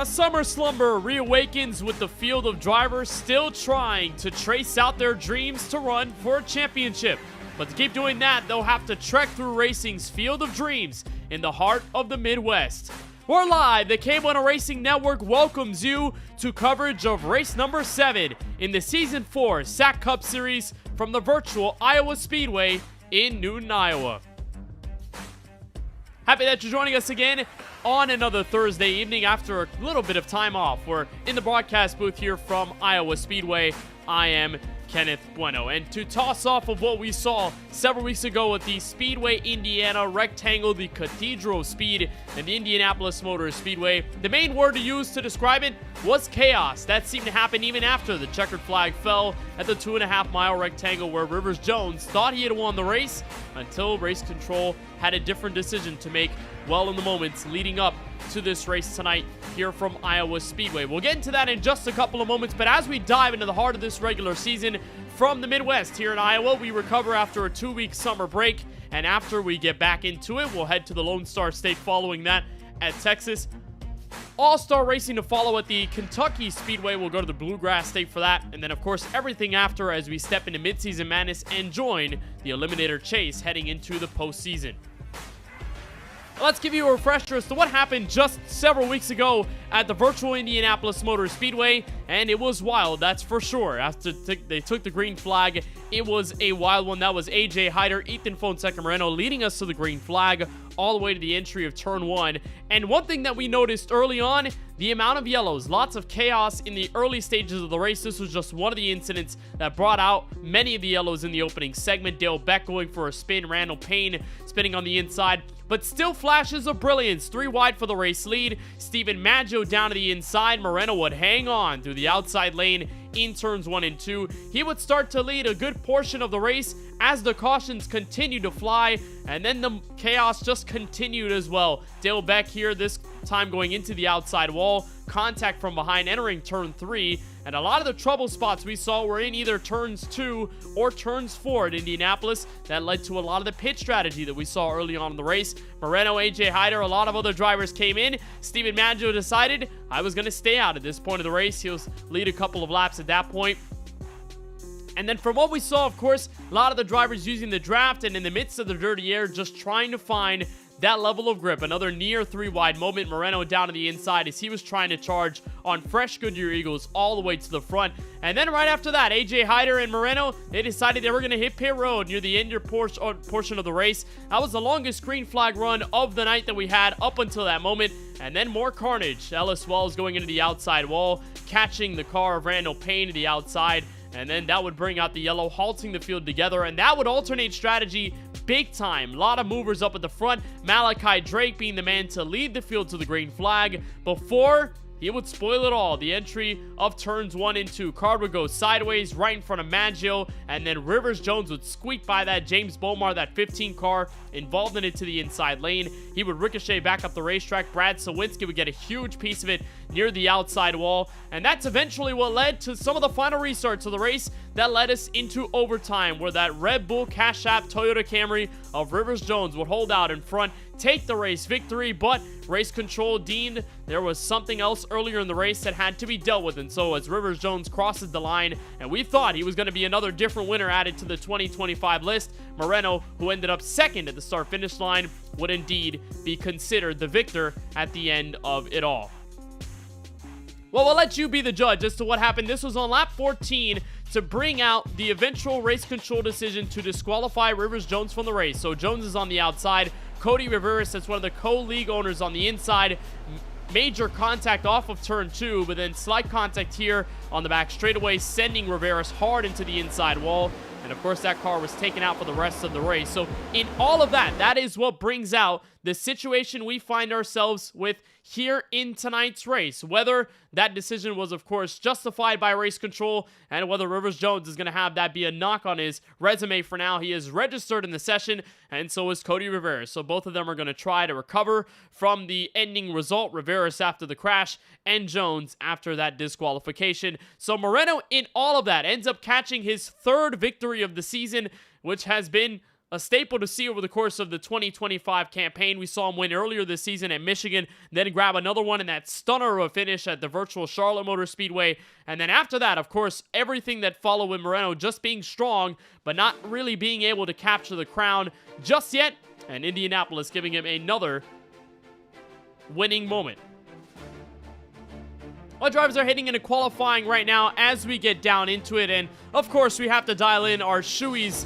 A summer slumber reawakens with the field of drivers still trying to trace out their dreams to run for a championship. But to keep doing that, they'll have to trek through racing's field of dreams in the heart of the Midwest. We're live. The KBueno Racing Network welcomes you to coverage of race number 7 in the Season 4 SAAC Cup Series from the virtual Iowa Speedway in Newton, Iowa. Happy that you're joining us again on another Thursday evening after a little bit of time off. We're in the broadcast booth here from Iowa Speedway. I am Kenneth Bueno. And to toss off of what we saw several weeks ago at the Speedway Indiana Rectangle, the Cathedral of Speed, and the Indianapolis Motor Speedway, the main word to use to describe it was chaos. That seemed to happen even after the checkered flag fell at the 2.5-mile rectangle where Rivers Jones thought he had won the race until race control had a different decision to make well in the moments leading up to this race tonight here from Iowa Speedway. We'll get into that in just a couple of moments, but as we dive into the heart of this regular season from the Midwest here in Iowa, we recover after a 2-week summer break, and after we get back into it, we'll head to the Lone Star State following that at Texas. All-Star Racing to follow at the Kentucky Speedway. We'll go to the Bluegrass State for that, and then of course everything after as we step into midseason madness and join the Eliminator Chase heading into the postseason. Let's give you a refresher as to what happened just several weeks ago at the virtual Indianapolis Motor Speedway, and it was wild, that's for sure. After they took the green flag, it was a wild one. That was AJ Hyder, Ethan Fonseca Moreno leading us to the green flag all the way to the entry of turn 1. And one thing that we noticed early on, the amount of yellows, lots of chaos in the early stages of the race. This was just one of the incidents that brought out many of the yellows in the opening segment. Dale Beck going for a spin, Randall Payne spinning on the inside, but still flashes of brilliance. 3 wide for the race lead. Steven Maggio down to the inside. Moreno would hang on through the outside lane in turns 1 and 2. He would start to lead a good portion of the race as the cautions continued to fly, and then the chaos just continued as well. Dale Beck here, this time going into the outside wall. Contact from behind entering turn 3, and a lot of the trouble spots we saw were in either turns 2 or turns 4 at Indianapolis. That led to a lot of the pit strategy that we saw early on in the race. Moreno, AJ Hyder, a lot of other drivers came in. Steven Maggio decided I was going to stay out at this point of the race. He'll lead a couple of laps at that point. And then from what we saw, of course, a lot of the drivers using the draft and in the midst of the dirty air, just trying to find that level of grip. Another near 3-wide moment. Moreno down to the inside as he was trying to charge on fresh Goodyear Eagles all the way to the front. And then right after that, AJ Hyder and Moreno, they decided they were going to hit pit road near the end portion of the race. That was the longest green flag run of the night that we had up until that moment. And then more carnage. Ellis Wells going into the outside wall, catching the car of Randall Payne to the outside. And then that would bring out the yellow, halting the field together. And that would alternate strategy big time. A lot of movers up at the front. Malachi Drake being the man to lead the field to the green flag before he would spoil it all. The entry of turns 1 and 2. Car would go sideways right in front of Maggio, and then Rivers Jones would squeak by that James Bomar, that 15 car, involved in it to the inside lane. He would ricochet back up the racetrack. Brad Sawinski would get a huge piece of it near the outside wall, and that's eventually what led to some of the final restarts of the race that led us into overtime, where that Red Bull Cash App Toyota Camry of Rivers Jones would hold out in front, take the race victory, but race control deemed there was something else earlier in the race that had to be dealt with. And so as Rivers Jones crosses the line, and we thought he was going to be another different winner added to the 2025 list, Moreno, who ended up second at the start-finish line, would indeed be considered the victor at the end of it all. Well, we'll let you be the judge as to what happened. This was on lap 14 to bring out the eventual race control decision to disqualify Rivers Jones from the race. So Jones is on the outside. Cody Rivera, that's one of the co-league owners, on the inside. Major contact off of turn 2, but then slight contact here on the back straightaway, sending Rivera's hard into the inside wall. And of course, that car was taken out for the rest of the race. So in all of that, that is what brings out the situation we find ourselves with here in tonight's race. Whether that decision was, of course, justified by race control, and whether Rivers Jones is going to have that be a knock on his resume for now. He is registered in the session, and so is Cody Rivera. So both of them are going to try to recover from the ending result. Rivera after the crash, and Jones after that disqualification. So Moreno, in all of that, ends up catching his 3rd victory of the season, which has been a staple to see over the course of the 2025 campaign. We saw him win earlier this season at Michigan, then grab another one in that stunner of a finish at the virtual Charlotte Motor Speedway. And then after that, of course, everything that followed with Moreno just being strong, but not really being able to capture the crown just yet. And Indianapolis giving him another winning moment. Our drivers are heading into qualifying right now as we get down into it. And of course, we have to dial in our Shoey's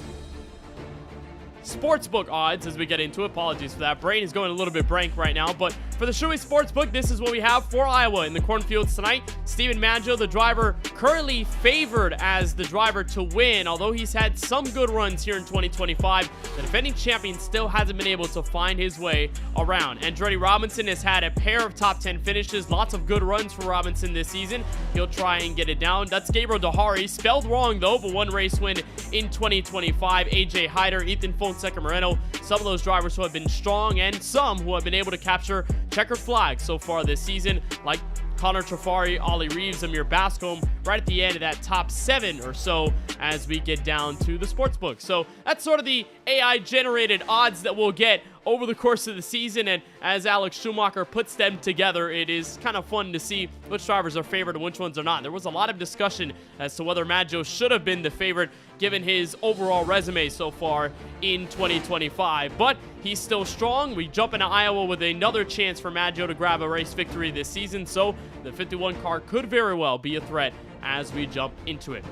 Sportsbook odds as we get into it. Apologies for that. Brain is going a little bit blank right now. But for the Shoey Sportsbook, this is what we have for Iowa in the cornfields tonight. Steven Maggio, the driver, currently favored as the driver to win. Although he's had some good runs here in 2025, the defending champion still hasn't been able to find his way around. Andretti Robinson has had a pair of top 10 finishes. Lots of good runs for Robinson this season. He'll try and get it down. That's Gabriel Dahari. Spelled wrong, though, but one race win in 2025. AJ Hyder, Ethan Fonseca Moreno, some of those drivers who have been strong and some who have been able to capture checkered flags so far this season, like Connor Trafari, Ollie Reeves, Amir Bascombe, right at the end of that top 7 or so as we get down to the sportsbook. So that's sort of the AI-generated odds that we'll get over the course of the season, and as Alex Schumacher puts them together, it is kind of fun to see which drivers are favored and which ones are not. There was a lot of discussion as to whether Maggio should have been the favorite given his overall resume so far in 2025, but he's still strong. We jump into Iowa with another chance for Maggio to grab a race victory this season, so the 51 car could very well be a threat as we jump into it.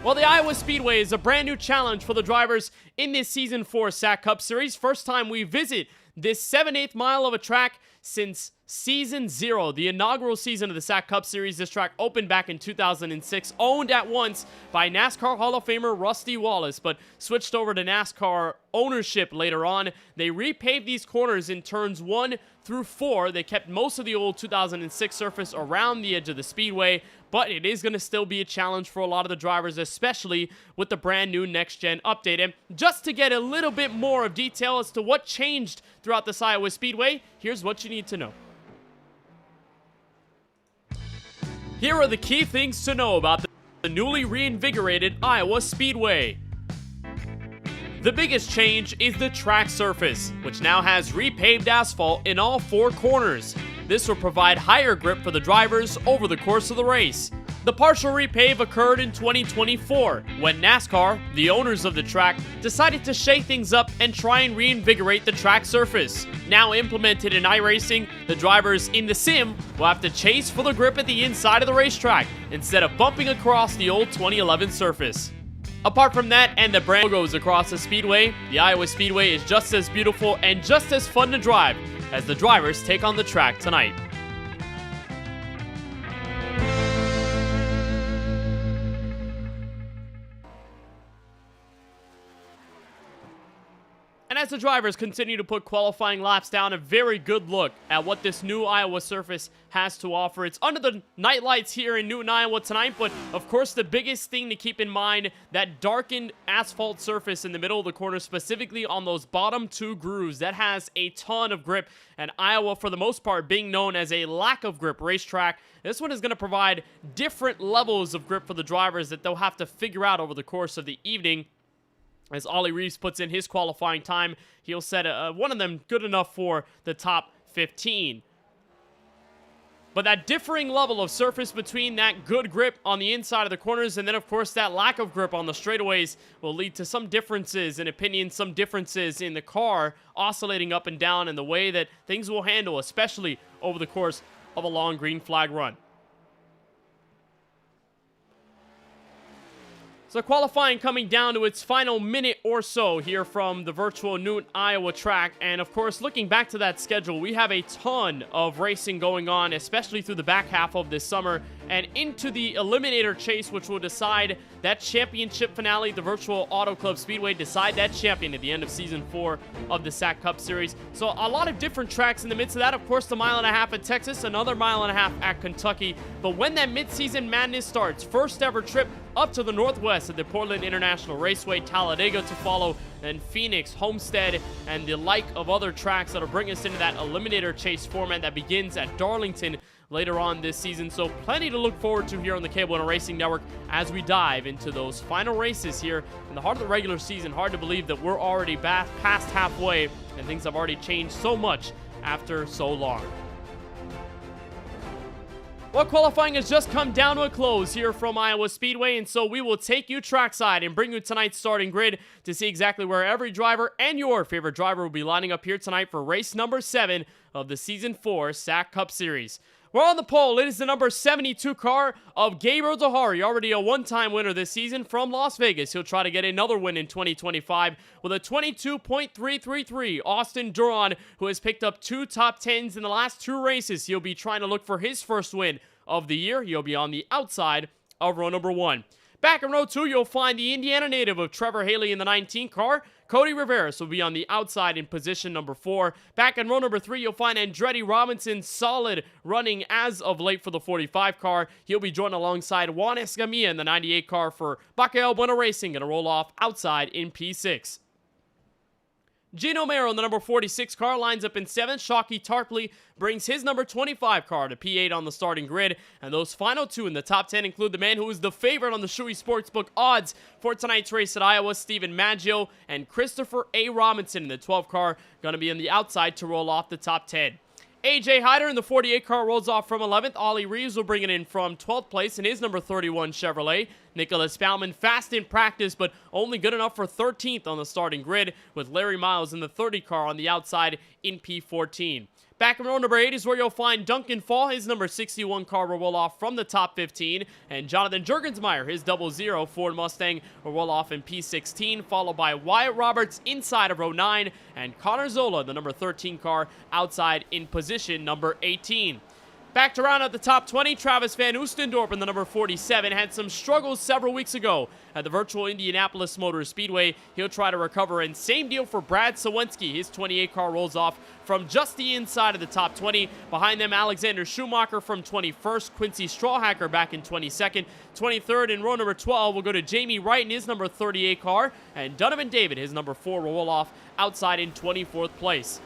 Well, the Iowa Speedway is a brand new challenge for the drivers in this Season 4 SAAC Cup Series. First time we visit this 7/8 mile of a track since Season 0, the inaugural season of the SAAC Cup Series. This track opened back in 2006, owned at once by NASCAR Hall of Famer Rusty Wallace, but switched over to NASCAR ownership later on. They repaved these corners in turns 1 through 4. They kept most of the old 2006 surface around the edge of the speedway, but it is going to still be a challenge for a lot of the drivers, especially with the brand new next-gen update. And just to get a little bit more of detail as to what changed throughout this Iowa Speedway, here's what you need to know. Here are the key things to know about the newly reinvigorated Iowa Speedway. The biggest change is the track surface, which now has repaved asphalt in all 4 corners. This will provide higher grip for the drivers over the course of the race. The partial repave occurred in 2024, when NASCAR, the owners of the track, decided to shake things up and try and reinvigorate the track surface. Now implemented in iRacing, the drivers in the sim will have to chase for the grip at the inside of the racetrack, instead of bumping across the old 2011 surface. Apart from that and the brand logos across the speedway, the Iowa Speedway is just as beautiful and just as fun to drive as the drivers take on the track tonight. And as the drivers continue to put qualifying laps down, a very good look at what this new Iowa surface has to offer. It's under the night lights here in Newton, Iowa tonight, but of course the biggest thing to keep in mind, that darkened asphalt surface in the middle of the corner, specifically on those bottom 2 grooves, that has a ton of grip. And Iowa, for the most part, being known as a lack of grip racetrack, this one is going to provide different levels of grip for the drivers that they'll have to figure out over the course of the evening. As Ollie Reeves puts in his qualifying time, he'll set one of them good enough for the top 15. But that differing level of surface between that good grip on the inside of the corners and then, of course, that lack of grip on the straightaways will lead to some differences in opinion, some differences in the car oscillating up and down and the way that things will handle, especially over the course of a long green flag run. So qualifying coming down to its final minute or so here from the virtual Newton, Iowa track. And of course, looking back to that schedule, we have a ton of racing going on, especially through the back half of this summer and into the Eliminator Chase, which will decide that championship finale. The virtual Auto Club Speedway decide that champion at the end of Season 4 of the SAAC Cup Series. So a lot of different tracks in the midst of that. Of course, the 1.5 miles at Texas, another 1.5 miles at Kentucky. But when that mid-season madness starts, first ever trip up to the northwest at the Portland International Raceway, Talladega to follow, then Phoenix, Homestead, and the like of other tracks that'll bring us into that eliminator chase format that begins at Darlington later on this season. So plenty to look forward to here on the KBueno Racing Network as we dive into those final races here in the heart of the regular season. Hard to believe that we're already past halfway and things have already changed so much after so long. Well, qualifying has just come down to a close here from Iowa Speedway, and so we will take you trackside and bring you tonight's starting grid to see exactly where every driver and your favorite driver will be lining up here tonight for race number 7 of the Season 4 SAAC Cup Series. We're on the pole. It is the number 72 car of Gabriel Dehari, already a one-time winner this season from Las Vegas. He'll try to get another win in 2025 with a 22.333. Austin Duron, who has picked up 2 top 10s in the last 2 races. He'll be trying to look for his first win of the year. He'll be on the outside of row number 1. Back in row 2, you'll find the Indiana native of Trevor Haley in the 19 car. Cody Rivera will be on the outside in position number 4. Back in row number 3, you'll find Andretti Robinson, solid running as of late for the 45 car. He'll be joined alongside Juan Escamilla in the 98 car for KBueno Racing, going to roll off outside in P6. Gino Mero in the number 46 car lines up in 7th. Shockey Tarpley brings his number 25 car to P8 on the starting grid. And those final 2 in the top 10 include the man who is the favorite on the Shoei Sportsbook odds for tonight's race at Iowa, Stephen Maggio, and Christopher A. Robinson in the 12 car, going to be on the outside to roll off the top 10. AJ Hyder in the 48 car rolls off from 11th. Ollie Reeves will bring it in from 12th place in his number 31 Chevrolet. Nicholas Baumann fast in practice, but only good enough for 13th on the starting grid, with Larry Miles in the 30 car on the outside in P14. Back in row number 8 is where you'll find Duncan Fall. His number 61 car will roll off from the top 15. And Jonathan Jurgensmeyer, his 00 Ford Mustang, will roll off in P16, followed by Wyatt Roberts inside of row 9. And Connor Zola, the number 13 car, outside in position number 18. Back to round out the top 20, Travis Van Oostendorp in the number 47 had some struggles several weeks ago at the virtual Indianapolis Motor Speedway. He'll try to recover, and same deal for Brad Sawinski. His 28 car rolls off from just the inside of the top 20. Behind them, Alexander Schumacher from 21st, Quincy Strawhacker back in 22nd. 23rd in row number 12 will go to Jamie Wright in his number 38 car, and Donovan David, his number 4, will roll off outside in 24th place.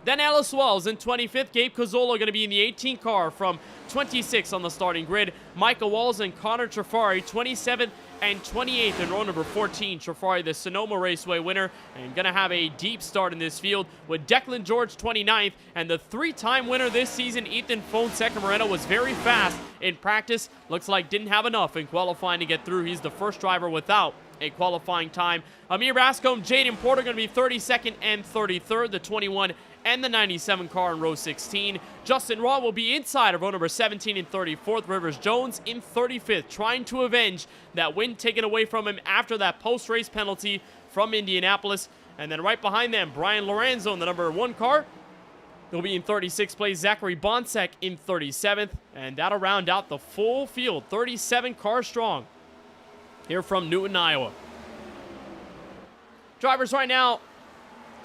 Then Alice Wells in 25th. Gabe Cazzola going to be in the 18 car from 26 on the starting grid. Michael Walls and Connor Trafari 27th and 28th in row number 14. Trafari, the Sonoma Raceway winner, and going to have a deep start in this field with Declan George 29th. And the 3-time winner this season, Ethan Fonseca Moreno, was very fast in practice. Looks like didn't have enough in qualifying to get through. He's the first driver without a qualifying time. Amir Bascom, Jaden Porter going to be 32nd and 33rd. The 21 and the 97 car in row 16. Justin Raw will be inside of row number 17 and 34th. Rivers Jones in 35th, trying to avenge that win taken away from him after that post-race penalty from Indianapolis. And then right behind them, Brian Lorenzo in the number 1 car. He'll be in 36th place. Zachary Bonsek in 37th. And that'll round out the full field, 37 cars strong here from Newton, Iowa. Drivers right now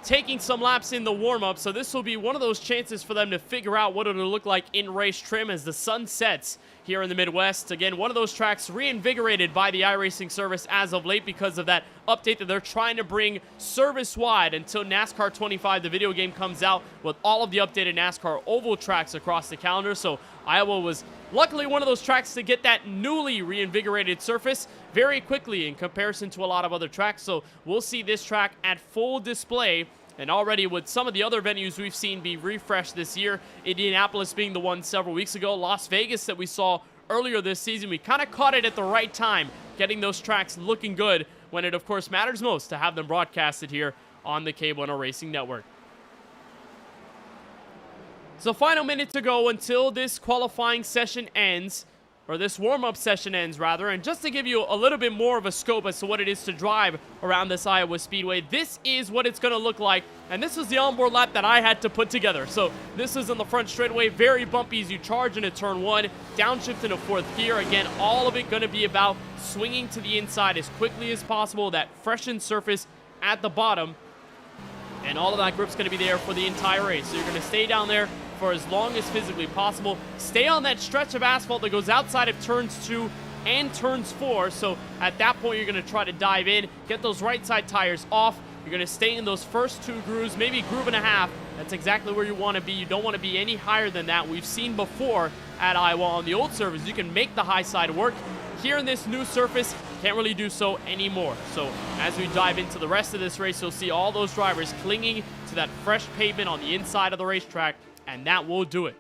taking some laps in the warm-up, so this will be one of those chances for them to figure out what it'll look like in race trim as the sun sets here in the Midwest. Again, one of those tracks reinvigorated by the iRacing service as of late because of that update that they're trying to bring service-wide until NASCAR 25, the video game, comes out with all of the updated NASCAR oval tracks across the calendar. So Iowa was luckily one of those tracks to get that newly reinvigorated surface very quickly in comparison to a lot of other tracks. So we'll see this track at full display. And already with some of the other venues we've seen be refreshed this year, Indianapolis being the one several weeks ago, Las Vegas that we saw earlier this season, we kind of caught it at the right time, getting those tracks looking good when it, of course, matters most to have them broadcasted here on the KBueno Racing Network. So final minute to go until this qualifying session ends, or this warm-up session ends, rather. And just to give you a little bit more of a scope as to what it is to drive around this Iowa Speedway, this is what it's going to look like. And this is the onboard lap that I had to put together. So this is on the front straightaway, very bumpy as you charge into turn 1, downshift into 4th gear. Again, all of it going to be about swinging to the inside as quickly as possible, that freshened surface at the bottom. And all of that grip's going to be there for the entire race. So you're going to stay down there for as long as physically possible. Stay on that stretch of asphalt that goes outside of turns 2 and turns 4. So at that point, you're going to try to dive in, get those right side tires off. You're going to stay in those first 2 grooves, maybe groove and a half. That's exactly where you want to be. You don't want to be any higher than that. We've seen before at Iowa on the old surface, you can make the high side work. Here in this new surface, can't really do so anymore. So as we dive into the rest of this race, you'll see all those drivers clinging to that fresh pavement on the inside of the racetrack, and that will do it.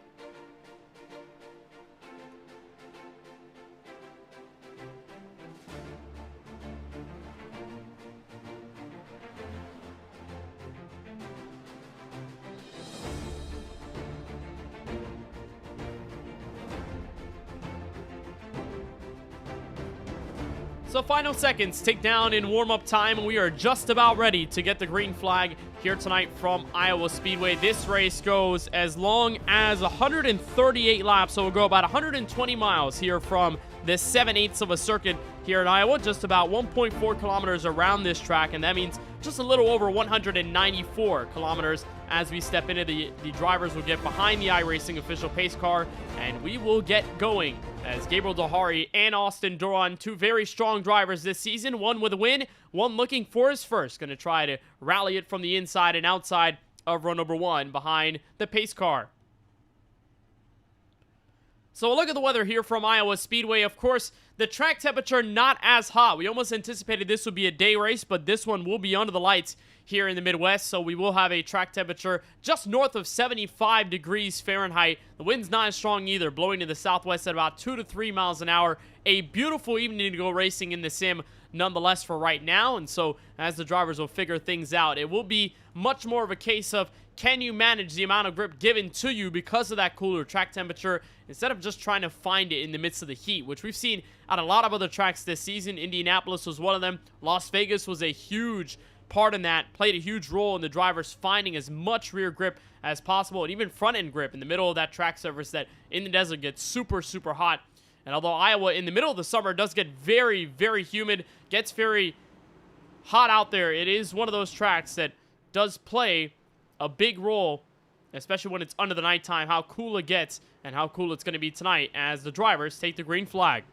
So final seconds tick down in warm-up time, and we are just about ready to get the green flag here tonight from Iowa Speedway. This race goes as long as 138 laps, so we'll go about 120 miles here from this 7/8 of a circuit here in Iowa, just about 1.4 kilometers around this track, and that means just a little over 194 kilometers as we step into the drivers will get behind the iRacing official pace car, and we will get going as Gabriel Dahari and Austin Doron, 2 very strong drivers this season, one with a win, one looking for his first, going to try to rally it from the inside and outside of row number 1 behind the pace car. So a look at the weather here from Iowa Speedway. Of course, the track temperature not as hot. We almost anticipated this would be a day race, but this one will be under the lights here in the Midwest, so we will have a track temperature just north of 75 degrees Fahrenheit. The wind's not as strong either, blowing to the southwest at about 2 to 3 miles an hour. A beautiful evening to go racing in the sim nonetheless for right now, and so as the drivers will figure things out, it will be much more of a case of can you manage the amount of grip given to you because of that cooler track temperature instead of just trying to find it in the midst of the heat, which we've seen at a lot of other tracks this season. Indianapolis was one of them. Las Vegas was a huge part in that, played a huge role in the drivers finding as much rear grip as possible and even front end grip in the middle of that track surface that in the desert gets super, super hot. And although Iowa in the middle of the summer does get very, very humid, gets very hot out there, it is one of those tracks that does play a big role, especially when it's under the nighttime, how cool it gets and how cool it's going to be tonight as the drivers take the green flag.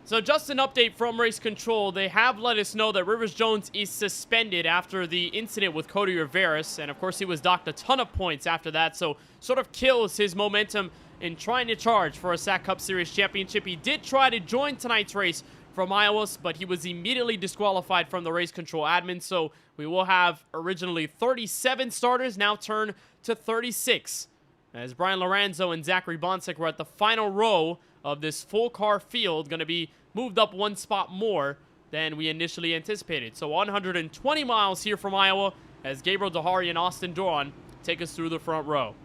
So just an update from race control. They have let us know that Rivers Jones is suspended after the incident with Cody Riveras. And of course, he was docked a ton of points after that. So sort of kills his momentum in trying to charge for a SAAC Cup Series championship. He did try to join tonight's race from Iowa, but he was immediately disqualified from the race control admin. So we will have originally 37 starters, now turn to 36. As Brian Lorenzo and Zachary Bonsick were at the final row of this full car field, going to be moved up 1 spot more than we initially anticipated. So 120 miles here from Iowa as Gabriel Dahari and Austin Doron take us through the front row.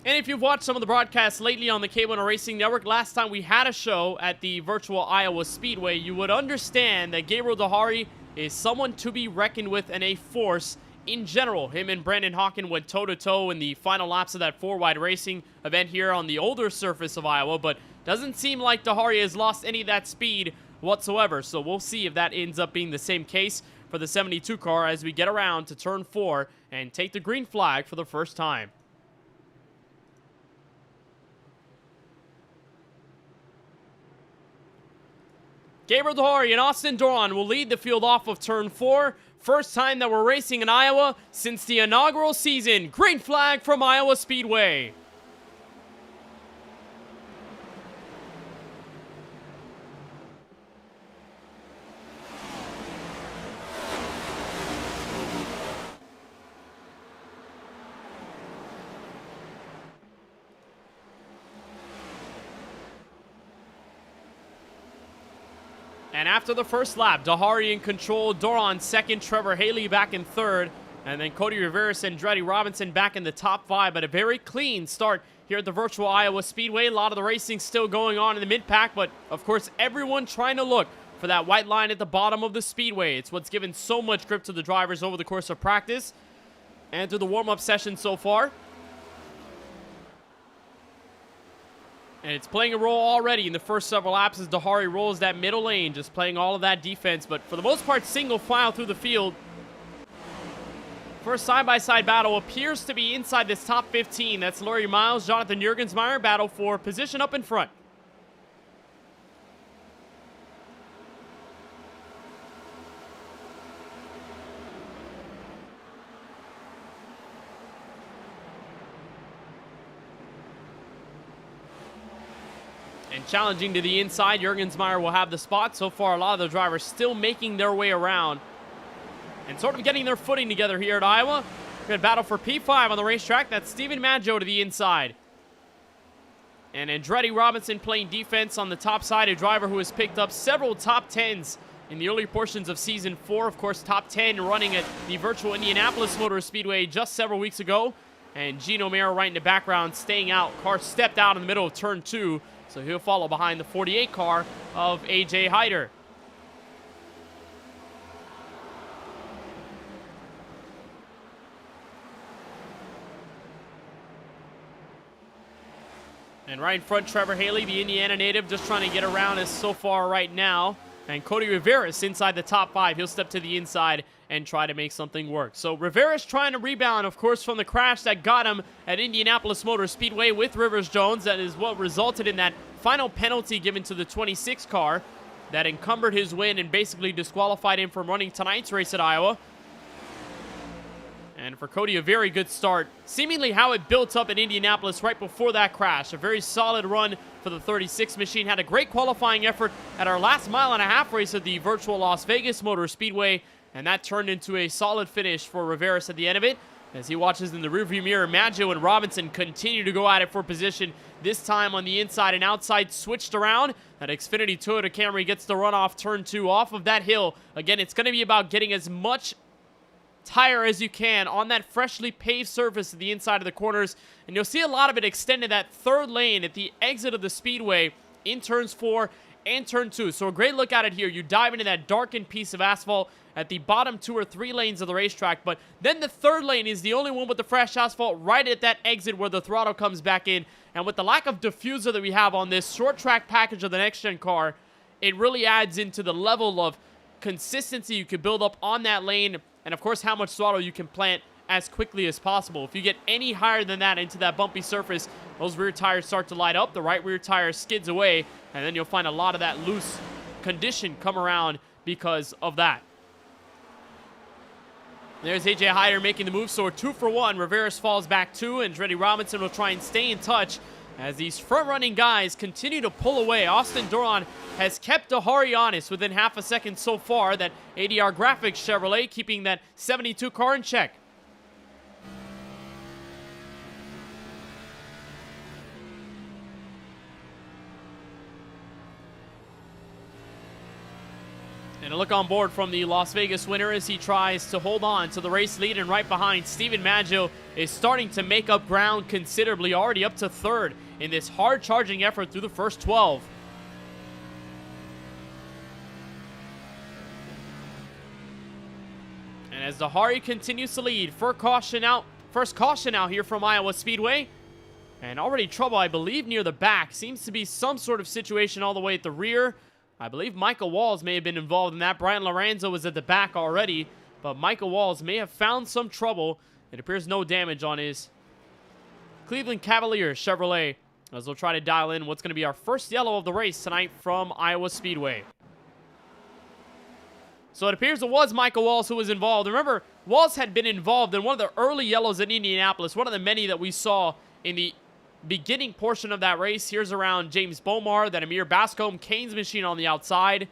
And if you've watched some of the broadcasts lately on the KBueno Racing Network, last time we had a show at the virtual Iowa Speedway, you would understand that Gabriel Dahari is someone to be reckoned with and a force in general. Him and Brandon Hawken went toe-to-toe in the final laps of that 4-wide racing event here on the older surface of Iowa, but doesn't seem like Dahari has lost any of that speed whatsoever. So we'll see if that ends up being the same case for the 72 car as we get around to turn 4 and take the green flag for the first time. Gabriel Dahari and Austin Doron will lead the field off of turn 4. First time that we're racing in Iowa since the inaugural season. Green flag from Iowa Speedway. And after the first lap, Dahari in control, Doron second, Trevor Haley back in third, and then Cody Riveras and Andretti Robinson back in the top 5. But a very clean start here at the virtual Iowa Speedway. A lot of the racing still going on in the mid-pack, but of course everyone trying to look for that white line at the bottom of the speedway. It's what's given so much grip to the drivers over the course of practice and through the warm-up session so far. And it's playing a role already in the first several laps as Dahari rolls that middle lane, just playing all of that defense. But for the most part, single file through the field. First side-by-side battle appears to be inside this top 15. That's Laurie Miles, Jonathan Jurgensmeyer battle for position up in front. And challenging to the inside, Jurgensmeyer will have the spot. So far, a lot of the drivers still making their way around and sort of getting their footing together here at Iowa. Good battle for P5 on the racetrack. That's Stephen Maggio to the inside. And Andretti Robinson playing defense on the top side, a driver who has picked up several top 10s in the early portions of Season 4. Of course, top 10 running at the virtual Indianapolis Motor Speedway just several weeks ago. And Gino Mera right in the background, staying out. Car stepped out in the middle of turn 2. So he'll follow behind the 48 car of A.J. Hyder. And right in front, Trevor Haley, the Indiana native, just trying to get around us so far right now. And Cody Rivera's inside the top 5. He'll step to the inside and try to make something work. So Rivera's trying to rebound, of course, from the crash that got him at Indianapolis Motor Speedway with Rivers-Jones. That is what resulted in that final penalty given to the 26 car that encumbered his win and basically disqualified him from running tonight's race at Iowa. And for Cody, a very good start. Seemingly how it built up in Indianapolis right before that crash. A very solid run for the 36 machine. Had a great qualifying effort at our last mile-and-a-half race at the virtual Las Vegas Motor Speedway. And that turned into a solid finish for Riveras at the end of it. As he watches in the rearview mirror, Maggio and Robinson continue to go at it for position. This time on the inside and outside, switched around. That Xfinity Toyota Camry gets the run off turn 2 off of that hill. Again, it's going to be about getting as much tire as you can on that freshly paved surface at the inside of the corners. And you'll see a lot of it extended that third lane at the exit of the speedway in turns 4 and turn 2. So a great look at it here. You dive into that darkened piece of asphalt at the bottom 2 or 3 lanes of the racetrack, but then the third lane is the only one with the fresh asphalt right at that exit where the throttle comes back in. And with the lack of diffuser that we have on this short track package of the next gen car, it really adds into the level of consistency you can build up on that lane, and of course how much throttle you can plant as quickly as possible. If you get any higher than that into that bumpy surface, those rear tires start to light up, the right rear tire skids away, and then you'll find a lot of that loose condition come around because of that. There's A.J. Hyder making the move, so we're 2 for 1. Riveras falls back 2, and Andretti Robinson will try and stay in touch as these front-running guys continue to pull away. Austin Doron has kept Dahari honest within half a second so far. That ADR Graphics Chevrolet keeping that 72 car in check. And a look on board from the Las Vegas winner as he tries to hold on to the race lead, and right behind, Stephen Maggio is starting to make up ground considerably, already up to 3rd in this hard-charging effort through the first 12. And as Dahari continues to lead, first caution out here from Iowa Speedway. And already trouble, I believe, near the back. Seems to be some sort of situation all the way at the rear. I believe Michael Walls may have been involved in that. Brian Lorenzo was at the back already, but Michael Walls may have found some trouble. It appears no damage on his Cleveland Cavaliers Chevrolet, as we'll try to dial in what's going to be our first yellow of the race tonight from Iowa Speedway. So it appears it was Michael Walls who was involved. Remember, Walls had been involved in one of the early yellows in Indianapolis, one of the many that we saw in the beginning portion of that race. Here's around James Bomar, then Amir Bascombe, Kane's machine on the outside.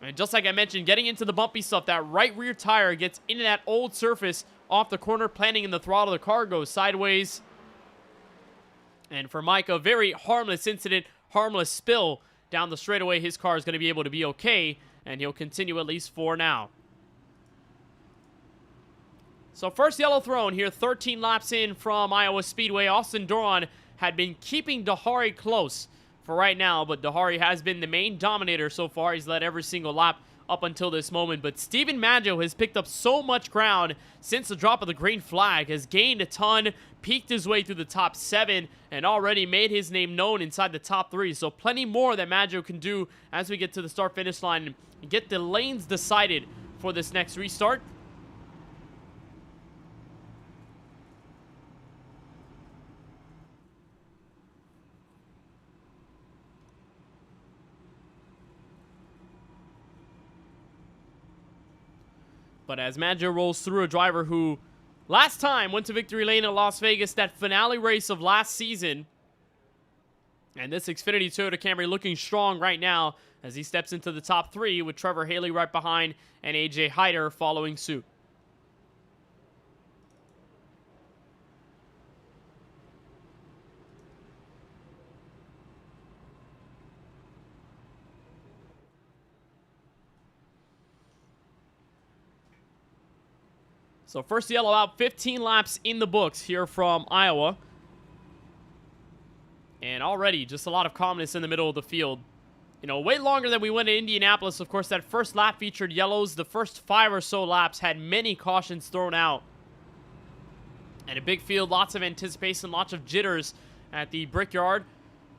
And just like I mentioned, getting into the bumpy stuff, that right rear tire gets into that old surface off the corner, planting in the throttle. The car goes sideways. And for Mike, a very harmless incident, harmless spill down the straightaway. His car is going to be able to be okay, and he'll continue at least for now. So first yellow thrown here, 13 laps in from Iowa Speedway. Austin Doron had been keeping Dahari close for right now, but Dahari has been the main dominator so far. He's led every single lap up until this moment. But Stephen Maggio has picked up so much ground since the drop of the green flag, has gained a ton, peaked his way through the top 7, and already made his name known inside the top 3. So plenty more that Maggio can do as we get to the start-finish line and get the lanes decided for this next restart. But as Maggio rolls through, a driver who last time went to victory lane at Las Vegas, that finale race of last season. And this Xfinity Toyota Camry looking strong right now as he steps into the top 3 with Trevor Haley right behind and AJ Hyder following suit. So first yellow out, 15 laps in the books here from Iowa. And already just a lot of calmness in the middle of the field. You know, way longer than we went to Indianapolis. Of course, that first lap featured yellows. The first 5 or so laps had many cautions thrown out. And a big field, lots of anticipation, lots of jitters at the Brickyard.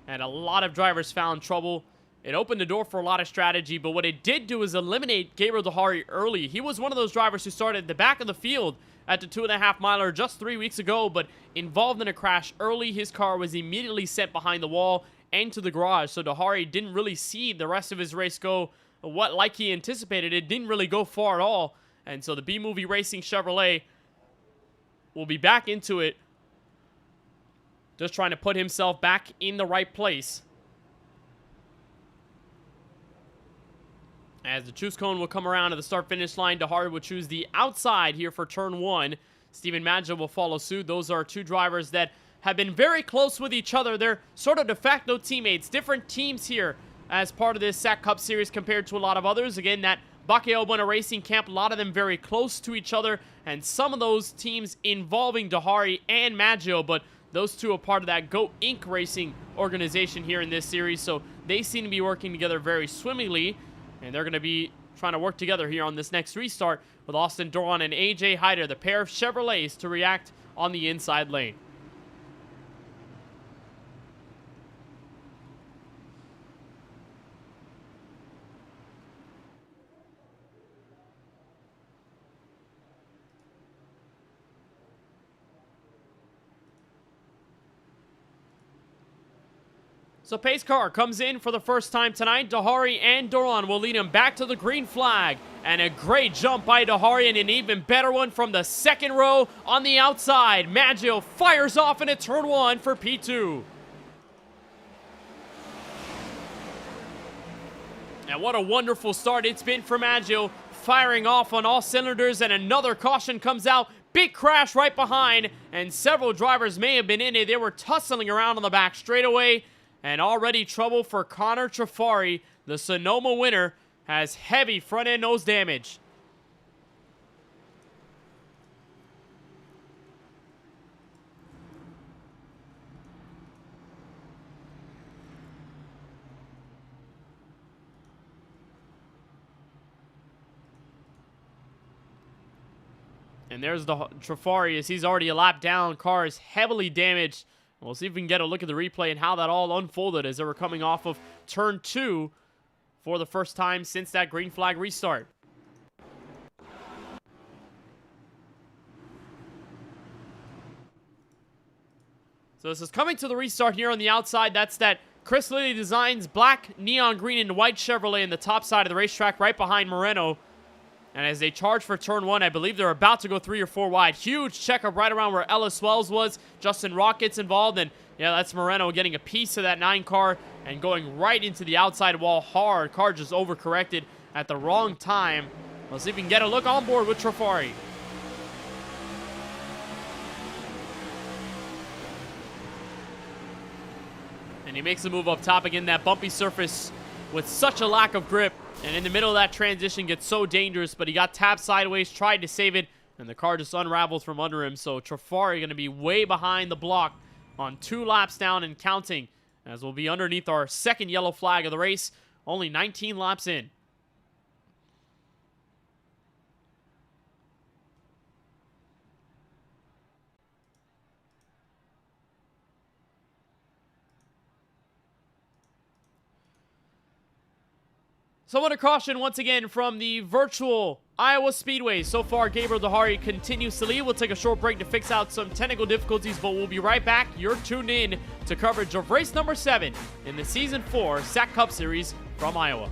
And a lot of drivers found trouble. It opened the door for a lot of strategy, but what it did do is eliminate Gabriel Dahari early. He was one of those drivers who started at the back of the field at the 2.5 miler just 3 weeks ago, but involved in a crash early. His car was immediately sent behind the wall and to the garage, so Dahari didn't really see the rest of his race go like he anticipated. It didn't really go far at all, and so the B-Movie Racing Chevrolet will be back into it, just trying to put himself back in the right place. As the choose cone will come around to the start-finish line, Dahari will choose the outside here for turn 1. Steven Maggio will follow suit. Those are two drivers that have been very close with each other. They're sort of de facto teammates, different teams here as part of this SAAC Cup Series compared to a lot of others. Again, that KBueno Racing camp, a lot of them very close to each other, and some of those teams involving Dahari and Maggio, but those two are part of that Go Inc. Racing organization here in this series, so they seem to be working together very swimmingly. And they're going to be trying to work together here on this next restart with Austin Doron and AJ Hyder, the pair of Chevrolets, to react on the inside lane. So pace car comes in for the first time tonight. Dahari and Doron will lead him back to the green flag. And a great jump by Dahari and an even better one from the second row on the outside. Maggio fires off into turn 1 for P2. And what a wonderful start it's been for Maggio, firing off on all cylinders, and another caution comes out. Big crash right behind, and several drivers may have been in it. They were tussling around on the back straightaway. And already trouble for Connor Trafari. The Sonoma winner has heavy front-end nose damage. And there's the Trafari as he's already a lap down. Car is heavily damaged. We'll see if we can get a look at the replay and how that all unfolded as they were coming off of turn 2 for the first time since that green flag restart. So this is coming to the restart here on the outside. That's that Chris Lilly Designs black, neon green, and white Chevrolet in the top side of the racetrack right behind Moreno. And as they charge for turn 1, I believe they're about to go 3 or 4 wide. Huge checkup right around where Ellis Wells was. Justin Rock gets involved, and yeah, that's Moreno getting a piece of that 9 car and going right into the outside wall hard. Car just overcorrected at the wrong time. Let's see if we can get a look on board with Trafari. And he makes a move up top again, that bumpy surface with such a lack of grip. And in the middle of that transition gets so dangerous, but he got tapped sideways, tried to save it, and the car just unravels from under him. So Trafari going to be way behind the block on 2 laps down and counting, as we'll be underneath our second yellow flag of the race, only 19 laps in. Someone to caution once again from the virtual Iowa Speedway. So far, Gabriel Dahari continues to lead. We'll take a short break to fix out some technical difficulties, but we'll be right back. You're tuned in to coverage of race number 7 in the Season 4 SAAC Cup Series from Iowa.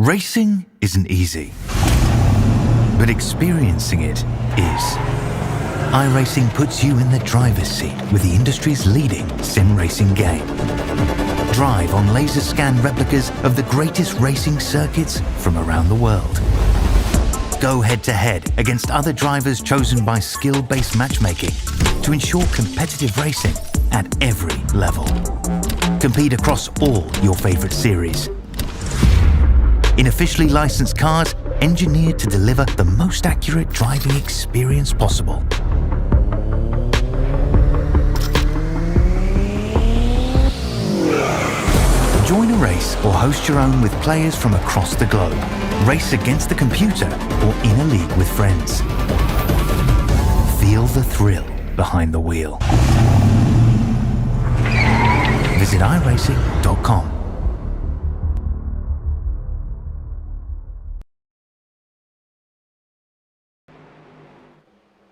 Racing isn't easy, but experiencing it is. iRacing puts you in the driver's seat with the industry's leading sim racing game. Drive on laser scan replicas of the greatest racing circuits from around the world. Go head-to-head against other drivers chosen by skill-based matchmaking to ensure competitive racing at every level. Compete across all your favorite series. In officially licensed cars, engineered to deliver the most accurate driving experience possible. Join a race or host your own with players from across the globe. Race against the computer or in a league with friends. Feel the thrill behind the wheel. Visit iRacing.com.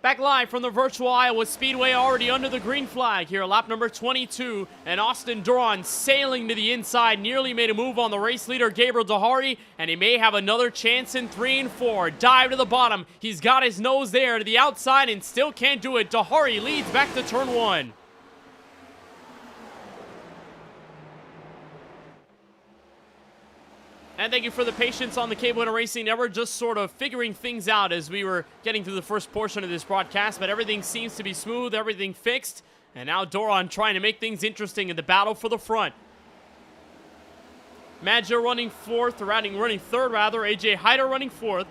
Back live from the virtual Iowa Speedway, already under the green flag here, lap number 22, and Austin Duran sailing to the inside, nearly made a move on the race leader, Gabriel Dahari, and he may have another chance in 3 and 4. Dive to the bottom, he's got his nose there to the outside and still can't do it. Dahari leads back to turn 1. And thank you for the patience on the KBueno Racing Network, just sort of figuring things out as we were getting through the first portion of this broadcast, but everything seems to be smooth, everything fixed, and now Doron trying to make things interesting in the battle for the front. Maggio running fourth, running third rather, AJ Hyder running fourth.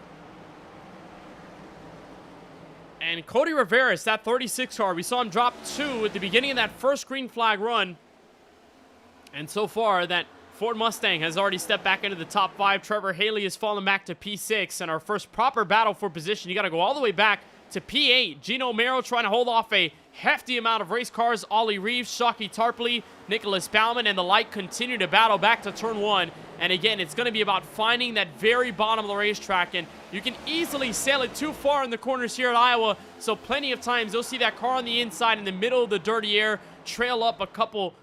And Cody Rivera, that 36 car, we saw him drop 2 at the beginning of that first green flag run. And so far, that Ford Mustang has already stepped back into the top 5. Trevor Haley has fallen back to P6. And our first proper battle for position, you got to go all the way back to P8. Gino Mero trying to hold off a hefty amount of race cars. Ollie Reeves, Shockey Tarpley, Nicholas Baumann, and the like continue to battle back to turn 1. And again, it's going to be about finding that very bottom of the racetrack. And you can easily sail it too far in the corners here at Iowa. So plenty of times you'll see that car on the inside in the middle of the dirty air trail up a couple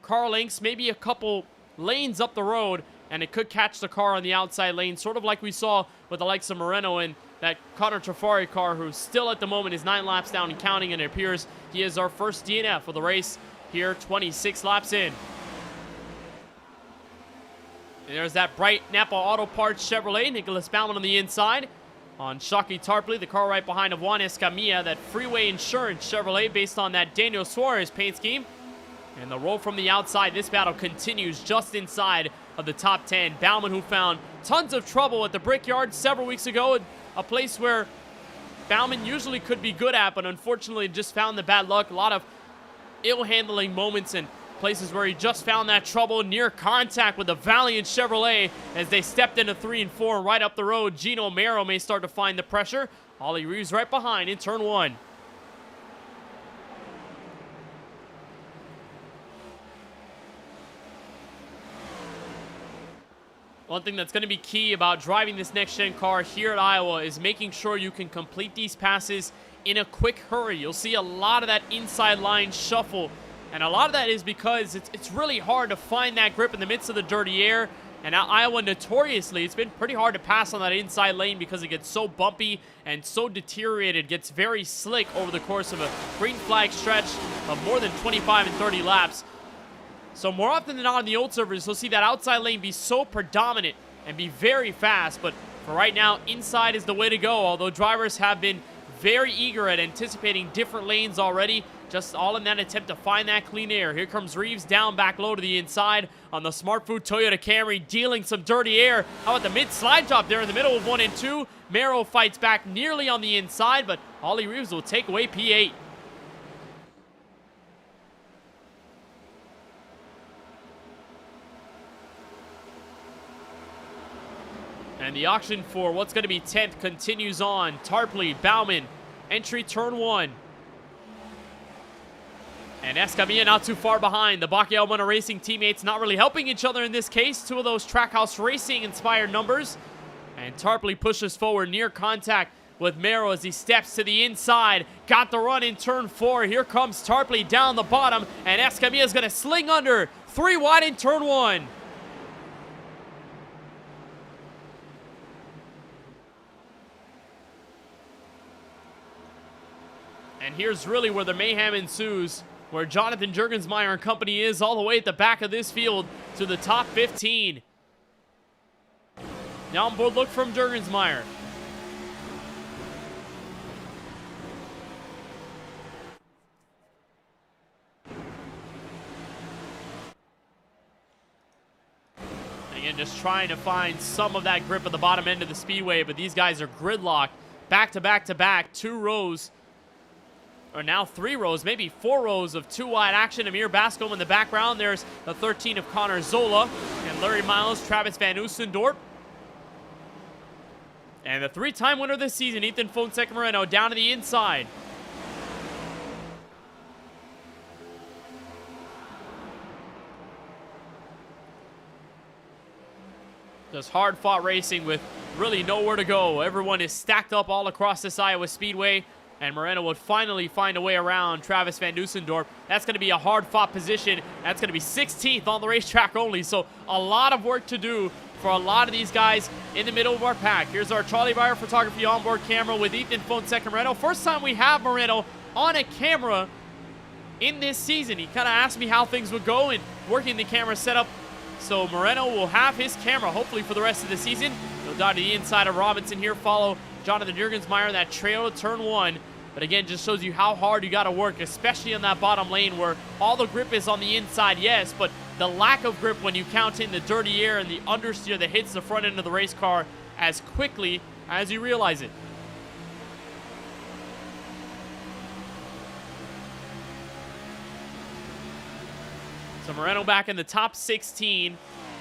car lengths, maybe a couple lanes up the road, and it could catch the car on the outside lane, sort of like we saw with the likes of Moreno and that Connor Trafari car, who still at the moment is 9 laps down and counting, and it appears he is our first DNF of the race here, 26 laps in. And there's that bright Napa Auto Parts Chevrolet, Nicholas Baumann on the inside. On Shockey Tarpley, the car right behind of Juan Escamilla, that Freeway Insurance Chevrolet based on that Daniel Suarez paint scheme. And the roll from the outside, this battle continues just inside of the top 10. Baumann, who found tons of trouble at the Brickyard several weeks ago, a place where Baumann usually could be good at, but unfortunately just found the bad luck. A lot of ill-handling moments and places where he just found that trouble. Near contact with the Valiant Chevrolet as they stepped into 3 and 4 right up the road. Gino Mero may start to find the pressure. Ollie Reeves right behind in turn 1. One thing that's going to be key about driving this next-gen car here at Iowa is making sure you can complete these passes in a quick hurry. You'll see a lot of that inside line shuffle, and a lot of that is because it's really hard to find that grip in the midst of the dirty air. And now Iowa, notoriously, it's been pretty hard to pass on that inside lane because it gets so bumpy and so deteriorated, gets very slick over the course of a green flag stretch of more than 25 and 30 laps. So more often than not on the old servers, you'll see that outside lane be so predominant and be very fast. But for right now, inside is the way to go, although drivers have been very eager at anticipating different lanes already, just all in that attempt to find that clean air. Here comes Reeves down back low to the inside on the Smart Food Toyota Camry, dealing some dirty air. How about the mid-slide drop there in the middle of 1 and 2? Mero fights back nearly on the inside, but Ollie Reeves will take away P8. And the auction for what's going to be 10th continues on. Tarpley, Baumann, entry turn 1. And Escamilla not too far behind. The KBueno Racing teammates not really helping each other in this case. 2 of those Trackhouse Racing inspired numbers. And Tarpley pushes forward near contact with Mero as he steps to the inside. Got the run in turn 4. Here comes Tarpley down the bottom. And Escamilla is going to sling under. 3 wide in turn 1. here's really where the mayhem ensues, where Jonathan Jurgensmeyer and company is all the way at the back of this field to the top 15. Now on board look from Jurgensmeyer. Again, just trying to find some of that grip at the bottom end of the speedway, but these guys are gridlocked back to back to back. 2 rows, or now 3 rows, maybe 4 rows of 2-wide action. Amir Bascom in the background. There's the 13 of Connor Zola and Larry Miles, Travis Van Oostendorp. And the 3-time winner this season, Ethan Fonseca Moreno, down to the inside. Just hard-fought racing with really nowhere to go. Everyone is stacked up all across this Iowa Speedway, and Moreno would finally find a way around Travis Van Oostendorp. That's going to be a hard-fought position. That's going to be 16th on the racetrack only, so a lot of work to do for a lot of these guys in the middle of our pack. Here's our Charlie Byer photography onboard camera with Ethan Fonseca Moreno. First time we have Moreno on a camera in this season. He kind of asked me how things would go and working the camera setup. So Moreno will have his camera, hopefully, for the rest of the season. He'll dive to the inside of Robinson here, follow Jonathan Jurgensmeyer in that trail to turn 1. But again, just shows you how hard you got to work, especially on that bottom lane where all the grip is on the inside, yes, but the lack of grip when you count in the dirty air and the understeer that hits the front end of the race car as quickly as you realize it. So Moreno back in the top 16,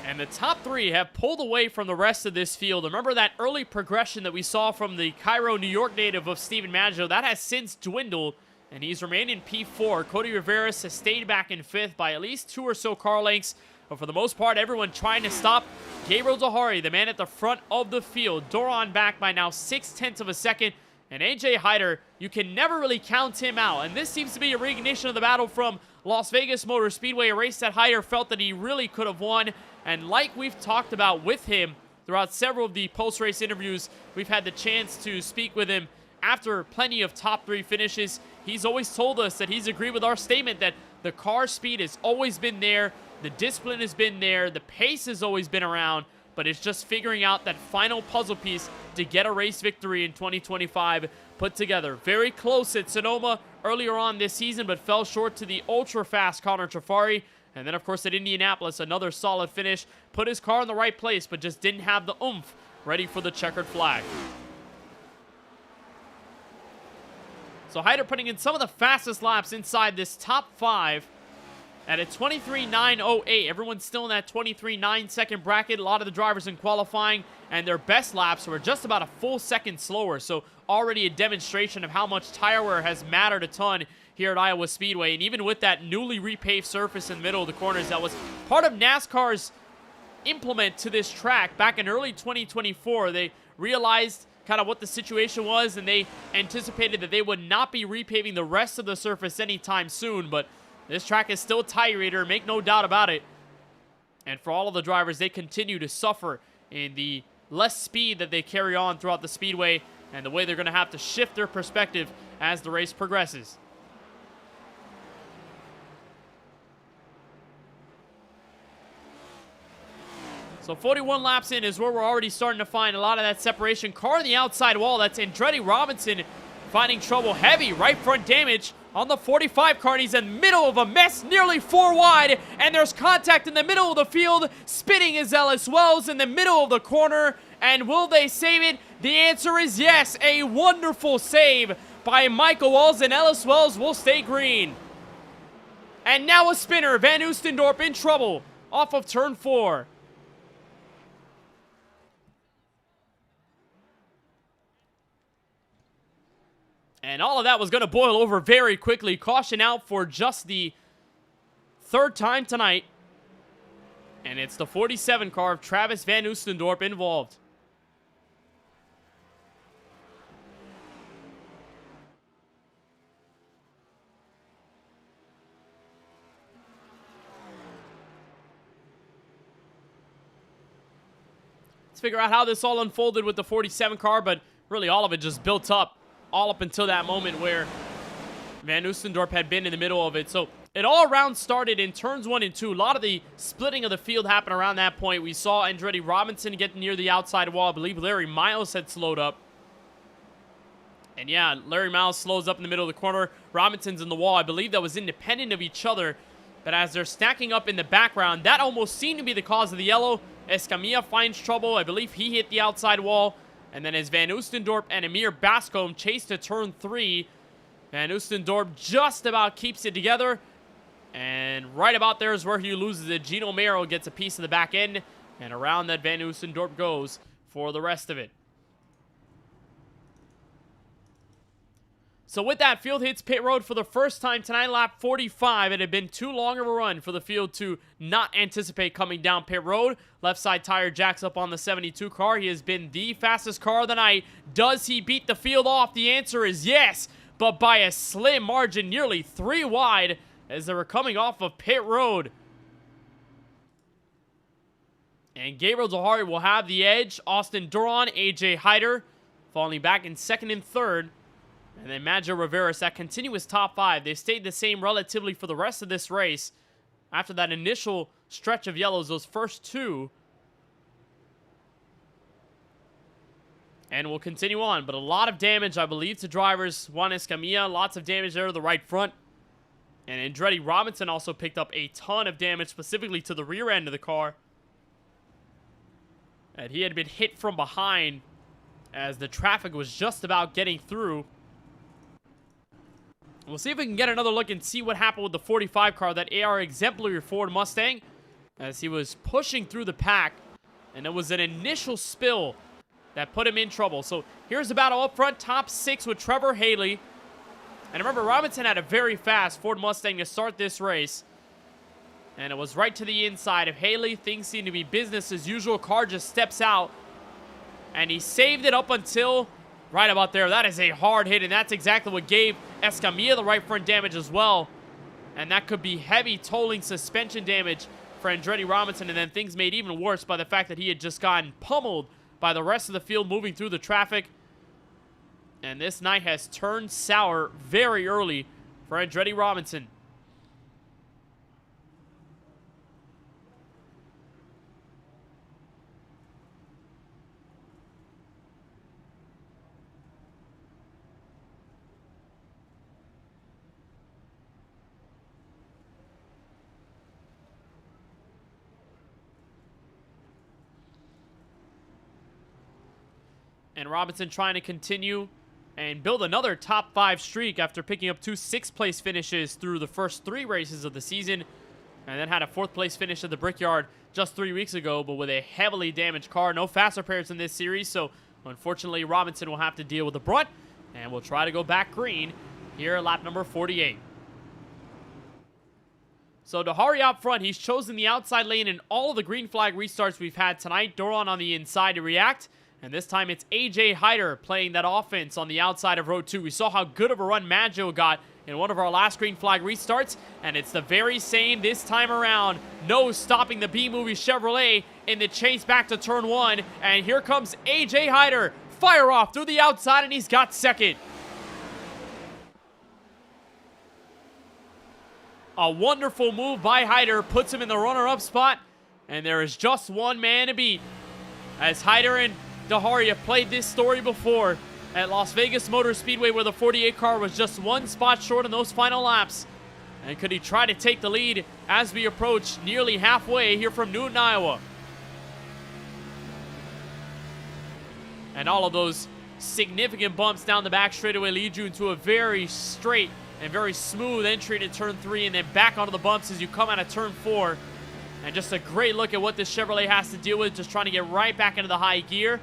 and the top 3 have pulled away from the rest of this field. Remember that early progression that we saw from the Cairo, New York native of Steven Maggio? That has since dwindled, and he's remained in P4. Cody Rivera's has stayed back in 5th by at least 2 or so car lengths, but for the most part, everyone trying to stop Gabriel Dahari, the man at the front of the field. Doron back by now 0.6 of a second, and AJ Hyder, you can never really count him out, and this seems to be a reignition of the battle from Las Vegas Motor Speedway, a race that Hyder felt that he really could have won. And like we've talked about with him throughout several of the post-race interviews, we've had the chance to speak with him after plenty of top 3 finishes. He's always told us that he's agreed with our statement that the car speed has always been there, the discipline has been there, the pace has always been around, but it's just figuring out that final puzzle piece to get a race victory in 2025 put together. Very close at Sonoma earlier on this season, but fell short to the ultra-fast Connor Trafari. And then, of course, at Indianapolis, another solid finish. Put his car in the right place, but just didn't have the oomph ready for the checkered flag. So Hyder putting in some of the fastest laps inside this top 5 at a 23.908. Everyone's still in that 23.9 second bracket. A lot of the drivers in qualifying, and their best laps were just about a full second slower. So already a demonstration of how much tire wear has mattered a ton here at Iowa Speedway. And even with that newly repaved surface in the middle of the corners, that was part of NASCAR's implement to this track back in early 2024. They realized kind of what the situation was, and they anticipated that they would not be repaving the rest of the surface anytime soon. But this track is still tire eater, make no doubt about it. And for all of the drivers, they continue to suffer in the less speed that they carry on throughout the speedway and the way they're going to have to shift their perspective as the race progresses. So 41 laps in is where we're already starting to find a lot of that separation. Car on the outside wall, that's Andretti Robinson finding trouble. Heavy right front damage on the 45 car, and he's in the middle of a mess, nearly 4 wide, and there's contact in the middle of the field. Spinning is Ellis Wells in the middle of the corner, and will they save it? The answer is yes. A wonderful save by Michael Wells, and Ellis Wells will stay green. And now a spinner, Van Oostendorp in trouble off of turn 4. And all of that was going to boil over very quickly. Caution out for just the 3rd time tonight. And it's the 47 car of Travis Van Oostendorp involved. Let's figure out how this all unfolded with the 47 car, but really all of it just built up. All up until that moment where Van Oostendorp had been in the middle of it. So it all around started in turns 1 and 2. A lot of the splitting of the field happened around that point. We saw Andretti Robinson get near the outside wall. I believe Larry Miles had slowed up. And yeah, Larry Miles slows up in the middle of the corner. Robinson's in the wall. I believe that was independent of each other. But as they're stacking up in the background, that almost seemed to be the cause of the yellow. Escamilla finds trouble. I believe he hit the outside wall. And then as Van Oostendorp and Amir Bascombe chase to turn 3, Van Oostendorp just about keeps it together. And right about there is where he loses it. Gino Mero gets a piece of the back end. And around that Van Oostendorp goes for the rest of it. So with that, field hits pit road for the first time tonight, lap 45. It had been too long of a run for the field to not anticipate coming down pit road. Left side tire jacks up on the 72 car. He has been the fastest car of the night. Does he beat the field off? The answer is yes, but by a slim margin, nearly 3 wide as they were coming off of pit road. And Gabriel Dehari will have the edge. Austin Duran, AJ Hyder falling back in second and third. And then Maggio Riveras, that continuous top 5. They stayed the same relatively for the rest of this race. After that initial stretch of yellows, those first 2. And we'll continue on. But a lot of damage, I believe, to drivers. Juan Escamilla, lots of damage there to the right front. And Andretti Robinson also picked up a ton of damage, specifically to the rear end of the car. And he had been hit from behind as the traffic was just about getting through. We'll see if we can get another look and see what happened with the 45 car, that AR exemplary Ford Mustang, as he was pushing through the pack. And it was an initial spill that put him in trouble. So here's the battle up front, top 6 with Trevor Haley. And remember, Robinson had a very fast Ford Mustang to start this race. And it was right to the inside of Haley. Things seem to be business as usual. Car just steps out. And he saved it up until right about there. That is a hard hit, and that's exactly what gave Escamilla the right front damage as well. And that could be heavy tolling suspension damage for Andretti Robinson, and then things made even worse by the fact that he had just gotten pummeled by the rest of the field moving through the traffic. And this night has turned sour very early for Andretti Robinson. And Robinson trying to continue and build another top 5 streak after picking up 2 6th-place finishes through the first 3 races of the season. And then had a 4th-place finish at the Brickyard just 3 weeks ago, but with a heavily damaged car. No fast repairs in this series, so unfortunately Robinson will have to deal with the brunt. And we'll try to go back green here at lap number 48. So Dehari out front, he's chosen the outside lane in all of the green flag restarts we've had tonight. Duran on the inside to react. And this time it's AJ Hyder playing that offense on the outside of row 2. We saw how good of a run Maggio got in one of our last green flag restarts. And it's the very same this time around. No stopping the B-Movie Chevrolet in the chase back to turn 1. And here comes AJ Hyder. Fire off through the outside, and he's got second. A wonderful move by Hyder puts him in the runner-up spot. And there is just one man to beat, as Hyder and Dehari have played this story before at Las Vegas Motor Speedway, where the 48 car was just 1 spot short in those final laps. And could he try to take the lead as we approach nearly halfway here from Newton, Iowa? And all of those significant bumps down the back straightaway lead you into a very straight and very smooth entry to turn 3, and then back onto the bumps as you come out of turn 4. And just a great look at what this Chevrolet has to deal with, just trying to get right back into the high gear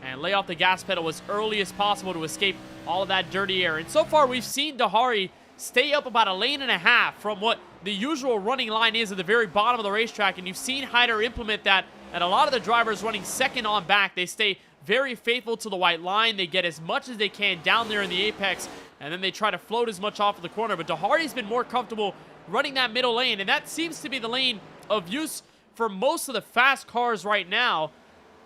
and lay off the gas pedal as early as possible to escape all of that dirty air. And so far, we've seen Dehari stay up about 1.5 lanes from what the usual running line is at the very bottom of the racetrack. And you've seen Hyder implement that, and a lot of the drivers running second on back, they stay very faithful to the white line. They get as much as they can down there in the apex, and then they try to float as much off of the corner. But Dehari's been more comfortable running that middle lane, and that seems to be the lane of use for most of the fast cars right now.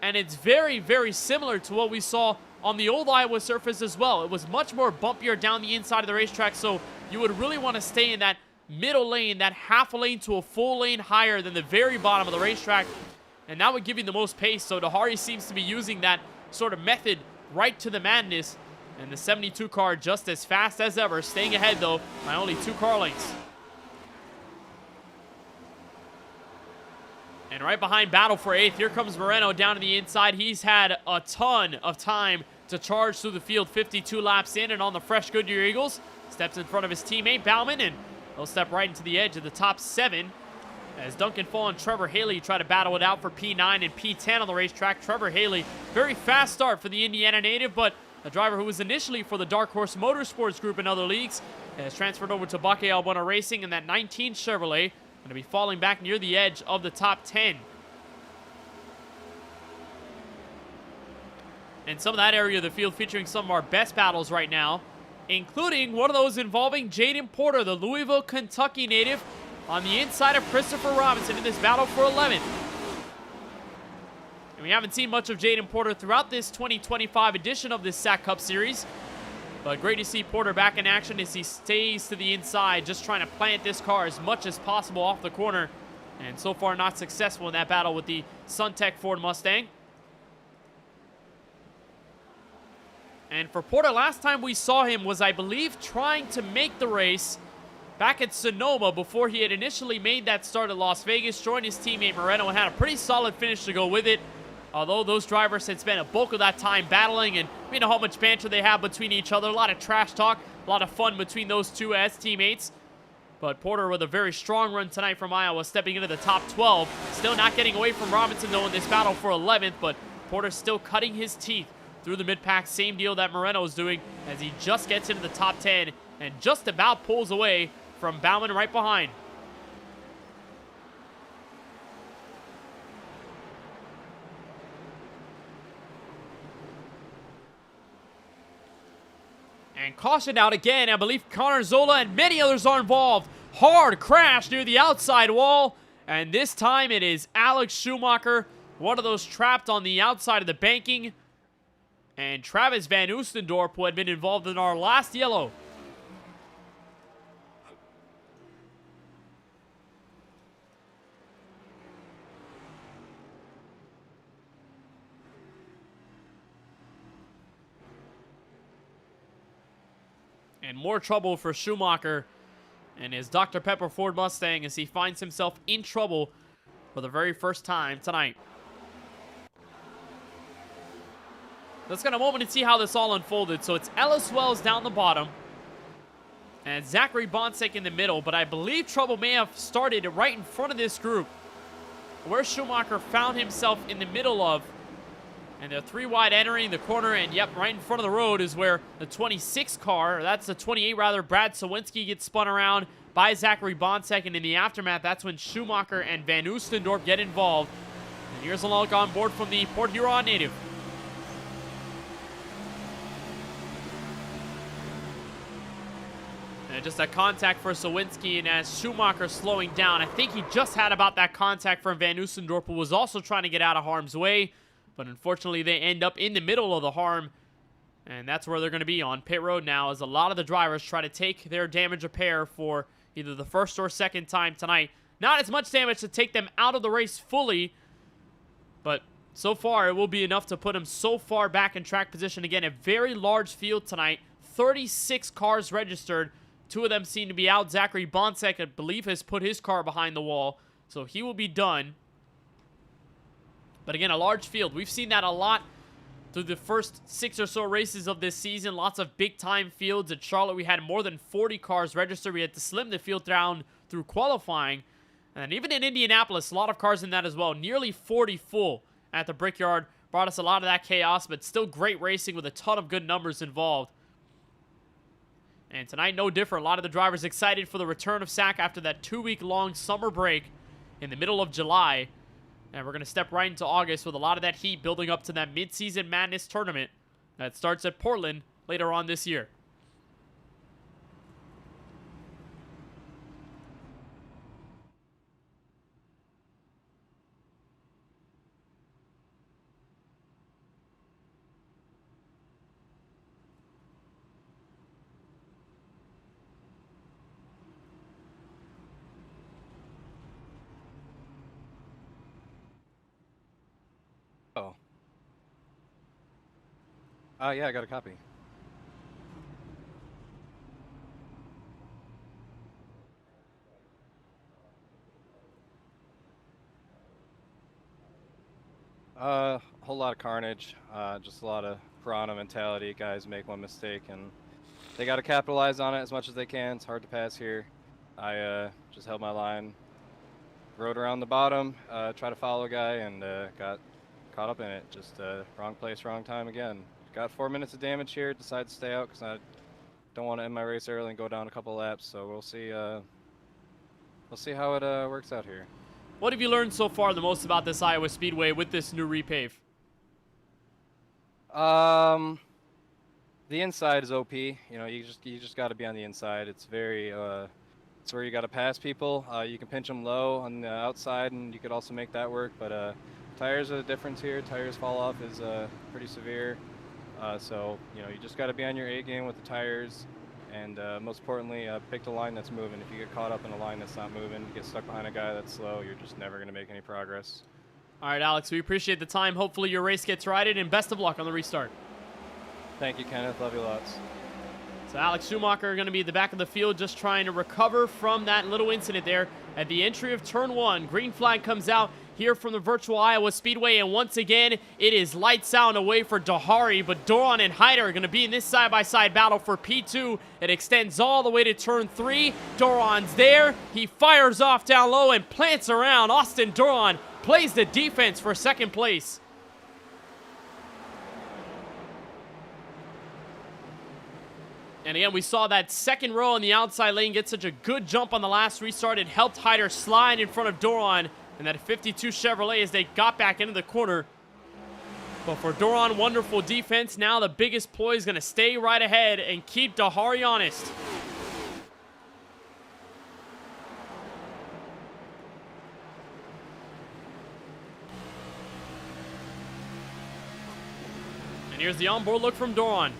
And it's very, very similar to what we saw on the old Iowa surface as well. It was much more bumpier down the inside of the racetrack, so you would really want to stay in that middle lane, that half a lane to a full lane higher than the very bottom of the racetrack, and that would give you the most pace. So Dahari seems to be using that sort of method right to the madness, and the 72 car just as fast as ever, staying ahead though by only 2 car lengths. And right behind battle for 8th, here comes Moreno down to the inside. He's had a ton of time to charge through the field, 52 laps in, and on the fresh Goodyear Eagles, steps in front of his teammate Bauman, and he'll step right into the edge of the top 7 as Duncan Fall and Trevor Haley try to battle it out for P9 and P10 on the racetrack. Trevor Haley, very fast start for the Indiana native, but a driver who was initially for the Dark Horse Motorsports Group in other leagues has transferred over to KBueno Racing in that 19 Chevrolet. Going to be falling back near the edge of the top 10. And some of that area of the field featuring some of our best battles right now, including one of those involving Jaden Porter, the Louisville, Kentucky native, on the inside of Christopher Robinson in this battle for 11th. And we haven't seen much of Jaden Porter throughout this 2025 edition of this SAAC Cup Series. But great to see Porter back in action as he stays to the inside, just trying to plant this car as much as possible off the corner. And so far not successful in that battle with the Suntech Ford Mustang. And for Porter, last time we saw him was, I believe, trying to make the race back at Sonoma before he had initially made that start at Las Vegas, joined his teammate Moreno, and had a pretty solid finish to go with it. Although those drivers had spent a bulk of that time battling, and we know how much banter they have between each other. A lot of trash talk, a lot of fun between those two as teammates. But Porter with a very strong run tonight from Iowa, stepping into the top 12. Still not getting away from Robinson, though, in this battle for 11th, but Porter still cutting his teeth through the mid-pack. Same deal that Moreno is doing as he just gets into the top 10 and just about pulls away from Bauman right behind. And caution out again. I believe Connor Zola and many others are involved. Hard crash near the outside wall. And this time it is Alex Schumacher, one of those trapped on the outside of the banking. And Travis Van Oostendorp, who had been involved in our last yellow. And more trouble for Schumacher and his Dr. Pepper Ford Mustang as he finds himself in trouble for the very first time tonight. Let's get a moment and see how this all unfolded. So it's Ellis Wells down the bottom and Zachary Bonsack in the middle, but I believe trouble may have started right in front of this group where Schumacher found himself in the middle of. And they're 3 wide entering the corner, and yep, right in front of the road is where the 26 car, or that's the 28 rather, Brad Sawinski gets spun around by Zachary Bonsack, and in the aftermath, that's when Schumacher and Van Oostendorp get involved. And here's a look on board from the Port Huron native. And just a contact for Sawinski, and as Schumacher slowing down, I think he just had about that contact from Van Oostendorp, who was also trying to get out of harm's way. But unfortunately, they end up in the middle of the harm. And that's where they're going to be on pit road now, as a lot of the drivers try to take their damage repair for either the first or second time tonight. Not as much damage to take them out of the race fully, but so far it will be enough to put them so far back in track position. Again, a very large field tonight. 36 cars registered. 2 of them seem to be out. Zachary Bonsack, I believe, has put his car behind the wall, so he will be done. But again, a large field. We've seen that a lot through the first 6 or so races of this season. Lots of big-time fields. At Charlotte, we had more than 40 cars registered. We had to slim the field down through qualifying. And even in Indianapolis, a lot of cars in that as well. Nearly 40 full at the Brickyard. Brought us a lot of that chaos, but still great racing with a ton of good numbers involved. And tonight, no different. A lot of the drivers excited for the return of SAAC after that 2-week-long summer break in the middle of July. And we're going to step right into August with a lot of that heat building up to that mid-season madness tournament that starts at Portland later on this year. Yeah, I got a copy. Whole lot of carnage, just a lot of piranha mentality. Guys make one mistake and they got to capitalize on it as much as they can. It's hard to pass here. I just held my line, rode around the bottom, tried to follow a guy, and got caught up in it. Just wrong place, wrong time again. Got 4 minutes of damage here. Decided to stay out because I don't want to end my race early and go down a couple laps. So we'll see. We'll see how it works out here. What have you learned so far the most about this Iowa Speedway with this new repave? The inside is OP. You know, you just got to be on the inside. It's very it's where you got to pass people. You can pinch them low on the outside, and you could also make that work. But tires are the difference here. Tires fall off is pretty severe. So you know, you just got to be on your A game with the tires, and most importantly, pick the line that's moving. If you get caught up in a line that's not moving, you get stuck behind a guy that's slow, you're just never going to make any progress. All right, Alex, we appreciate the time. Hopefully your race gets righted, and best of luck on the restart. Thank you, Kenneth. Love you lots. So Alex Schumacher going to be at the back of the field just trying to recover from that little incident there at the entry of turn 1. Green flag comes out here from the virtual Iowa Speedway, and once again, it is lights out and away for Dahari, but Doron and Hyder are going to be in this side-by-side battle for P2. It extends all the way to turn 3. Doron's there. He fires off down low and plants around. Austin Doron plays the defense for second place. And again, we saw that second row on the outside lane get such a good jump on the last restart. It helped Hyder slide in front of Doron and that 52 Chevrolet as they got back into the corner. But for Doron, wonderful defense. Now the biggest ploy is going to stay right ahead and keep Dahari honest. And here's the onboard look from Doron.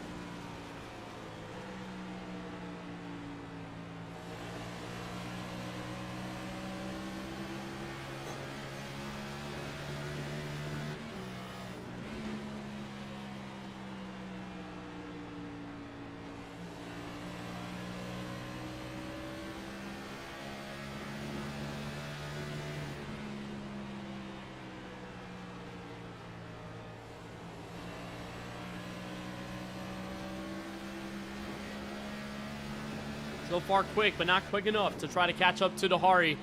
So far quick, but not quick enough to try to catch up to Dahari.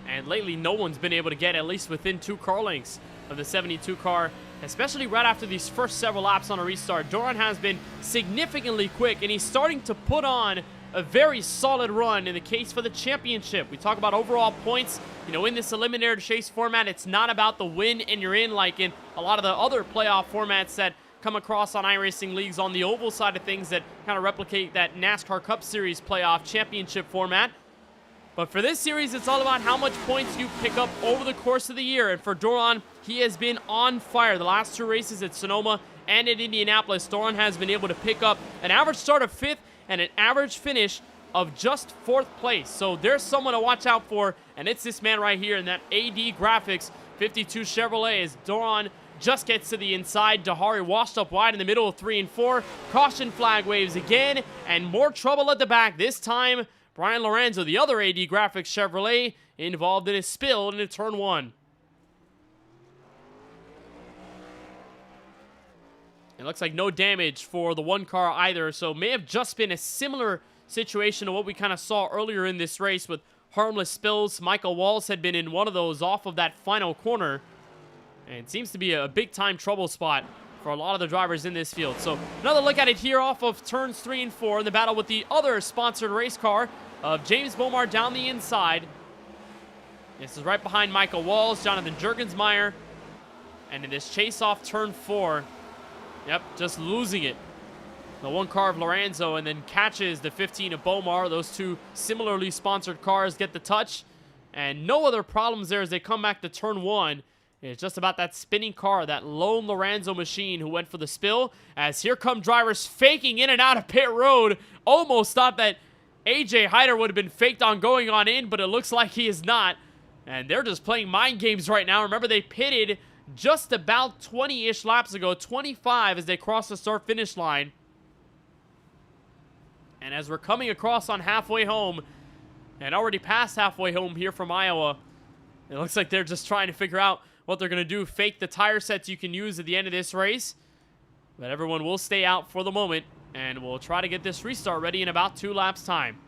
And lately, no one's been able to get at least within 2 car lengths of the 72 car, especially right after these first several laps on a restart. Doron has been significantly quick, and he's starting to put on a very solid run in the case for the championship. We talk about overall points. You know, in this eliminator chase format, it's not about the win and you're in like in a lot of the other playoff formats that come across on iRacing leagues on the oval side of things that kind of replicate that NASCAR Cup Series playoff championship format. But for this series, it's all about how much points you pick up over the course of the year. And for Doron, he has been on fire. The last 2 races at Sonoma and at Indianapolis, Doron has been able to pick up an average start of 5th and an average finish of just 4th place. So there's someone to watch out for, and it's this man right here in that AD Graphics 52 Chevrolet as Doron just gets to the inside. Dahari washed up wide in the middle of 3 and 4. Caution flag waves again, and more trouble at the back. This time, Brian Lorenzo, the other AD Graphics Chevrolet, involved in a spill into turn 1. It looks like no damage for the 1 car either, so may have just been a similar situation to what we kind of saw earlier in this race with harmless spills. Michael Walls had been in one of those off of that final corner. And it seems to be a big-time trouble spot for a lot of the drivers in this field. So another look at it here off of turns 3 and 4 in the battle with the other sponsored race car of James Bomar down the inside. This is right behind Michael Walls, Jonathan Juergensmeyer. And in this chase off turn 4, yep, just losing it. The 1 car of Lorenzo and then catches the 15 of Bomar. Those 2 similarly sponsored cars get the touch. And no other problems there as they come back to turn 1. It's just about that spinning car, that lone Lorenzo machine who went for the spill. As here come drivers faking in and out of pit road. Almost thought that AJ Hyder would have been faked on going on in, but it looks like he is not. And they're just playing mind games right now. Remember, they pitted just about 20-ish laps ago, 25 as they cross the start-finish line. And as we're coming across on halfway home, and already past halfway home here from Iowa, it looks like they're just trying to figure out what they're going to do. Fake the tire sets you can use at the end of this race. But everyone will stay out for the moment, and we'll try to get this restart ready in about 2 laps' time.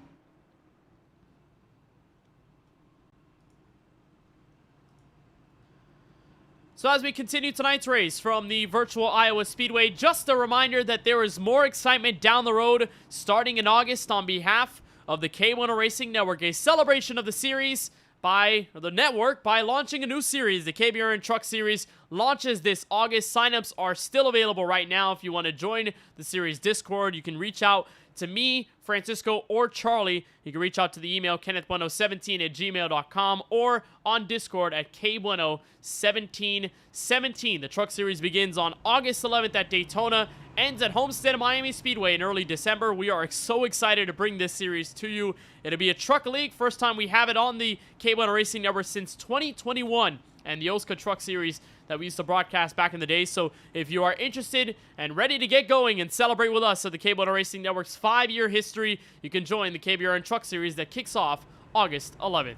So as we continue tonight's race from the virtual Iowa Speedway, just a reminder that there is more excitement down the road starting in August on behalf of the KBueno Racing Network, a celebration of the series by the network by launching a new series. The KBueno Truck Series launches this August. Signups are still available right now. If you want to join the series Discord, you can reach out to me, Francisco, or Charlie. You can reach out to the email kennethbueno17@gmail.com or on Discord at kbueno1717. The Truck Series begins on August 11th at Daytona, ends at Homestead Miami Speedway in early December. We are so excited to bring this series to you. It'll be a truck league. First time we have it on the KBueno Racing Network since 2021, and the Oscar Truck Series that we used to broadcast back in the day. So if you are interested and ready to get going and celebrate with us at the KBueno Racing Network's 5-year history, you can join the KBueno Truck Series that kicks off August 11th.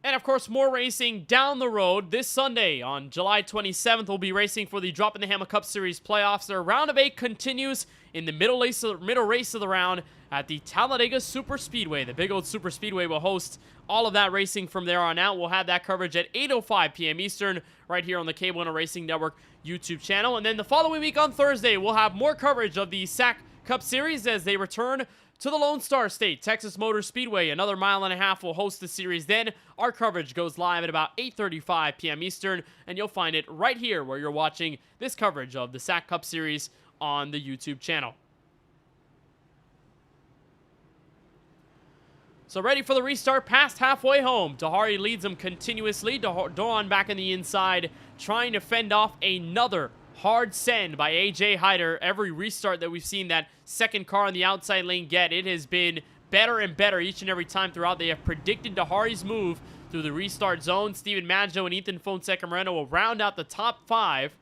And, of course, more racing down the road. This Sunday on July 27th, we'll be racing for the Drop in the Hammer Cup Series playoffs. Their round of 8 continues in the middle race of the round at the Talladega Super Speedway. The big old Super Speedway will host all of that racing from there on out. We'll have that coverage at 8:05 p.m. Eastern right here on the KBueno Racing Network YouTube channel. And then the following week on Thursday, we'll have more coverage of the SAAC Cup Series as they return to the Lone Star State. Texas Motor Speedway, another 1.5 miles will host the series then. Our coverage goes live at about 8:35 p.m. Eastern, and you'll find it right here where you're watching this coverage of the SAAC Cup Series on the YouTube channel. So ready for the restart past halfway home. Dahari leads them continuously. Doran back in the inside, trying to fend off another hard send by AJ Hyder. Every restart that we've seen that second car on the outside lane get, it has been better and better each and every time throughout. They have predicted Dahari's move through the restart zone. Steven Maggio and Ethan Fonseca Moreno will round out the top 5.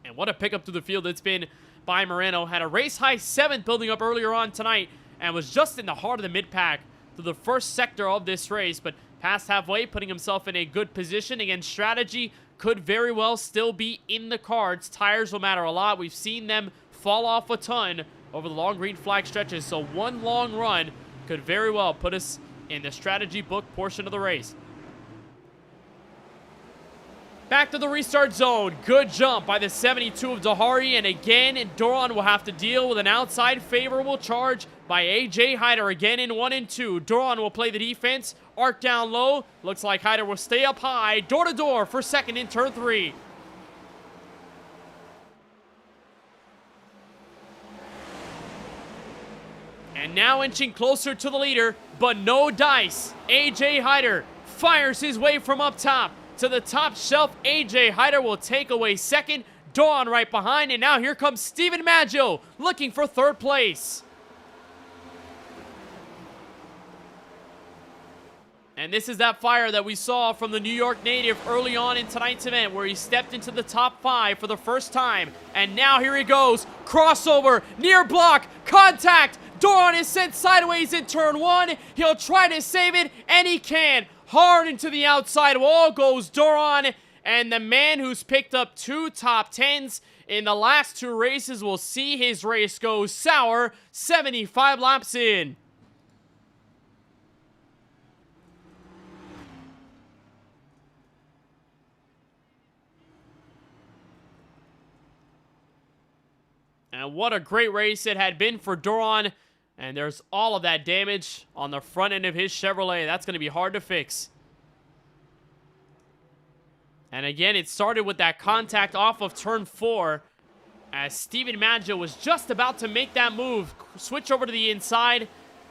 And what a pickup through the field it's been by Moreno. Had a race-high 7th building up earlier on tonight and was just in the heart of the mid-pack through the first sector of this race, but past halfway, putting himself in a good position. Again, strategy could very well still be in the cards. Tires will matter a lot. We've seen them fall off a ton over the long green flag stretches, so one long run could very well put us in the strategy book portion of the race. Back to the restart zone. Good jump by the 72 of Dahari, and again, Doran will have to deal with an outside favorable charge by AJ Hyder again in 1 and 2. Doran will play the defense. Arc down low. Looks like Hyder will stay up high. Door to door for second in turn 3. And now inching closer to the leader, but no dice. AJ Hyder fires his way from up top to the top shelf. AJ Hyder will take away second. Dawn right behind, and now here comes Steven Maggio looking for third place. And this is that fire that we saw from the New York native early on in tonight's event, where he stepped into the top 5 for the first time. And now here he goes. Crossover, near block, contact. Doran is sent sideways in turn 1. He'll try to save it, and he can. Hard into the outside wall goes Doran. And the man who's picked up 2 top 10s in the last 2 races will see his race go sour 75 laps in. And what a great race it had been for Doran. And there's all of that damage on the front end of his Chevrolet. That's going to be hard to fix. And again, it started with that contact off of turn 4 as Steven Maggio was just about to make that move. Switch over to the inside.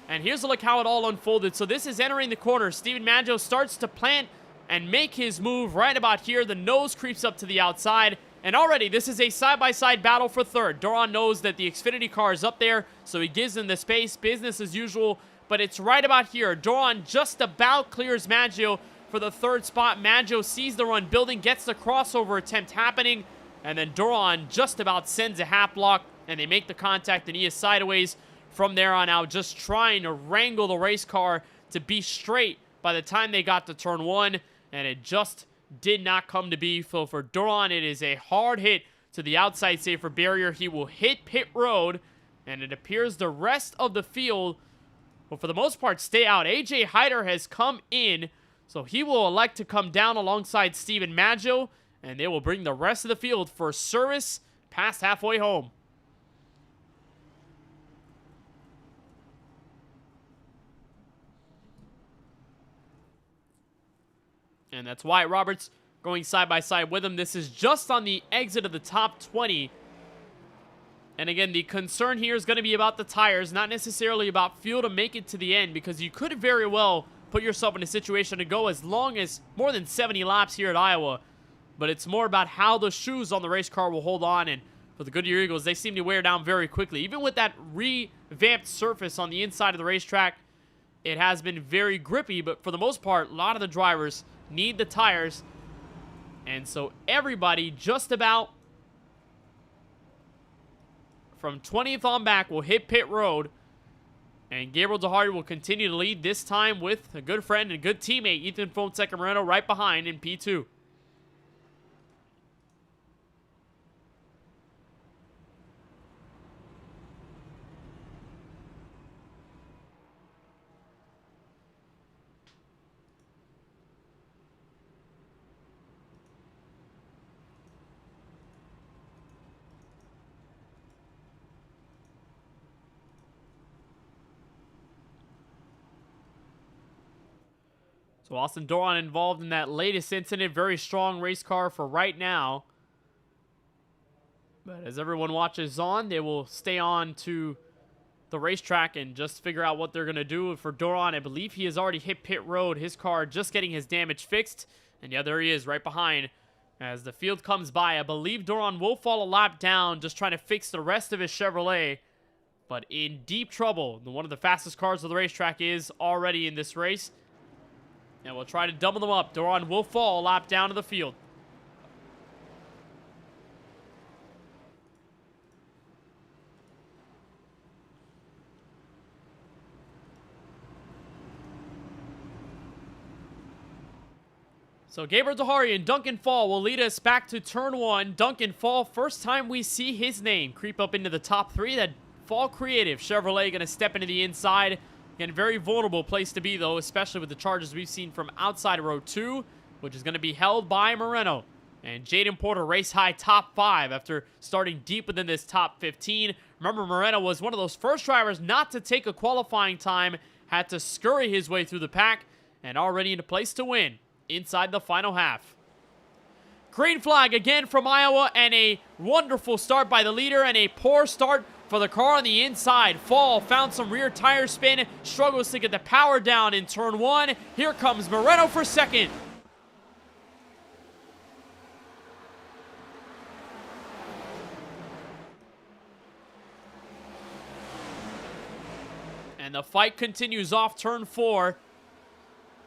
And here's a look how it all unfolded. So this is entering the corner. Steven Maggio starts to plant and make his move right about here. The nose creeps up to the outside. And already, this is a side-by-side battle for third. Doran knows that the Xfinity car is up there, so he gives him the space. Business as usual. but it's right about here. Doron just about clears Maggio for the third spot. Maggio sees the run building, gets the crossover attempt happening, and then Doron just about sends a half block, and they make the contact, and he is sideways from there on out, just trying to wrangle the race car to be straight by the time they got to turn 1, and it just did not come to be. So for Doron, it is a hard hit to the outside safer barrier. He will hit pit road, and it appears the rest of the field will, for the most part, stay out. AJ Hyder has come in, so he will elect to come down alongside Steven Maggio, and they will bring the rest of the field for service past halfway home. And that's Wyatt Roberts going side by side with him. This is just on the exit of the top 20. And again, the concern here is going to be about the tires, not necessarily about fuel to make it to the end, because you could very well put yourself in a situation to go as long as more than 70 laps here at Iowa. But it's more about how the shoes on the race car will hold on. And for the Goodyear Eagles, they seem to wear down very quickly. Even with that revamped surface on the inside of the racetrack, it has been very grippy. But for the most part, a lot of the drivers need the tires. And so everybody just about from 20th on back will hit pit road. And Gabriel Dehari will continue to lead, this time with a good friend and good teammate, Ethan Fonseca-Moreno, right behind in P2. So Austin Doron involved in that latest incident. Very strong race car for right now. But as everyone watches on, they will stay on to the racetrack and just figure out what they're going to do. For Doron, I believe he has already hit pit road. His car just getting his damage fixed. And yeah, there he is right behind as the field comes by. I believe Doron will fall a lap down, just trying to fix the rest of his Chevrolet. But in deep trouble. One of the fastest cars of the racetrack is already in this race. And we'll try to double them up. Doron will fall a lap down to the field. So Gabriel Dehari and Duncan Fall will lead us back to turn 1. Duncan Fall, first time we see his name creep up into the top 3. That Fall Creative Chevrolet going to step into the inside. Again, very vulnerable place to be, though, especially with the charges we've seen from outside row 2, which is going to be held by Moreno. And Jaden Porter race high top 5 after starting deep within this top 15. Remember, Moreno was one of those first drivers not to take a qualifying time, had to scurry his way through the pack, and already in a place to win inside the final half. Green flag again from Iowa, and a wonderful start by the leader, and a poor start for the car on the inside. Fall found some rear tire spin, struggles to get the power down in turn 1. Here comes Moreno for second. And the fight continues off turn 4.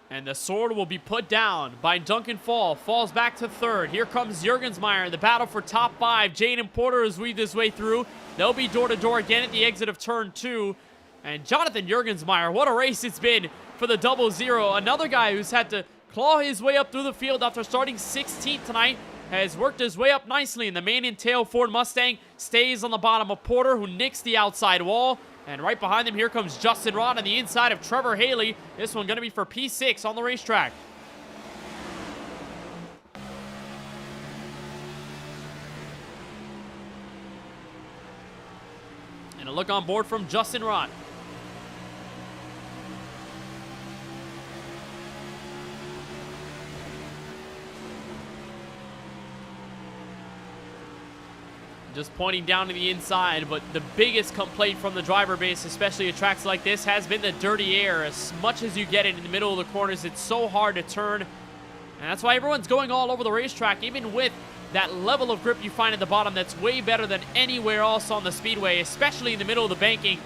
And the sword will be put down by Duncan Fall. Falls back to third. Here comes Jurgensmeyer in the battle for top 5. Jaden Porter has weaved his way through. They'll be door-to-door again at the exit of turn 2. And Jonathan Jurgensmeyer, what a race it's been for the 00. Another guy who's had to claw his way up through the field after starting 16th tonight. Has worked his way up nicely, and the mane and tail Ford Mustang stays on the bottom of Porter, who nicks the outside wall. And right behind them, here comes Justin Rod on the inside of Trevor Haley. This one going to be for P6 on the racetrack. And a look on board from Justin Rod. Just pointing down to the inside, but the biggest complaint from the driver base, especially at tracks like this, has been the dirty air. As much as you get it in the middle of the corners, it's so hard to turn. And that's why everyone's going all over the racetrack, even with that level of grip you find at the bottom that's way better than anywhere else on the speedway, especially in the middle of the banking.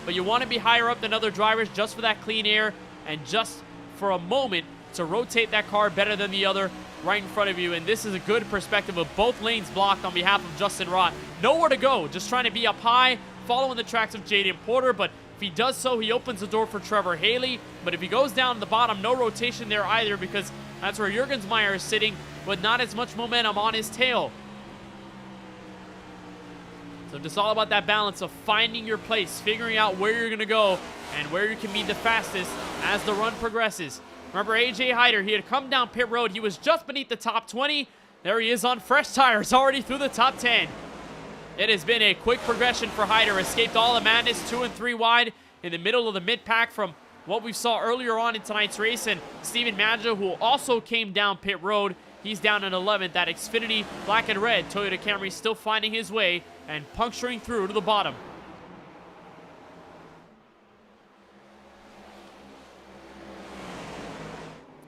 but you want to be higher up than other drivers just for that clean air and just for a moment to rotate that car better than the other right in front of you. And this is a good perspective of both lanes blocked on behalf of Justin Rott. Nowhere to go, just trying to be up high, following the tracks of Jaden Porter, but if he does so, he opens the door for Trevor Haley. But if he goes down to the bottom, no rotation there either, because that's where Jurgensmeyer is sitting, but not as much momentum on his tail. So it's all about that balance of finding your place, figuring out where you're going to go and where you can be the fastest as the run progresses. Remember, AJ Hyder, he had come down pit road. He was just beneath the top 20. There he is on fresh tires, already through the top 10. It has been a quick progression for Hyder. Escaped all the madness, 2 and 3 wide in the middle of the mid-pack from what we saw earlier on in tonight's race. And Steven Maggio, who also came down pit road, he's down in 11th. That Xfinity black and red Toyota Camry still finding his way and puncturing through to the bottom.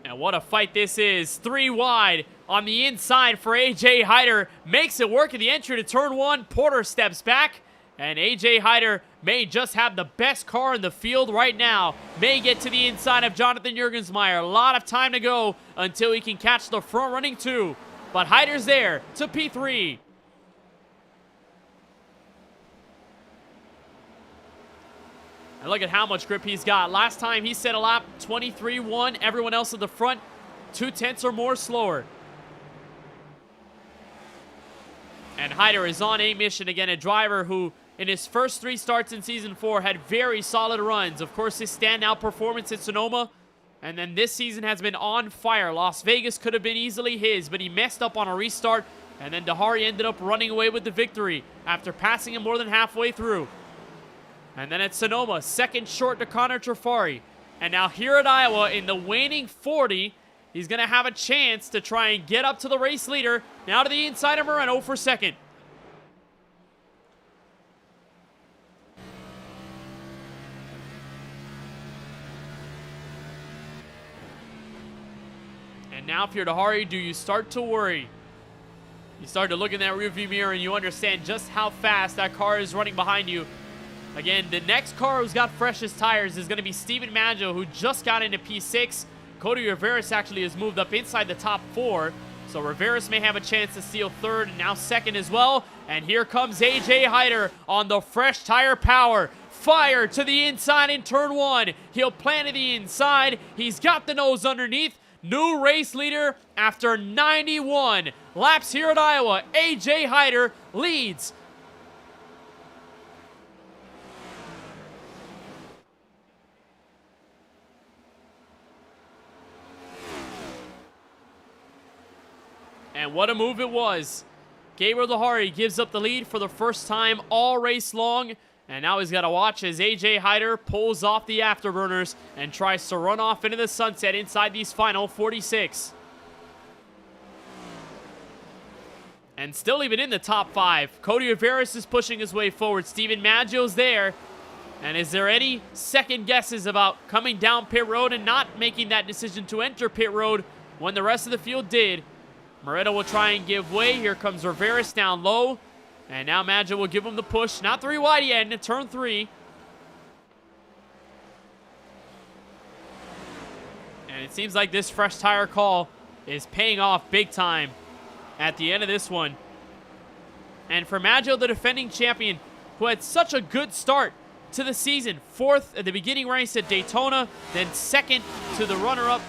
And what a fight this is. 3 wide on the inside for AJ Hyder. Makes it work at the entry to turn 1. Porter steps back. And AJ Hyder may just have the best car in the field right now. May get to the inside of Jonathan Jurgensmeyer. A lot of time to go until he can catch the front running 2. But Hyder's there to P3. And look at how much grip he's got. Last time he set a lap 23-1. Everyone else at the front 0.2 or more slower. And Hyder is on a mission again. A driver who in his first 3 starts in Season 4 had very solid runs. Of course, his standout performance at Sonoma. And then this season has been on fire. Las Vegas could have been easily his, but he messed up on a restart. And then Dahari ended up running away with the victory after passing him more than halfway through. And then at Sonoma, second short to Connor Trafari. And now here at Iowa in the waning 40, he's going to have a chance to try and get up to the race leader. Now to the inside of Moreno for second. And now if you're Dahari, do you start to worry? You start to look in that rearview mirror and you understand just how fast that car is running behind you. Again, the next car who's got freshest tires is going to be Steven Maggio, who just got into P6. Cody Rivera actually has moved up inside the top 4. So Rivera may have a chance to steal third and now second as well. And here comes AJ Hyder on the fresh tire power. Fire to the inside in turn 1. He'll plant to the inside. He's got the nose underneath. New race leader after 91 laps here at Iowa. AJ Hyder leads. And what a move it was. Gabriel Dahari gives up the lead for the first time all race long. And now he's got to watch as AJ Hyder pulls off the afterburners and tries to run off into the sunset inside these final 46. And still even in the top 5. Cody Rivera is pushing his way forward. Steven Maggio's there. And is there any second guesses about coming down pit road and not making that decision to enter pit road when the rest of the field did? Moreno will try and give way. Here comes Rivera down low. And now Maggio will give him the push. Not 3 wide yet into turn 3. And it seems like this fresh tire call is paying off big time at the end of this one. And for Maggio, the defending champion, who had such a good start to the season. 4th at the beginning race at Daytona, then 2nd to the runner-up,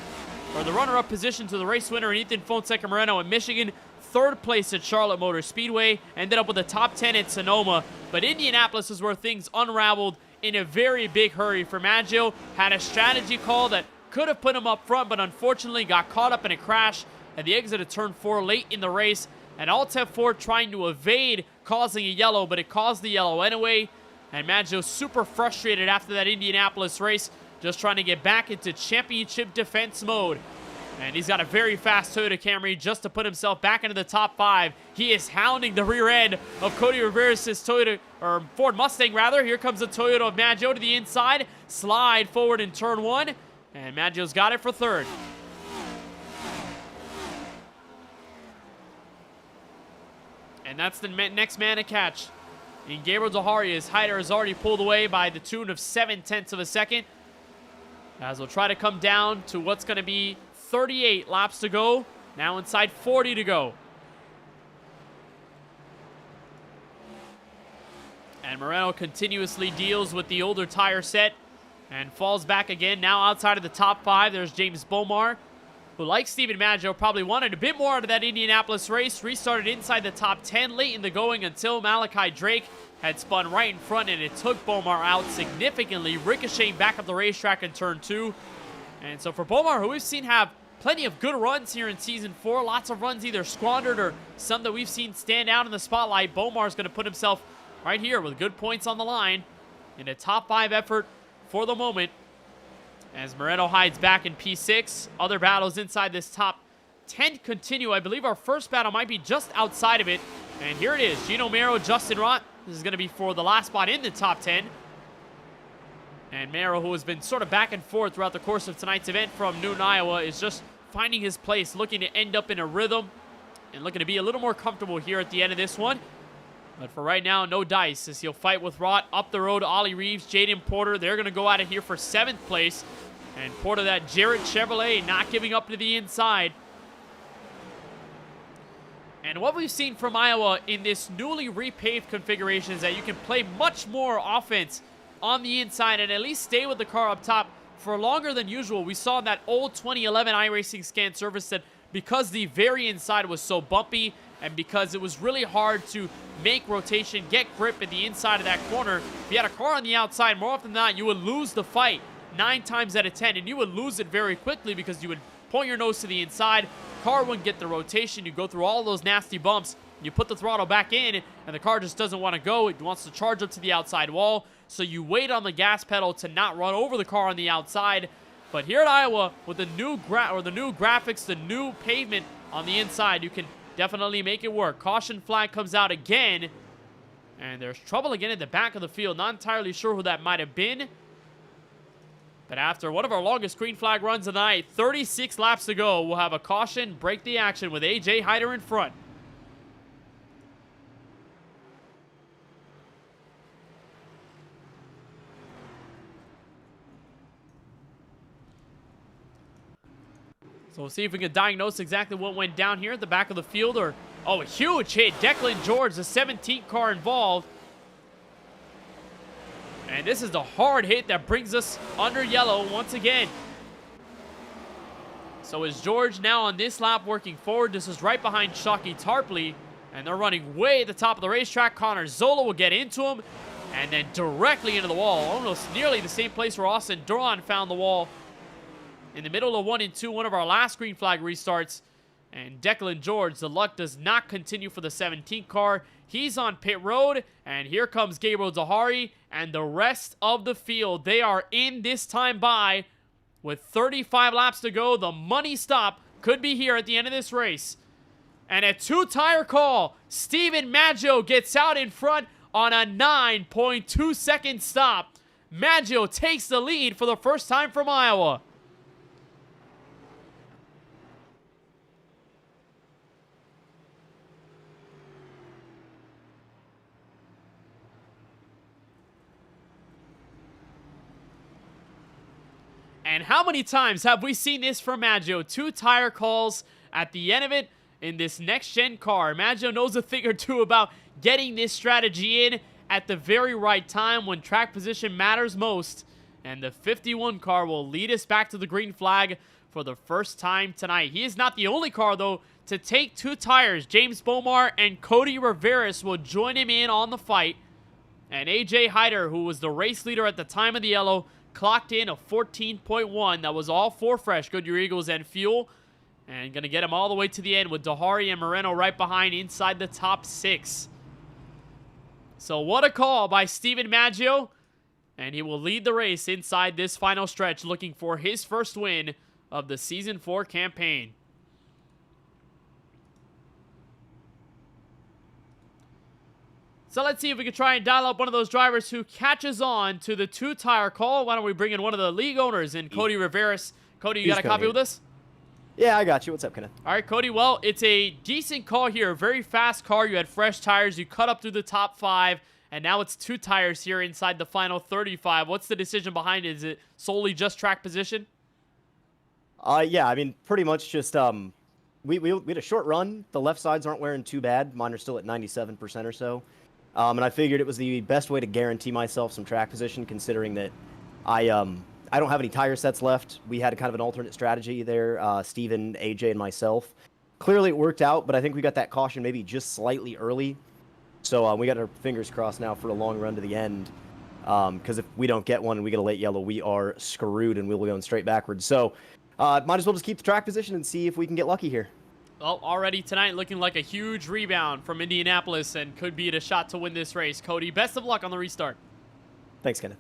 or the runner-up position to the race winner in Ethan Fonseca Moreno in Michigan. 3rd place at Charlotte Motor Speedway. Ended up with a top 10 at Sonoma. But Indianapolis is where things unraveled in a very big hurry for Maggio. Had a strategy call that could have put him up front, but unfortunately got caught up in a crash at the exit of turn 4 late in the race. And Altef Ford trying to evade causing a yellow, but it caused the yellow anyway. And Maggio super frustrated after that Indianapolis race, just trying to get back into championship defense mode. And he's got a very fast Toyota Camry just to put himself back into the top 5. He is hounding the rear end of Cody Rivera's Toyota, or Ford Mustang rather. Here comes the Toyota of Maggio to the inside. Slide forward in turn 1. And Maggio's got it for 3rd. And that's the next man to catch. in Gabriel Dahari, as Hyder has already pulled away by the tune of 0.7 of a second. As we'll try to come down to what's going to be 38 laps to go. Now inside 40 to go. And Moreno continuously deals with the older tire set and falls back again. Now outside of the top 5, there's James Bomar, who, like Steven Maggio, probably wanted a bit more out of that Indianapolis race. Restarted inside the top 10 late in the going until Malachi Drake had spun right in front, and it took Bomar out significantly, ricocheting back up the racetrack in turn 2. And so for Bomar, who we've seen have plenty of good runs here in Season 4, lots of runs either squandered or some that we've seen stand out in the spotlight, Bomar's going to put himself right here with good points on the line in a top 5 effort for the moment. As Moreno hides back in P6, other battles inside this top 10 continue. I believe our first battle might be just outside of it. And here it is, Gino Mero, Justin Rott. This is going to be for the last spot in the top 10. And Mero, who has been sort of back and forth throughout the course of tonight's event from Newton, Iowa, is just finding his place, looking to end up in a rhythm and looking to be a little more comfortable here at the end of this one. But for right now, no dice, as he'll fight with Rott. Up the road, Ollie Reeves, Jaden Porter. They're going to go at it here for 7th place. And Porter, that Jarrett Chevrolet, not giving up to the inside. And what we've seen from Iowa in this newly repaved configuration is that you can play much more offense on the inside and at least stay with the car up top for longer than usual. We saw in that old 2011 iRacing Scan service that because the very inside was so bumpy and because it was really hard to make rotation, get grip at the inside of that corner, if you had a car on the outside, more often than not, you would lose the fight 9 times out of 10, and you would lose it very quickly because you would point your nose to the inside, car wouldn't get the rotation, you go through all those nasty bumps, you put the throttle back in, and the car just doesn't want to go. It wants to charge up to the outside wall, so you wait on the gas pedal to not run over the car on the outside. But here at Iowa, with the new graphics, the new pavement on the inside, you can definitely make it work. Caution flag comes out again, and there's trouble again at the back of the field. Not entirely sure who that might have been. But after one of our longest green flag runs of the night, 36 laps to go, we'll have a caution break the action with AJ Hyder in front. So we'll see if we can diagnose exactly what went down here at the back of the field. Or, oh, a huge hit. Declan George, the 17th car involved. And this is the hard hit that brings us under yellow once again. So is George now on this lap working forward? This is right behind Shockey Tarpley. And they're running way at the top of the racetrack. Connor Zola will get into him. And then directly into the wall. Almost nearly the same place where Austin Duran found the wall. In the middle of 1 and 2, one of our last green flag restarts. And Declan George, the luck does not continue for the 17th car. He's on pit road, and here comes Gabriel Dahari and the rest of the field. They are in this time by with 35 laps to go. The money stop could be here at the end of this race. And a 2-tire call. Steven Maggio gets out in front on a 9.2 second stop. Maggio takes the lead for the first time from Iowa. And how many times have we seen this from Maggio? 2-tire calls at the end of it in this next-gen car. Maggio knows a thing or two about getting this strategy in at the very right time when track position matters most. And the 51 car will lead us back to the green flag for the first time tonight. He is not the only car, though, to take 2 tires. James Bomar and Cody Riveris will join him in on the fight. And AJ Hyder, who was the race leader at the time of the yellow, clocked in a 14.1. That was all 4 fresh Goodyear Eagles and fuel. And going to get him all the way to the end with Dahari and Moreno right behind inside the top 6. So what a call by Steven Maggio. And he will lead the race inside this final stretch, looking for his first win of the Season 4 campaign. So let's see if we can try and dial up one of those drivers who catches on to the 2-tire call. Why don't we bring in one of the league owners in Cody Riveris. Cody, you got a copy with us? Yeah, I got you. What's up, Kenneth? All right, Cody. Well, it's a decent call here. A very fast car. You had fresh tires. You cut up through the top 5. and now it's 2 tires here inside the final 35. What's the decision behind it? Is it solely just track position? Yeah, I mean, pretty much just, we had a short run. The left sides aren't wearing too bad. Mine are still at 97% or so. And I figured it was the best way to guarantee myself some track position, considering that I don't have any tire sets left. We had kind of an alternate strategy there, Steven, AJ, and myself. Clearly it worked out, but I think we got that caution maybe just slightly early. So we got our fingers crossed now for a long run to the end. Because if we don't get one and we get a late yellow, we are screwed and we'll be going straight backwards. So might as well just keep the track position and see if we can get lucky here. Well, already tonight looking like a huge rebound from Indianapolis and could be a shot to win this race. Cody, best of luck on the restart. Thanks, Kenneth.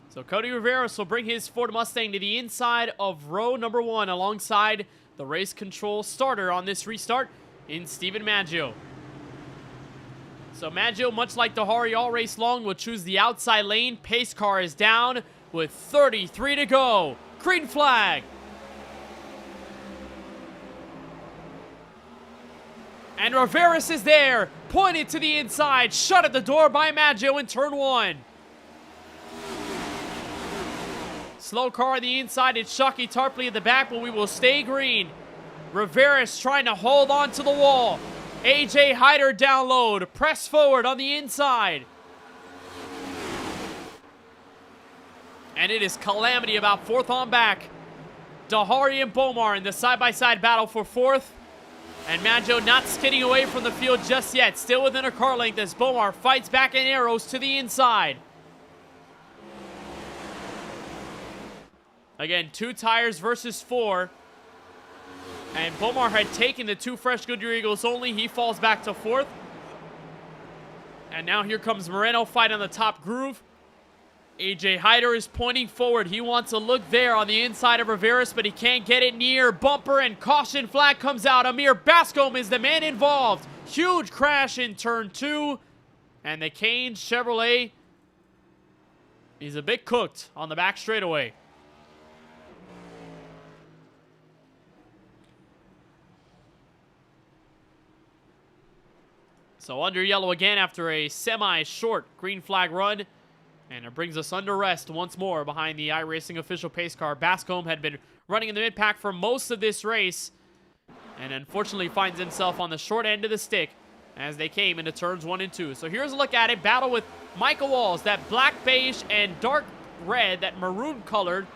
So Cody Riveros will bring his Ford Mustang to the inside of row number 1 alongside the race control starter on this restart in Steven Maggio. So Maggio, much like Dahari all race long, will choose the outside lane. Pace car is down with 33 to go. Green flag. And Riveros is there, pointed to the inside, shut at the door by Maggio in turn 1. Slow car on the inside, it's Shockey Tarpley at the back, but we will stay green. Riveros trying to hold on to the wall. AJ Hyder down low to press forward on the inside. And it is calamity about 4th on back. Dahari and Bomar in the side-by-side battle for 4th. And Maggio not skidding away from the field just yet. Still within a car length as Bomar fights back and arrows to the inside. Again, 2 tires versus 4. And Bomar had taken the 2 fresh Goodyear Eagles only. He falls back to 4th. And now here comes Moreno, fight on the top groove. AJ Hyder is pointing forward. He wants to look there on the inside of Riveros, but he can't get it near. Bumper and caution flag comes out. Amir Bascom is the man involved. Huge crash in turn 2. And the Kane Chevrolet is a bit cooked on the back straightaway. So under yellow again after a semi-short green flag run. And it brings us under rest once more behind the iRacing official pace car. Bascom had been running in the mid-pack for most of this race. And unfortunately finds himself on the short end of the stick as they came into turns 1 and 2. So here's a look at it. Battle with Michael Walls. That black beige and dark red, that maroon colored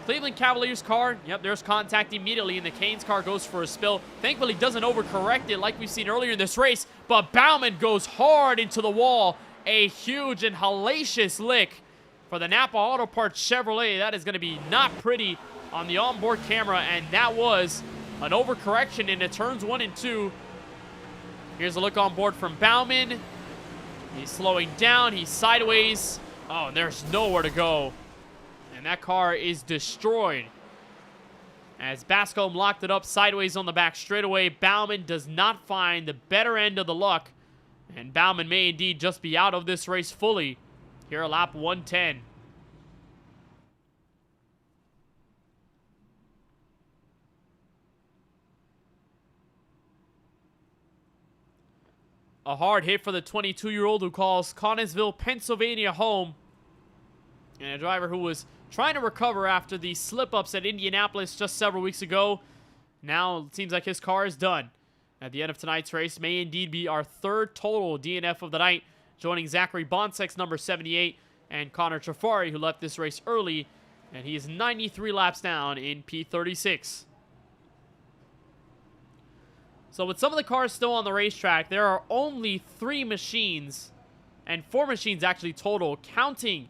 Cleveland Cavaliers car. Yep, there's contact immediately, and the Canes car goes for a spill. Thankfully, doesn't overcorrect it like we've seen earlier in this race, but Bauman goes hard into the wall. A huge and hellacious lick for the Napa Auto Parts Chevrolet. That is going to be not pretty on the onboard camera, and that was an overcorrection into turns 1 and 2. Here's a look on board from Bauman. He's slowing down. He's sideways. Oh, and there's nowhere to go. And that car is destroyed. As Bascom locked it up sideways on the back straightaway, Bauman does not find the better end of the luck. And Bauman may indeed just be out of this race fully here at lap 110. A hard hit for the 22-year-old who calls Connellsville, Pennsylvania home. And a driver who was trying to recover after the slip-ups at Indianapolis just several weeks ago. Now it seems like his car is done. At the end of tonight's race may indeed be our 3rd total DNF of the night, joining Zachary Bonsek's number 78 and Connor Trafari, who left this race early, and he is 93 laps down in P36. So with some of the cars still on the racetrack, there are only 3 machines, and 4 machines actually total, counting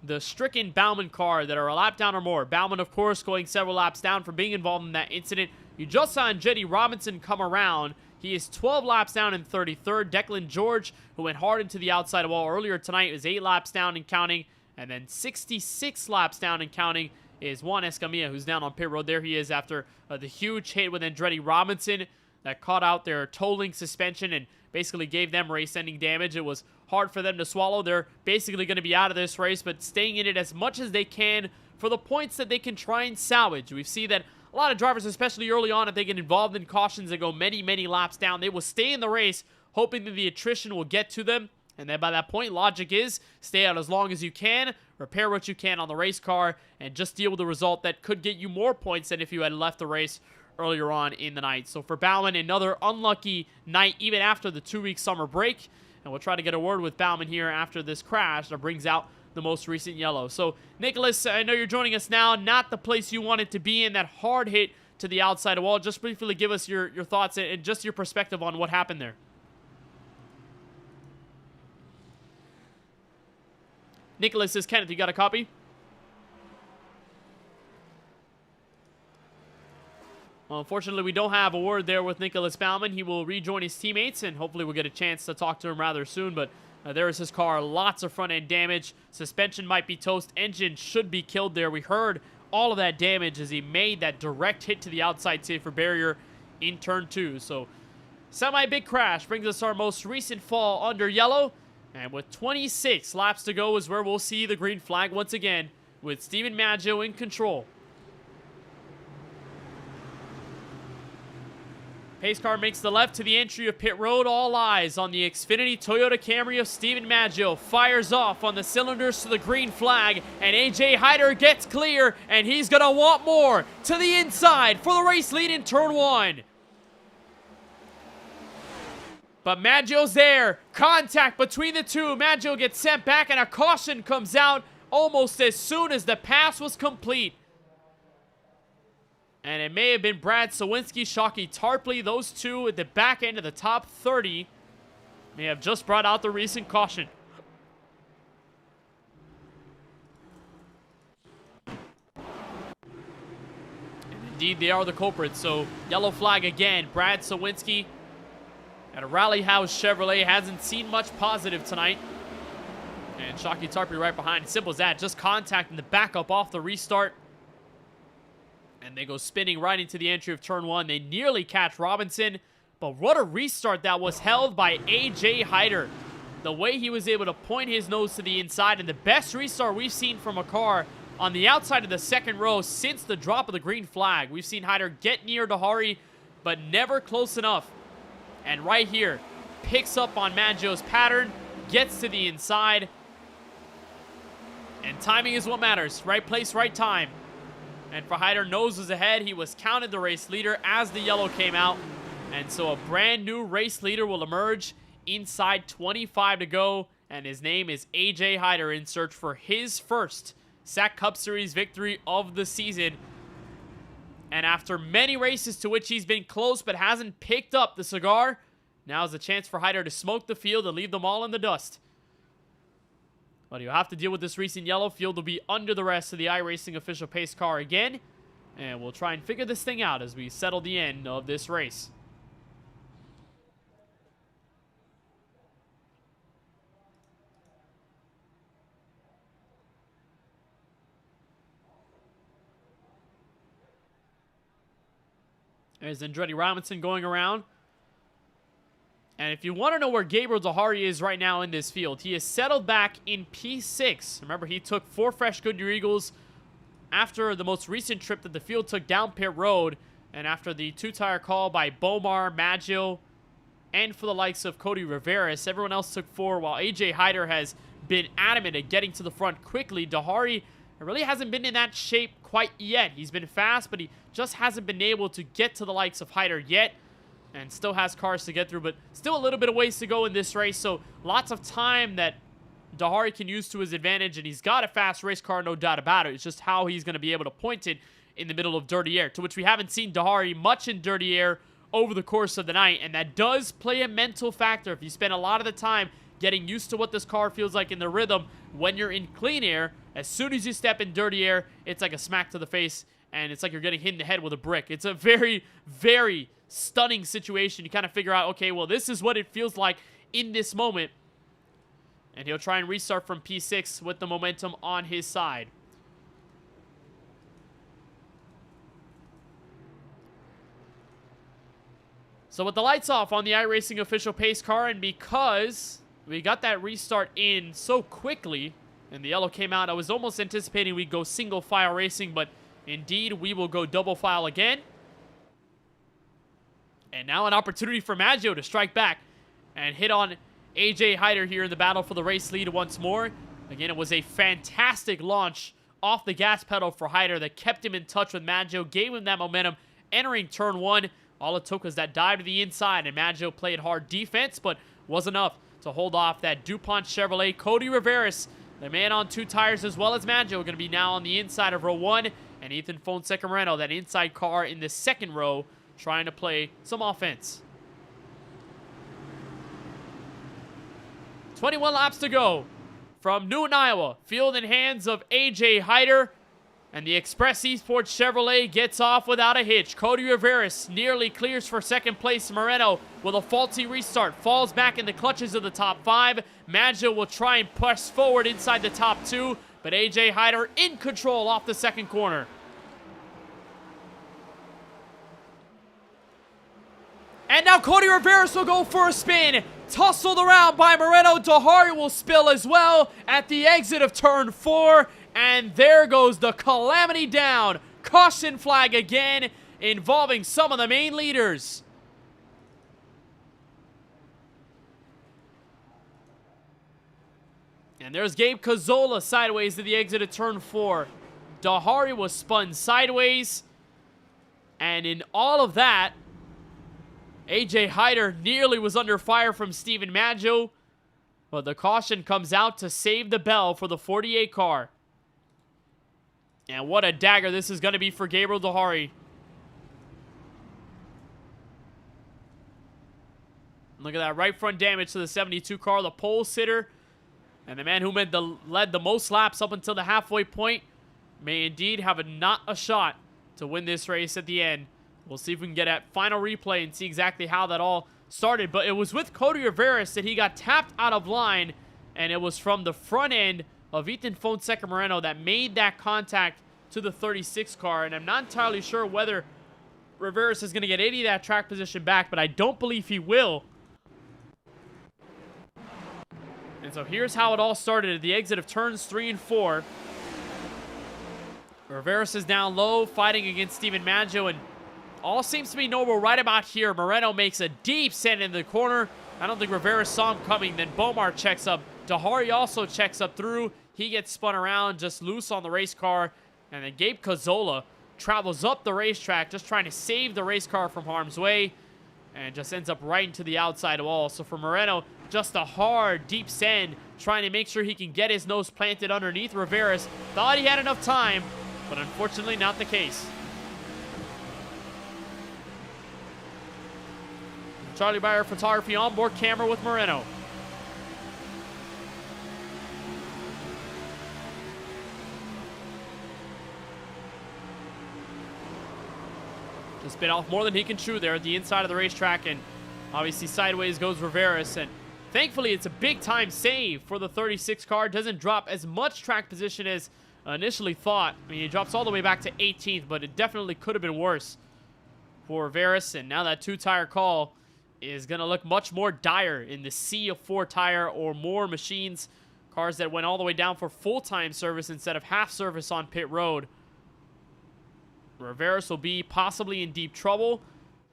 the stricken Bauman car, that are a lap down or more. Bauman, of course, going several laps down for being involved in that incident. You just saw Jetty Robinson come around. He is 12 laps down in 33rd. Declan George, who went hard into the outside wall earlier tonight, is 8 laps down and counting. And then 66 laps down and counting is Juan Escamilla, who's down on pit road. There he is after the huge hit with Andretti Robinson that caught out their tolling suspension and basically gave them race-ending damage. It was hard for them to swallow. They're basically going to be out of this race, but staying in it as much as they can for the points that they can try and salvage. We see that a lot of drivers, especially early on, if they get involved in cautions that go many, many laps down, they will stay in the race hoping that the attrition will get to them. And then by that point, logic is stay out as long as you can, repair what you can on the race car, and just deal with the result that could get you more points than if you had left the race earlier on in the night. So for Bauman, another unlucky night even after the 2-week summer break. And we'll try to get a word with Bauman here after this crash that brings out the most recent yellow. So Nicholas, I know you're joining us now. Not the place you wanted to be in. That hard hit to the outside wall. Just briefly give us your thoughts and just your perspective on what happened there. Nicholas says, Kenneth, you got a copy? Well, unfortunately, we don't have a word there with Nicholas Bauman. He will rejoin his teammates, and hopefully we'll get a chance to talk to him rather soon. But there is his car. Lots of front-end damage. Suspension might be toast. Engine should be killed there. We heard all of that damage as he made that direct hit to the outside safer barrier in Turn 2. So, semi-big crash brings us our most recent fall under yellow. And with 26 laps to go is where we'll see the green flag once again with Steven Maggio in control. Pace car makes the left to the entry of pit road. All eyes on the Xfinity Toyota Camry of Steven Maggio. Fires off on the cylinders to the green flag. And AJ Hyder gets clear. And he's going to want more to the inside for the race lead in Turn 1. But Maggio's there. Contact between the two. Maggio gets sent back and a caution comes out almost as soon as the pass was complete. And it may have been Brad Sawinski, Shockey Tarpley. Those two at the back end of the top 30 may have just brought out the recent caution. And indeed, they are the culprits. So, yellow flag again. Brad Sawinski at a Rally House Chevrolet hasn't seen much positive tonight. And Shockey Tarpley right behind. Simple as that. Just contacting the backup off the restart. And they go spinning right into the entry of Turn 1. They nearly catch Robinson. But what a restart that was, held by AJ Hyder. The way he was able to point his nose to the inside. And the best restart we've seen from a car on the outside of the second row since the drop of the green flag. We've seen Hyder get near Dahari, but never close enough. And right here, picks up on Maggio's pattern, gets to the inside. And timing is what matters. Right place, right time. And for Hyder, nose was ahead. He was counted the race leader as the yellow came out. And so a brand new race leader will emerge inside 25 to go. And his name is AJ Hyder in search for his first SAAC Cup Series victory of the season. And after many races to which he's been close but hasn't picked up the cigar, now's the chance for Hyder to smoke the field and leave them all in the dust. But you'll have to deal with this recent yellow. Field will be under the rest of the iRacing official pace car again. And we'll try and figure this thing out as we settle the end of this race. There's Andretti Robinson going around. And if you want to know where Gabriel Dahari is right now in this field, he is settled back in P6. Remember, he took 4 fresh Goodyear Eagles after the most recent trip that the field took down pit road. And after the 2-tire call by Bomar, Maggio, and for the likes of Cody Riveras, everyone else took 4, while AJ Hyder has been adamant at getting to the front quickly. Dahari really hasn't been in that shape quite yet. He's been fast, but he just hasn't been able to get to the likes of Hyder yet. And still has cars to get through, but still a little bit of ways to go in this race. So lots of time that Dahari can use to his advantage, and he's got a fast race car, no doubt about it. It's just how he's going to be able to point it in the middle of dirty air, to which we haven't seen Dahari much in dirty air over the course of the night. And that does play a mental factor. If you spend a lot of the time getting used to what this car feels like in the rhythm when you're in clean air, as soon as you step in dirty air, it's like a smack to the face, and it's like you're getting hit in the head with a brick. It's a very, very stunning situation. You kind of figure out, okay, well, this is what it feels like in this moment. And he'll try and restart from P6 with the momentum on his side. So with the lights off on the iRacing official pace car, and because we got that restart in so quickly and the yellow came out, I was almost anticipating we'd go single file racing, but indeed we will go double file again. And now an opportunity for Maggio to strike back. and hit on AJ Hyder here in the battle for the race lead once more. Again, it was a fantastic launch off the gas pedal for Hyder that kept him in touch with Maggio, gave him that momentum entering turn 1. All it took was that dive to the inside, and Maggio played hard defense, but was enough to hold off that DuPont Chevrolet. Cody Riveras, the man on 2 tires as well as Maggio, going to be now on the inside of row 1, and Ethan Fonseca Moreno, that inside car in the second row, trying to play some offense. 21 laps to go from Newton, Iowa. Field in hands of AJ Hyder, and the Express Esports Chevrolet gets off without a hitch. Cody Riveras nearly clears for second place. Moreno with a faulty restart falls back in the clutches of the top 5. Maggio will try and push forward inside the top 2, but AJ Hyder in control off the second corner. And now Cody Riveras will go for a spin. Tussled around by Moreno. Dahari will spill as well at the exit of turn 4. And there goes the calamity down. Caution flag again, involving some of the main leaders. And there's Gabe Cazzola sideways to the exit of turn 4. Dahari was spun sideways. And in all of that, AJ Hyder nearly was under fire from Steven Maggio, but the caution comes out to save the bell for the 48 car. And what a dagger this is going to be for Gabriel Dahari. Look at that right front damage to the 72 car, the pole sitter, and the man who led the most laps up until the halfway point may indeed have not a shot to win this race at the end. We'll see if we can get a final replay and see exactly how that all started. But it was with Cody Riveras that he got tapped out of line, and it was from the front end of Ethan Fonseca Moreno that made that contact to the 36 car. And I'm not entirely sure whether Riveras is going to get any of that track position back, but I don't believe he will. And so here's how it all started at the exit of turns 3 and 4. Riveras is down low, fighting against Steven Maggio, and all seems to be normal right about here. Moreno makes a deep send in the corner. I don't think Riveras saw him coming. Then Bomar checks up. Dahari also checks up through. He gets spun around, just loose on the race car. And then Gabe Cazzola travels up the racetrack, just trying to save the race car from harm's way. And just ends up right into the outside wall. So for Moreno, just a hard, deep send, trying to make sure he can get his nose planted underneath Riveras. Thought he had enough time, but unfortunately not the case. Charlie Byer Photography onboard camera with Moreno. Just bit off more than he can chew there at the inside of the racetrack, and obviously sideways goes Riveras, and thankfully it's a big-time save for the 36 car. Doesn't drop as much track position as initially thought. I mean, he drops all the way back to 18th, but it definitely could have been worse for Riveras, and now that 2-tire call is going to look much more dire in the sea of 4-tire or more machines. Cars that went all the way down for full-time service instead of half service on pit road. Riveras will be possibly in deep trouble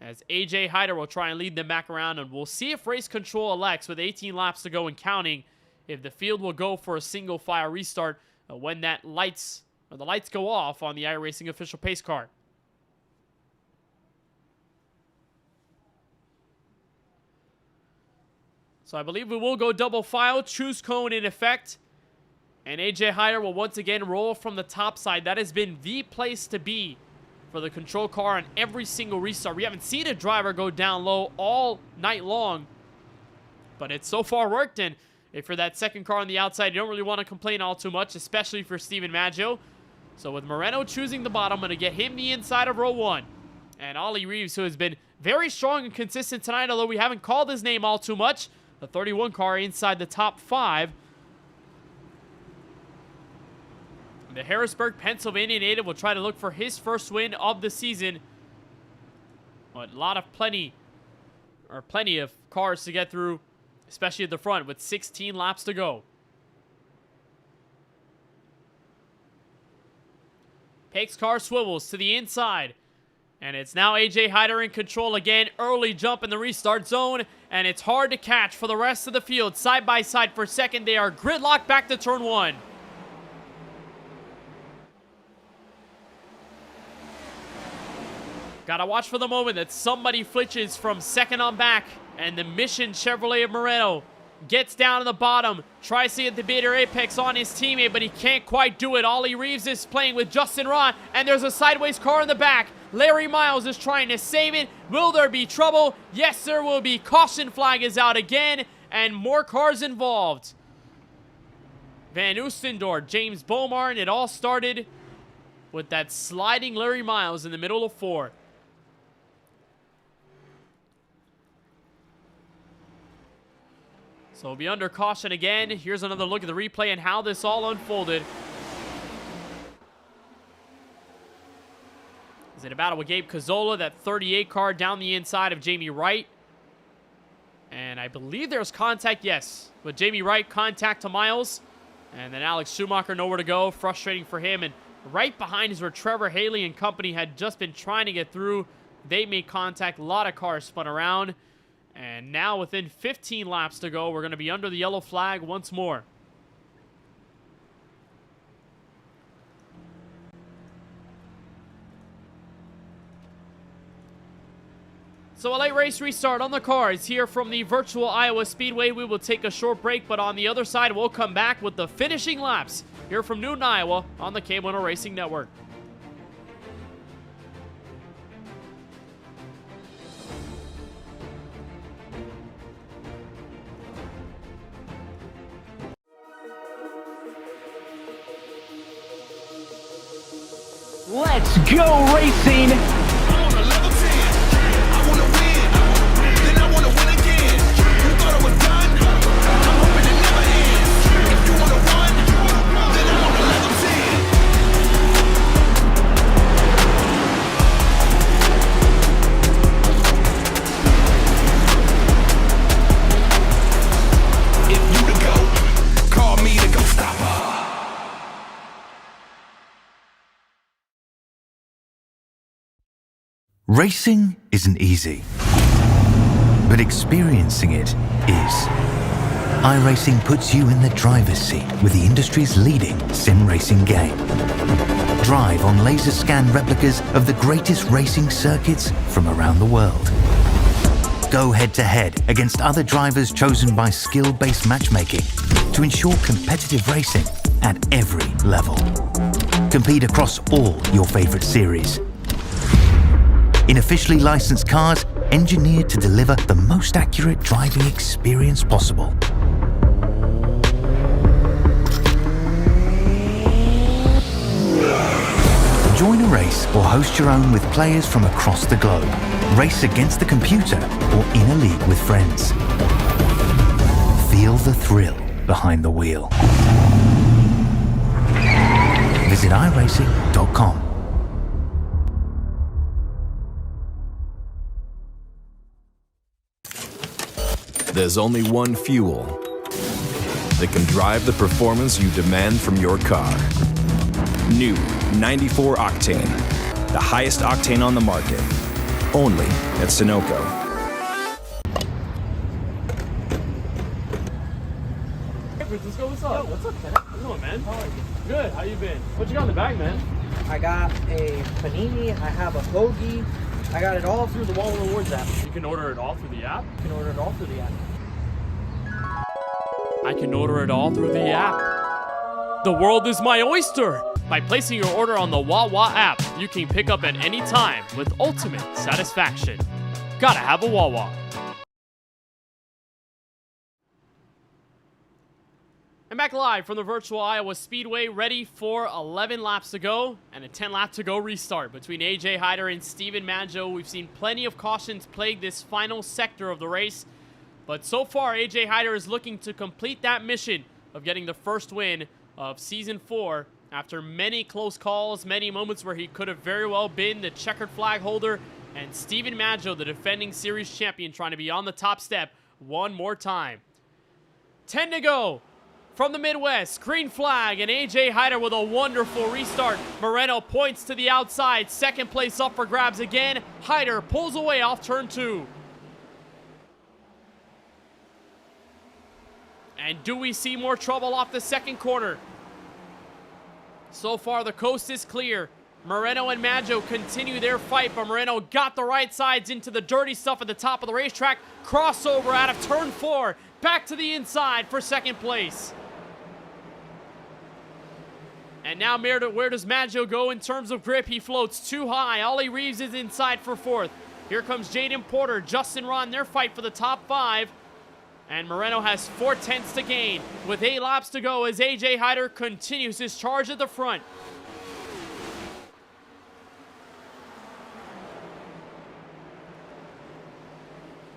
as AJ Hyder will try and lead them back around, and we'll see if race control elects, with 18 laps to go and counting, if the field will go for a single file restart when the lights go off on the iRacing official pace car. So I believe we will go double file, choose cone in effect, and AJ Hyder will once again roll from the top side. That has been the place to be for the control car on every single restart. We haven't seen a driver go down low all night long, but it's so far worked. And if you're that second car on the outside, you don't really want to complain all too much, especially for Steven Maggio. So with Moreno choosing the bottom, I'm going to get him the inside of row 1. And Ollie Reeves, who has been very strong and consistent tonight, although we haven't called his name all too much. The 31 car inside the top 5. The Harrisburg, Pennsylvania native will try to look for his first win of the season. But plenty of cars to get through, especially at the front, with 16 laps to go. Pake's car swivels to the inside. And it's now AJ Hyder in control again. Early jump in the restart zone. and it's hard to catch for the rest of the field. Side by side for second, they are gridlocked back to turn 1. Gotta watch for the moment that somebody flinches from second on back, and the Mission Chevrolet of Moreno gets down to the bottom, tries to get the beater apex on his teammate, but he can't quite do it. Ollie Reeves is playing with Justin Ra, and there's a sideways car in the back. Larry Miles is trying to save it. Will there be trouble? Yes, there will be. Caution flag is out again, and more cars involved. Van Oostendorp, James Beaumar, and it all started with that sliding Larry Miles in the middle of 4. So we'll be under caution again. Here's another look at the replay and how this all unfolded. Is it a battle with Gabe Cazzola, that 38 car down the inside of Jamie Wright? And I believe there's contact, yes. With Jamie Wright, contact to Miles. And then Alex Schumacher nowhere to go. Frustrating for him. And right behind is where Trevor Haley and company had just been trying to get through. They made contact. A lot of cars spun around. And now within 15 laps to go, we're going to be under the yellow flag once more. So a late race restart on the cars here from the virtual Iowa Speedway. We will take a short break, but on the other side, we'll come back with the finishing laps here from Newton, Iowa on the KBueno Racing Network. Let's go racing! Racing isn't easy, but experiencing it is. iRacing puts you in the driver's seat with the industry's leading sim racing game. Drive on laser scan replicas of the greatest racing circuits from around the world. Go head to head against other drivers chosen by skill-based matchmaking to ensure competitive racing at every level. Compete across all your favorite series in officially licensed cars engineered to deliver the most accurate driving experience possible. Join a race or host your own with players from across the globe. Race against the computer or in a league with friends. Feel the thrill behind the wheel. Visit iRacing.com. There's only one fuel that can drive the performance you demand from your car. New 94 Octane, the highest octane on the market, only at Sunoco. Hey Francisco, what's up? Yo, what's up, Kenneth? How you doing, man? How are you? Good, how you been? What you got in the bag, man? I got a panini, I have a hoagie, I got it all through the Wall Rewards app. You can order it all through the app? You can order it all through the app. I can order it all through the app. The world is my oyster! By placing your order on the Wawa app, you can pick up at any time with ultimate satisfaction. Gotta have a Wawa. I'm back live from the virtual Iowa Speedway, ready for 11 laps to go and a 10 lap to go restart between AJ Hyder and Steven Maggio. We've seen plenty of cautions plague this final sector of the race, but so far AJ Hyder is looking to complete that mission of getting the first win of Season 4 after many close calls, many moments where he could have very well been the checkered flag holder, and Steven Maggio, the defending series champion, trying to be on the top step one more time. 10 to go. From the Midwest, green flag, and AJ Hyder with a wonderful restart. Moreno points to the outside. Second place up for grabs again. Hyder pulls away off turn 2. And do we see more trouble off the second corner? So far, the coast is clear. Moreno and Maggio continue their fight, but Moreno got the right sides into the dirty stuff at the top of the racetrack. Crossover out of turn 4. Back to the inside for second place. And now where does Maggio go in terms of grip? He floats too high. Ollie Reeves is inside for 4th. Here comes Jaden Porter, Justin Ron, their fight for the top 5. And Moreno has 4/10 to gain with 8 laps to go as AJ Hyder continues his charge at the front.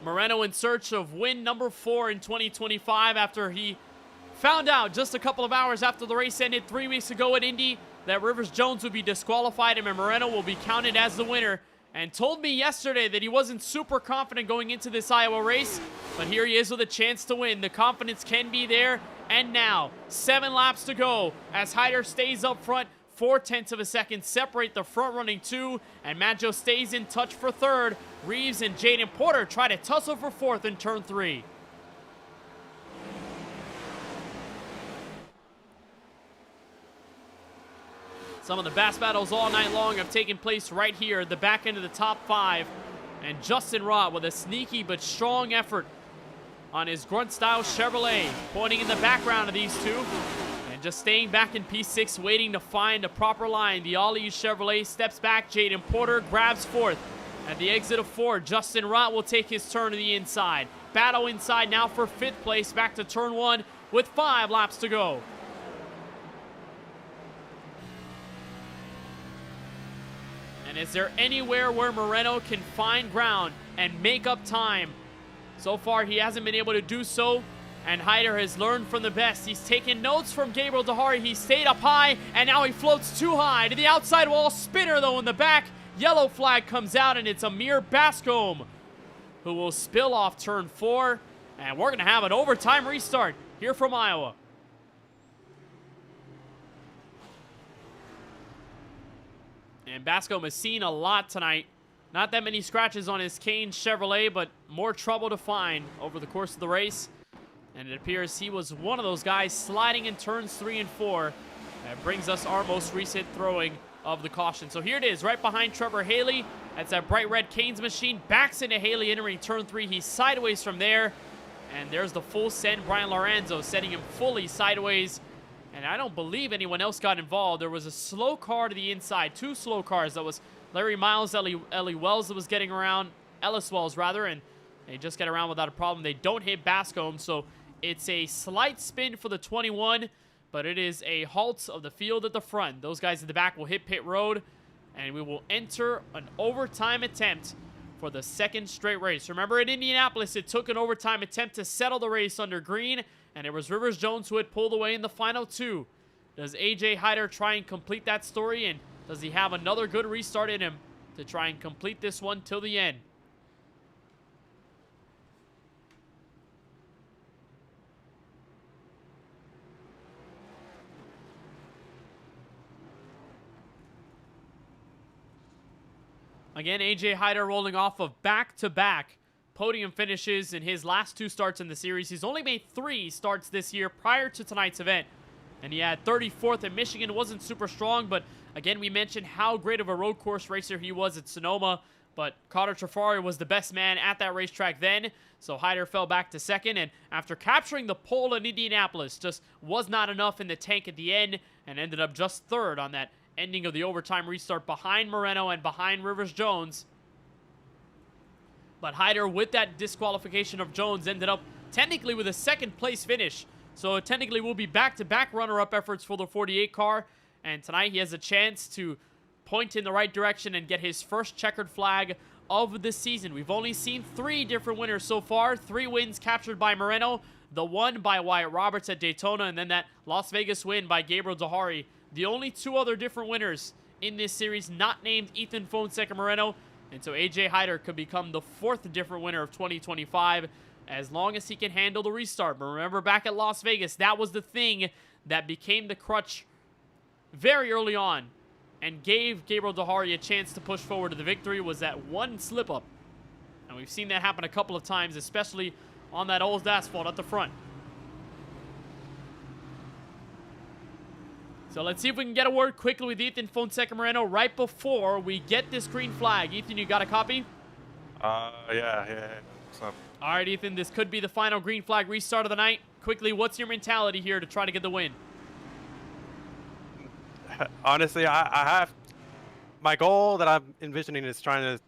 Moreno in search of win number 4 in 2025 after he found out just a couple of hours after the race ended 3 weeks ago at Indy that Rivers Jones would be disqualified and Moreno will be counted as the winner. And told me yesterday that he wasn't super confident going into this Iowa race, but here he is with a chance to win. The confidence can be there, and now 7 laps to go as Hyder stays up front. 4/10 of a second separate the front-running 2, and Maggio stays in touch for 3rd. Reeves and Jaden Porter try to tussle for 4th in turn 3. Some of the best battles all night long have taken place right here at the back end of the top 5. And Justin Rott with a sneaky but strong effort on his grunt-style Chevrolet, pointing in the background of these two. And just staying back in P6, waiting to find a proper line. The all-used Chevrolet steps back. Jaden Porter grabs 4th. At the exit of 4, Justin Rott will take his turn to the inside. Battle inside now for 5th place, back to turn 1 with 5 laps to go. And is there anywhere where Moreno can find ground and make up time? So far, he hasn't been able to do so, and Hyder has learned from the best. He's taken notes from Gabriel Dehari. He stayed up high, and now he floats too high to the outside wall. Spinner, though, in the back. Yellow flag comes out, and it's Amir Bascombe who will spill off turn 4, and we're going to have an overtime restart here from Iowa. And Bascombe has seen a lot tonight. Not that many scratches on his Cane Chevrolet, but more trouble to find over the course of the race. And it appears he was one of those guys sliding in turns 3 and 4. That brings us our most recent throwing of the caution. So here it is, right behind Trevor Haley. That's that bright red Canes machine. Backs into Haley entering turn 3. He's sideways from there. And there's the full send. Brian Lorenzo setting him fully sideways. And I don't believe anyone else got involved. There was a slow car to the inside. 2 slow cars. That was Larry Miles, Ellie Wells that was getting around. Ellis Wells, rather. And they just get around without a problem. They don't hit Bascombe. So it's a slight spin for the 21. But it is a halt of the field at the front. Those guys in the back will hit pit road. And we will enter an overtime attempt for the 2nd straight race. Remember, in Indianapolis, it took an overtime attempt to settle the race under green. And it was Rivers Jones who had pulled away in the final 2. Does AJ Hyder try and complete that story? And does he have another good restart in him to try and complete this one till the end? Again, AJ Hyder rolling off of back-to-back podium finishes in his last 2 starts in the series. He's only made 3 starts this year prior to tonight's event. And he had 34th at Michigan. Wasn't super strong, but again, we mentioned how great of a road course racer he was at Sonoma. But Carter Trafari was the best man at that racetrack then. So Hyder fell back to 2nd. And after capturing the pole in Indianapolis, just was not enough in the tank at the end. And ended up just 3rd on that ending of the overtime restart behind Moreno and behind Rivers Jones. But Hyder, with that disqualification of Jones, ended up technically with a 2nd place finish. So technically will be back-to-back runner-up efforts for the 48 car. And tonight he has a chance to point in the right direction and get his first checkered flag of the season. We've only seen 3 different winners so far. 3 wins captured by Moreno. The one by Wyatt Roberts at Daytona, and then that Las Vegas win by Gabriel Dehari. The only 2 other different winners in this series not named Ethan Fonseca Moreno. And so AJ Hyder could become the 4th different winner of 2025 as long as he can handle the restart. But remember, back at Las Vegas, that was the thing that became the crutch very early on and gave Gabriel Dehari a chance to push forward to the victory, was that one slip-up. And we've seen that happen a couple of times, especially on that old asphalt at the front. So let's see if we can get a word quickly with Ethan Fonseca Moreno right before we get this green flag. Ethan, you got a copy? Yeah. What's up? All right, Ethan, this could be the final green flag restart of the night. Quickly, what's your mentality here to try to get the win? Honestly, I have my goal that I'm envisioning is trying to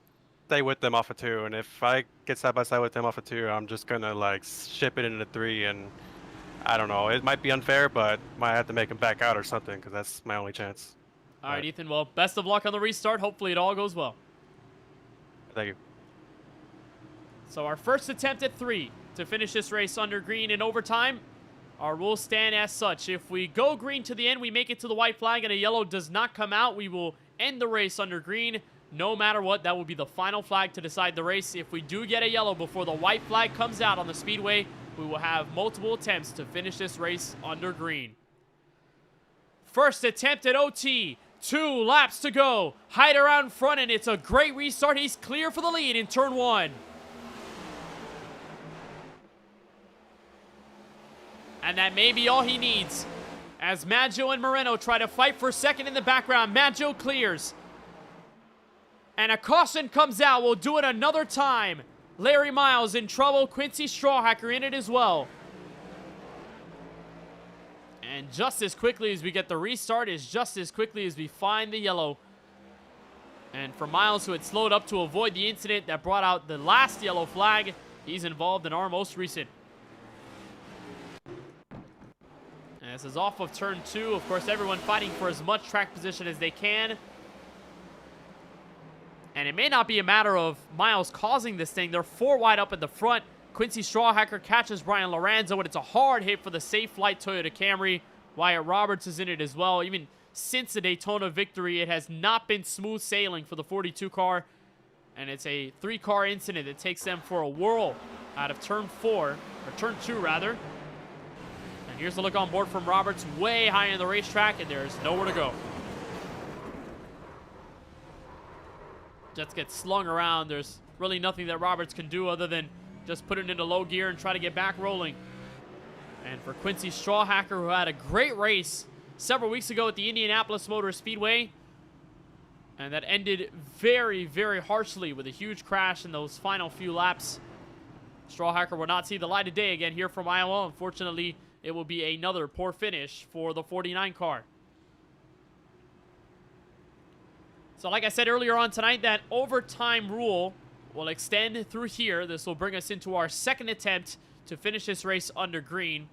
stay with them off of 2, and if I get side by side with them off of 2, I'm just gonna like ship it into 3, and I don't know. It might be unfair, but might have to make them back out or something because that's my only chance. All right, Ethan. Well, best of luck on the restart. Hopefully, it all goes well. Thank you. So our first attempt at 3 to finish this race under green in overtime. Our rules stand as such. If we go green to the end, we make it to the white flag, and a yellow does not come out, we will end the race under green. No matter what, that will be the final flag to decide the race. If we do get a yellow before the white flag comes out on the speedway, we will have multiple attempts to finish this race under green. First attempt at OT. 2 laps to go. Hyder out in front, and it's a great restart. He's clear for the lead in turn 1. And that may be all he needs. As Maggio and Moreno try to fight for second in the background, Maggio clears. And a caution comes out. We'll do it another time. Larry Miles in trouble. Quincy Strawhacker in it as well. And just as quickly as we get the restart is just as quickly as we find the yellow. And for Miles, who had slowed up to avoid the incident that brought out the last yellow flag, he's involved in our most recent. And this is off of turn 2. Of course, everyone fighting for as much track position as they can. And it may not be a matter of Miles causing this thing. They're 4 wide up at the front. Quincy Strawhacker catches Brian Lorenzo, and it's a hard hit for the safe flight Toyota Camry. Wyatt Roberts is in it as well. Even since the Daytona victory, it has not been smooth sailing for the 42 car. And it's a 3-car incident that takes them for a whirl out of turn 4, or turn 2 rather. And here's the look on board from Roberts, way high in the racetrack, and there's nowhere to go. Jets get slung around. There's really nothing that Roberts can do other than just put it into low gear and try to get back rolling. And for Quincy Strawhacker, who had a great race several weeks ago at the Indianapolis Motor Speedway, and that ended very, very harshly with a huge crash in those final few laps. Strawhacker will not see the light of day again here from Iowa. Unfortunately, it will be another poor finish for the 49 car. So like I said earlier on tonight, that overtime rule will extend through here. This will bring us into our second attempt to finish this race under green.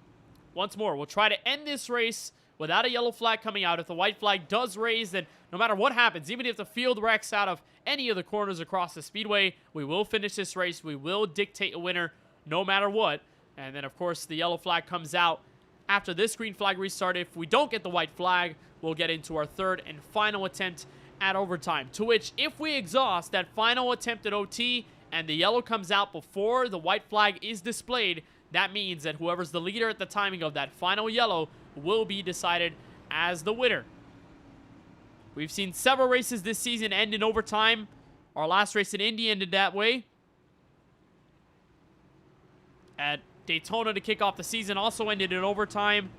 Once more, we'll try to end this race without a yellow flag coming out. If the white flag does raise, then no matter what happens, even if the field wrecks out of any of the corners across the speedway, we will finish this race. We will dictate a winner no matter what. And then, of course, the yellow flag comes out after this green flag restart. If we don't get the white flag, we'll get into our third and final attempt at overtime, to which, if we exhaust that final attempt at OT and the yellow comes out before the white flag is displayed, that means that whoever's the leader at the timing of that final yellow will be decided as the winner. We've seen several races this season end in overtime. Our last race in Indy ended that way. At Daytona to kick off the season also ended in overtime.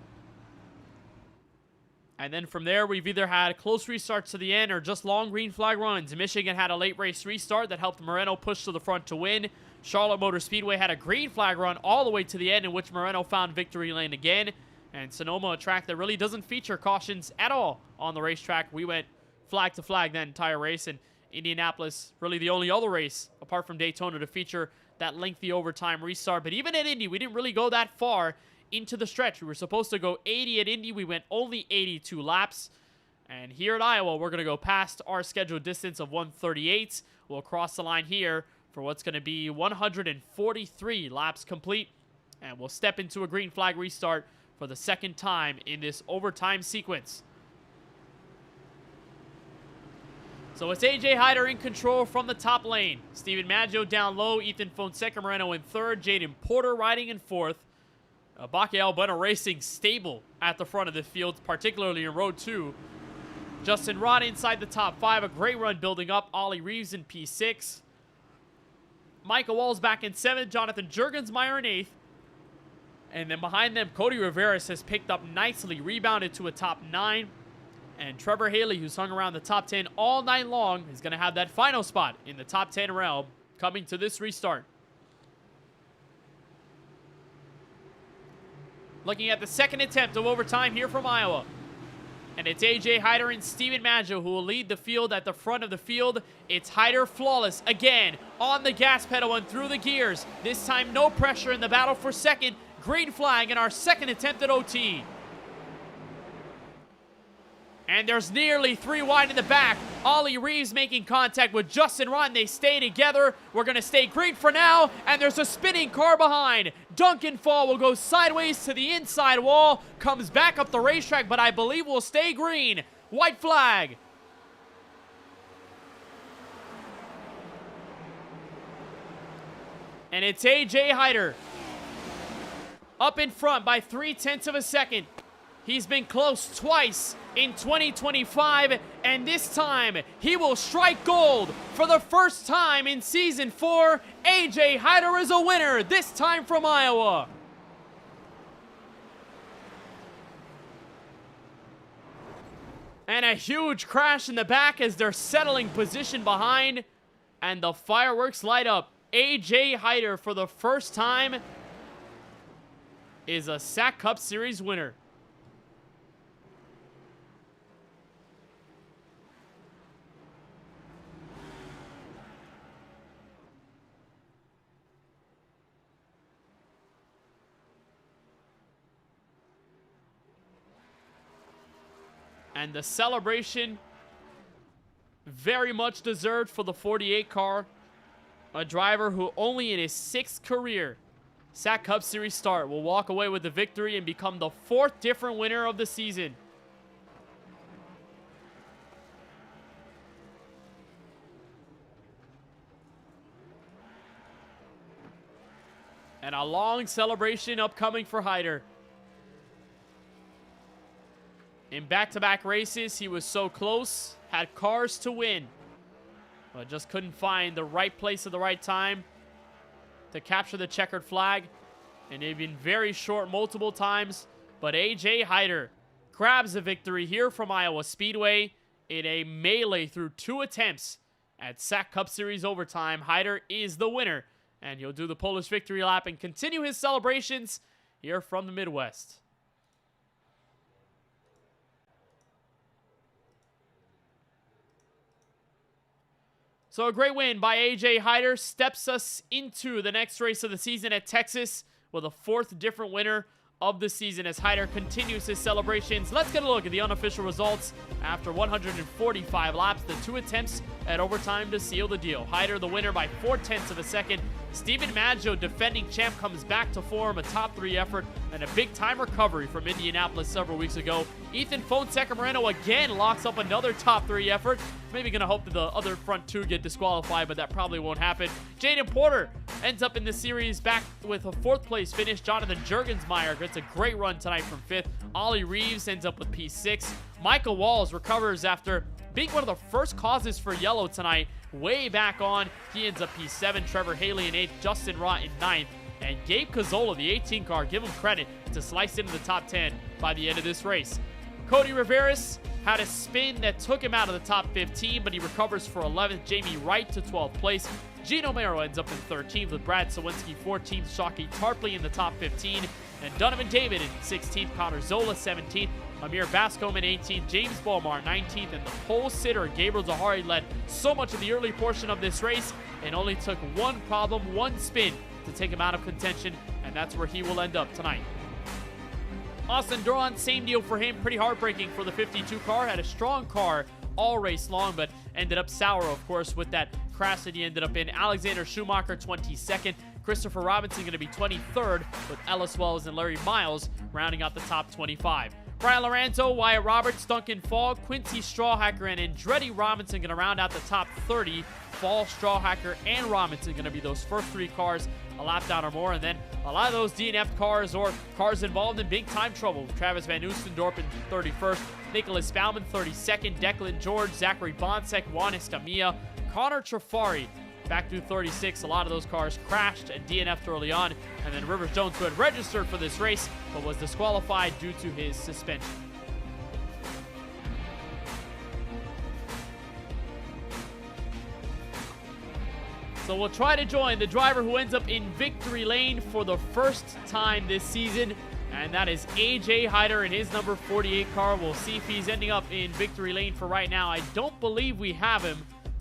And then from there, we've either had close restarts to the end or just long green flag runs. Michigan had a late race restart that helped Moreno push to the front to win. Charlotte Motor Speedway had a green flag run all the way to the end in which Moreno found victory lane again. And Sonoma, a track that really doesn't feature cautions at all on the racetrack. We went flag to flag that entire race. And Indianapolis, really the only other race, apart from Daytona, to feature that lengthy overtime restart. But even at Indy, we didn't really go that far into the stretch. We were supposed to go 80 at Indy. We went only 82 laps. And here at Iowa, we're going to go past our scheduled distance of 138. We'll cross the line here for what's going to be 143 laps complete. And we'll step into a green flag restart for the second time in this overtime sequence. So it's AJ Hyder in control from the top lane. Steven Maggio down low. Ethan Fonseca Moreno in third. Jaden Porter riding in fourth. KBueno Racing stable at the front of the field, particularly in row 2. Justin Rod inside the top 5. A great run building up. Ollie Reeves in P6. Michael Walls back in 7th. Jonathan Juergensmeyer in 8th. And then behind them, Cody Riveras has picked up nicely, rebounded to a top 9. And Trevor Haley, who's hung around the top 10 all night long, is going to have that final spot in the top 10 realm coming to this restart. Looking at the second attempt of overtime here from Iowa. And it's AJ Hyder and Steven Maggio who will lead the field at the front of the field. It's Hyder flawless again on the gas pedal and through the gears. This time no pressure in the battle for second. Green flag in our second attempt at OT. And there's nearly 3 wide in the back. Ollie Reeves making contact with Justin Rott. They stay together. We're going to stay green for now. And there's a spinning car behind. Duncan Fall will go sideways to the inside wall. Comes back up the racetrack, but I believe will stay green. White flag. And it's AJ Hyder. Up in front by 0.3 of a second. He's been close twice in 2025, and this time he will strike gold for the first time in Season 4. AJ Hyder is a winner, this time from Iowa. And a huge crash in the back as they're settling position behind, and the fireworks light up. AJ Hyder, for the first time, is a SAAC Cup Series winner. And the celebration, very much deserved for the 48 car. A driver who only in his 6th career SAAC Cup Series start will walk away with the victory and become the 4th different winner of the season. And a long celebration upcoming for Hyder. In back-to-back races, he was so close, had cars to win, but just couldn't find the right place at the right time to capture the checkered flag. And they've been very short multiple times, but AJ Hyder grabs a victory here from Iowa Speedway in a melee through 2 attempts at SAAC Cup Series overtime. Hyder is the winner, and he'll do the Polish victory lap and continue his celebrations here from the Midwest. So a great win by AJ Hyder steps us into the next race of the season at Texas with a 4th different winner of the season as Hyder continues his celebrations. Let's get a look at the unofficial results after 145 laps, the 2 attempts at overtime to seal the deal. Hyder the winner by 0.4 of a second. Steven Maggio, defending champ, comes back to form, a top 3 effort and a big-time recovery from Indianapolis several weeks ago. Ethan Fonseca Moreno again locks up another top 3 effort. Maybe going to hope that the other front 2 get disqualified, but that probably won't happen. Jaden Porter ends up in the series back with a 4th place finish. Jonathan Jurgensmeyer gets a great run tonight from 5th. Ollie Reeves ends up with P6. Michael Walls recovers after being one of the first causes for yellow tonight. Way back on, he ends up P7. Trevor Haley in 8th, Justin Rott in 9th. And Gabe Cazzola, the 18 car, give him credit to slice into the top 10 by the end of this race. Cody Riveras had a spin that took him out of the top 15, but he recovers for 11th. Jamie Wright to 12th place. Gino Mero ends up in 13th with Brad Sawinski 14th. Shockey Tarpley in the top 15. And Donovan David in 16th. Connor Zola 17th. Amir Bascom in 18th. James Balmar 19th. And the pole sitter Gabriel Zahari led so much of the early portion of this race and only took one problem, one spin to take him out of contention. And that's where he will end up tonight. Austin Duran, same deal for him. Pretty heartbreaking for the 52 car. Had a strong car all race long, but ended up sour, of course, with that crash that he ended up in. Alexander Schumacher, 22nd. Christopher Robinson going to be 23rd, with Ellis Wells and Larry Miles rounding out the top 25. Brian Lorenzo, Wyatt Roberts, Duncan Fall, Quincy Strawhacker, and Andretti Robinson going to round out the top 30. Fall, Strawhacker, and Robinson going to be those first 3 cars a lap down or more, and then a lot of those DNF cars or cars involved in big time trouble. Travis Van Oostendorp in 31st, Nicholas Baumann 32nd, Declan George, Zachary Bonsek, Juan Escamilla, Connor Trafari back through 36. A lot of those cars crashed and DNF'd early on, and then Rivers Jones, who had registered for this race but was disqualified due to his suspension. So we'll try to join the driver who ends up in victory lane for the first time this season, and that is AJ Hyder in his number 48 car. We'll see if he's ending up in victory lane for right now. I don't believe we have him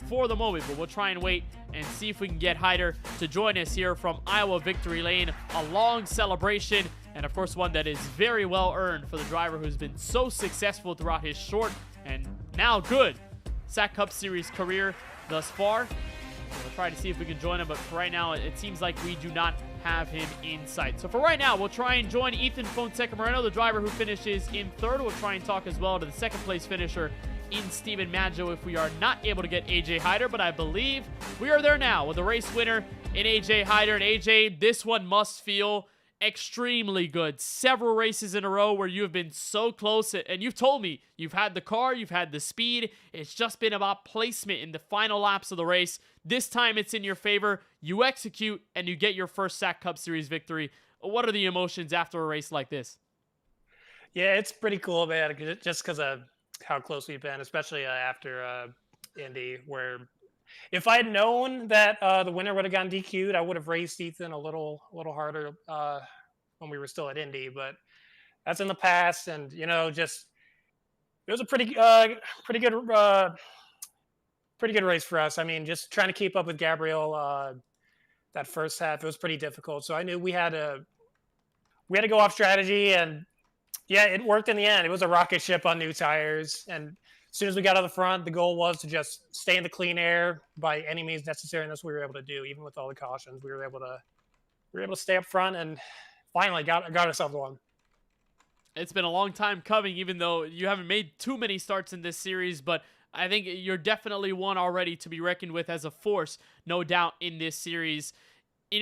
for the moment, but we'll try and wait and see if we can get Hyder to join us here from Iowa victory lane. A long celebration, and of course one that is very well earned for the driver who's been so successful throughout his short and now good SAAC Cup Series career thus far. We'll try to see if we can join him, but for right now, it seems like we do not have him in sight. So for right now, we'll try and join Ethan Fonseca Moreno, the driver who finishes in third. We'll try and talk as well to the second place finisher in Steven Maggio if we are not able to get AJ Hyder, but I believe we are there now with the race winner in AJ Hyder. And AJ, this one must feel extremely good. Several races in a row where you have been so close, and you've told me you've had the car, you've had the speed. It's just been about placement in the final laps of the race. This time it's in your favor. You execute and you get your first SAAC Cup Series victory. What are the emotions after a race like this? Yeah, it's pretty cool, man, just because of how close we've been, especially after Indy, where if I had known that the winner would have gotten DQ'd, I would have raced Ethan a little harder when we were still at Indy. But that's in the past, and just it was a pretty good race for us. I mean, just trying to keep up with Gabriel that first half, it was pretty difficult. So I knew we had to go off strategy, and yeah, it worked in the end. It was a rocket ship on new tires, and as soon as we got out of the front, the goal was to just stay in the clean air by any means necessary, and that's what we were able to do. Even with all the cautions, we were able to stay up front and finally got ourselves one. It's been a long time coming, even though you haven't made too many starts in this series, but I think you're definitely one already to be reckoned with as a force, no doubt, in this series.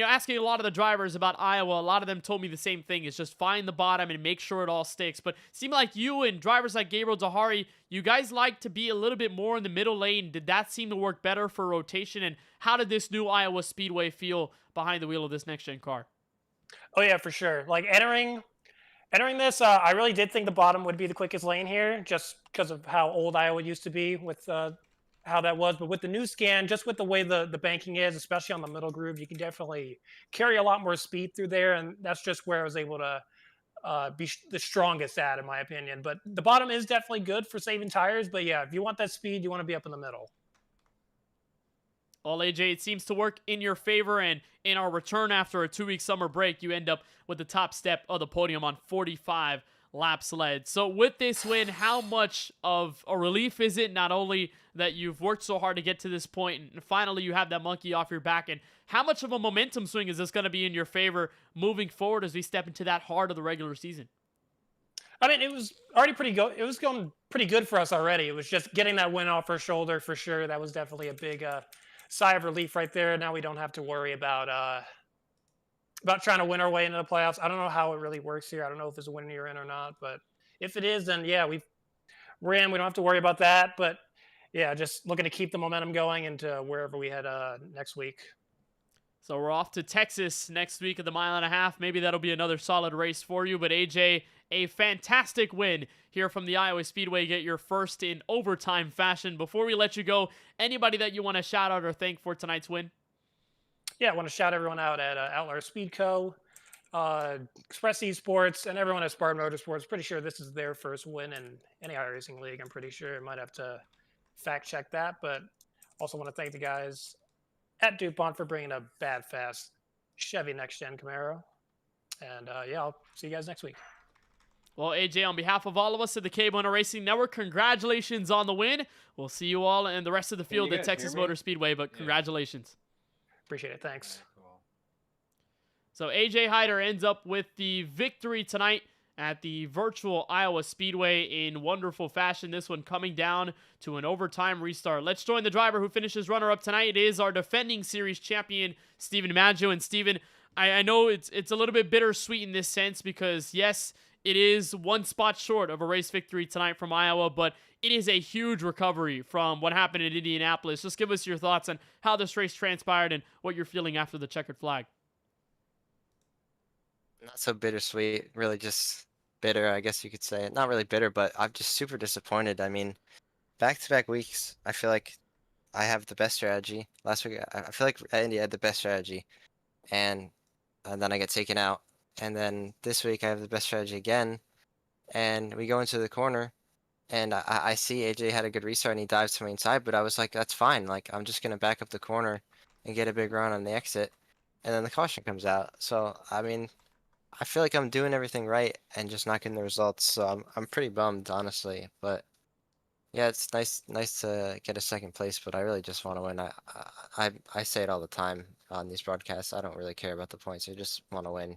Asking a lot of the drivers about Iowa, a lot of them told me the same thing, is just find the bottom and make sure it all sticks. But it seemed like you and drivers like Gabriel Dahari, you guys like to be a little bit more in the middle lane. Did that seem to work better for rotation? And how did this new Iowa Speedway feel behind the wheel of this next-gen car? Oh, yeah, for sure. Like, entering this, I really did think the bottom would be the quickest lane here, just because of how old Iowa used to be with how that was. But with the new scan, just with the way the banking is, especially on the middle groove, you can definitely carry a lot more speed through there, and that's just where I was able to be the strongest at, in my opinion. But the bottom is definitely good for saving tires, but yeah, if you want that speed, you want to be up in the middle. Well, AJ, it seems to work in your favor, and in our return after a 2-week summer break, you end up with the top step of the podium on 45 laps led. So with this win, how much of a relief is it, not only that you've worked so hard to get to this point, and finally you have that monkey off your back, and how much of a momentum swing is this going to be in your favor moving forward as we step into that heart of the regular season? I mean, it was already pretty good. It was going pretty good for us already. It was just getting that win off our shoulder for sure. That was definitely a big sigh of relief right there. Now we don't have to worry about trying to win our way into the playoffs. I don't know how it really works here. I don't know if it's a win you're in or not, but if it is, then yeah, we're in. We don't have to worry about that. But yeah, just looking to keep the momentum going into wherever we head next week. So we're off to Texas next week at the 1.5 miles. Maybe that'll be another solid race for you. But AJ, a fantastic win here from the Iowa Speedway. Get your first in overtime fashion. Before we let you go, anybody that you want to shout out or thank for tonight's win? Yeah, I want to shout everyone out at Outlaw Speed Co., Express Esports, and everyone at Spartan Motorsports. Pretty sure this is their first win in any iRacing league. I'm pretty sure. I might have to fact check that, but also want to thank the guys at DuPont for bringing a bad, fast Chevy next-gen Camaro. And yeah, I'll see you guys next week. Well, AJ, on behalf of all of us at the KBueno Racing Network, congratulations on the win. We'll see you all and the rest of the field at Texas Motor Speedway, but congratulations. Appreciate it. Thanks. So AJ Hyder ends up with the victory tonight at the virtual Iowa Speedway in wonderful fashion. This one coming down to an overtime restart. Let's join the driver who finishes runner-up tonight. It is our defending series champion, Steven Maggio. And Steven, I know it's a little bit bittersweet in this sense because, yes, it is one spot short of a race victory tonight from Iowa, but it is a huge recovery from what happened in Indianapolis. Just give us your thoughts on how this race transpired and what you're feeling after the checkered flag. Not so bittersweet, really just bitter, I guess you could say. Not really bitter, but I'm just super disappointed. I mean, back-to-back weeks, I feel like I have the best strategy. Last week, I feel like Indy had the best strategy, and then I get taken out. And then this week, I have the best strategy again, and we go into the corner, and I see AJ had a good restart, and he dives to my inside, but I was like, that's fine. Like, I'm just gonna back up the corner and get a big run on the exit, and then the caution comes out. So, I mean, I feel like I'm doing everything right and just not getting the results. So I'm pretty bummed, honestly. But yeah, it's nice to get a second place, but I really just want to win. I say it all the time on these broadcasts. I don't really care about the points. I just want to win,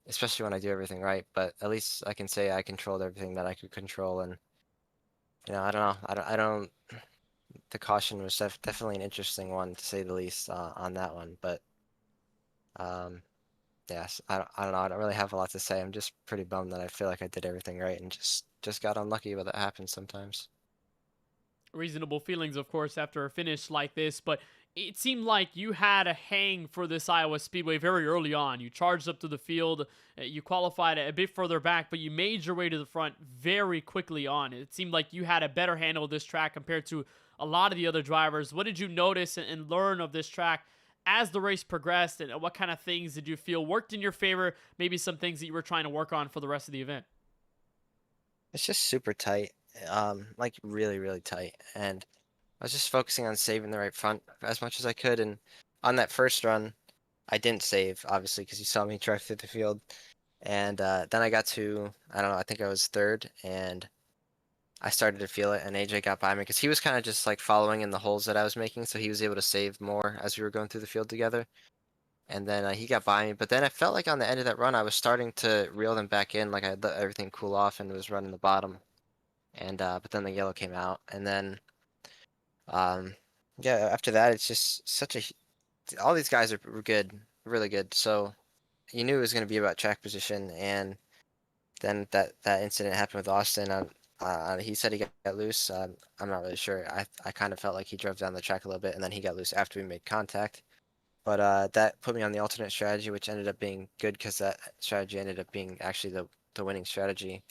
especially when I do everything right. But at least I can say I controlled everything that I could control, and I don't know. I don't. The caution was definitely an interesting one to say the least on that one. But um, yes, I don't know. I don't really have a lot to say. I'm just pretty bummed that I feel like I did everything right and just got unlucky, but that happens sometimes. Reasonable feelings, of course, after a finish like this, but it seemed like you had a hang for this Iowa Speedway very early on. You charged up to the field, you qualified a bit further back, but you made your way to the front very quickly on. It seemed like you had a better handle of this track compared to a lot of the other drivers. What did you notice and learn of this track as the race progressed, and what kind of things did you feel worked in your favor, maybe some things that you were trying to work on for the rest of the event? It's just super tight, like really, really tight. And I was just focusing on saving the right front as much as I could. And on that first run, I didn't save, obviously, because you saw me drive through the field. And then I got to, I don't know, I think I was third, and I started to feel it. And AJ got by me because he was kind of just like following in the holes that I was making, so he was able to save more as we were going through the field together. And then he got by me, but then I felt like on the end of that run, I was starting to reel them back in, like I let everything cool off and was running the bottom. And but then the yellow came out, and then um, yeah, after that, it's just such a. All these guys were good, really good. So you knew it was going to be about track position, and then that incident happened with Austin. He said he got loose. I'm not really sure. I kind of felt like he drove down the track a little bit, and then he got loose after we made contact. But that put me on the alternate strategy, which ended up being good because that strategy ended up being actually the winning strategy.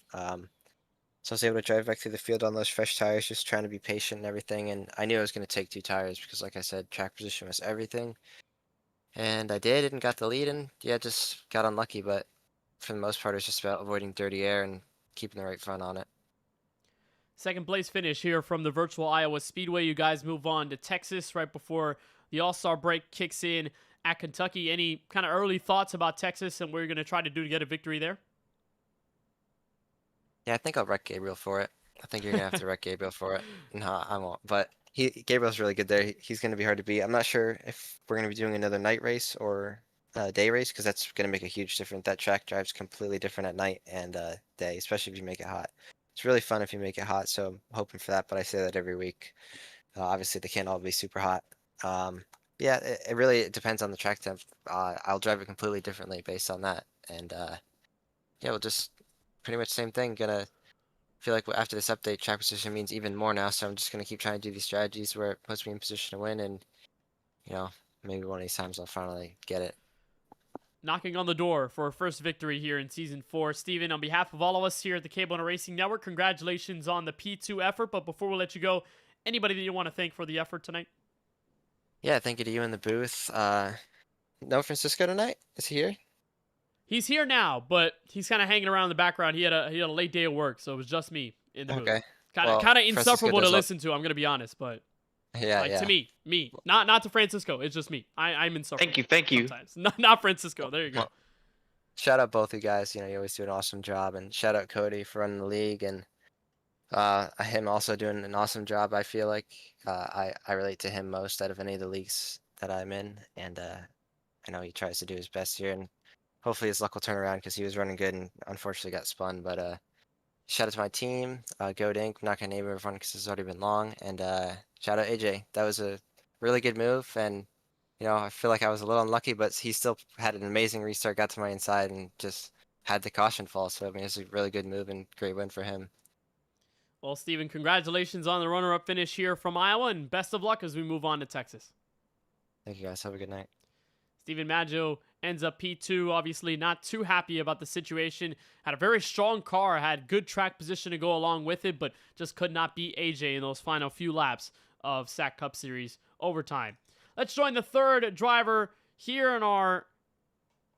So I was able to drive back through the field on those fresh tires, just trying to be patient and everything. And I knew I was going to take 2 tires because, like I said, track position was everything. And I did and got the lead, and yeah, just got unlucky. But for the most part, it was just about avoiding dirty air and keeping the right front on it. Second place finish here from the virtual Iowa Speedway. You guys move on to Texas right before the All-Star break kicks in at Kentucky. Any kind of early thoughts about Texas and what you're going to try to do to get a victory there? Yeah, I think I'll wreck Gabriel for it. I think you're gonna have to wreck Gabriel for it. No, I won't. But Gabriel's really good there. He's gonna be hard to beat. I'm not sure if we're gonna be doing another night race or day race because that's gonna make a huge difference. That track drives completely different at night and day, especially if you make it hot. It's really fun if you make it hot, so I'm hoping for that. But I say that every week. Obviously, they can't all be super hot. Yeah, it really depends on the track temp. I'll drive it completely differently based on that, and yeah, we'll just pretty much same thing. Gonna feel like after this update, track position means even more now. So I'm just gonna keep trying to do these strategies where it puts me in position to win, and maybe one of these times I'll finally get it. Knocking on the door for a first victory here in Season 4. Steven, on behalf of all of us here at the KBueno Racing Network, congratulations on the P2 effort. But before we let you go, anybody that you want to thank for the effort tonight? Yeah, thank you to you in the booth. No Francisco tonight? Is he here? He's here now, but he's kind of hanging around in the background. He had a late day of work, so it was just me in the booth. Okay. Kind of insufferable to listen to, I'm going to be honest, but yeah, to me, not to Francisco. It's just me. I'm insufferable. Thank you. Sometimes. Not Francisco. There you go. Well, shout out both you guys. You always do an awesome job, and shout out Cody for running the league, and him also doing an awesome job. I feel like I relate to him most out of any of the leagues that I'm in, and I know he tries to do his best here, and hopefully his luck will turn around because he was running good and unfortunately got spun. But shout out to my team, Go Dink. I'm not gonna name everyone because it's already been long, and shout out AJ. That was a really good move, and I feel like I was a little unlucky, but he still had an amazing restart, got to my inside, and just had the caution fall. So I mean, it's a really good move and great win for him. Well, Steven, congratulations on the runner-up finish here from Iowa, and best of luck as we move on to Texas. Thank you guys. Have a good night. Steven Maggio ends up P2. Obviously not too happy about the situation. Had a very strong car, had good track position to go along with it, but just could not beat AJ in those final few laps of SAAC Cup Series overtime. Let's join the third driver here in our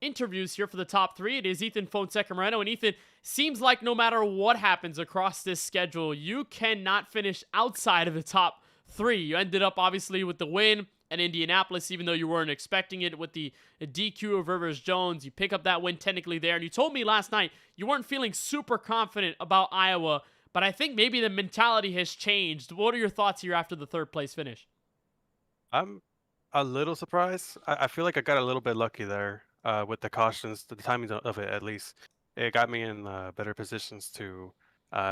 interviews here for the top three. It is Ethan Fonseca Moreno. And Ethan, seems like no matter what happens across this schedule, you cannot finish outside of the top three. You ended up obviously with the win at Indianapolis, even though you weren't expecting it, with the DQ of Rivers Jones. You pick up that win technically there. And you told me last night you weren't feeling super confident about Iowa, but I think maybe the mentality has changed. What are your thoughts here after the third place finish? I'm a little surprised. I feel like I got a little bit lucky there with the cautions, the timing of it at least. It got me in better positions to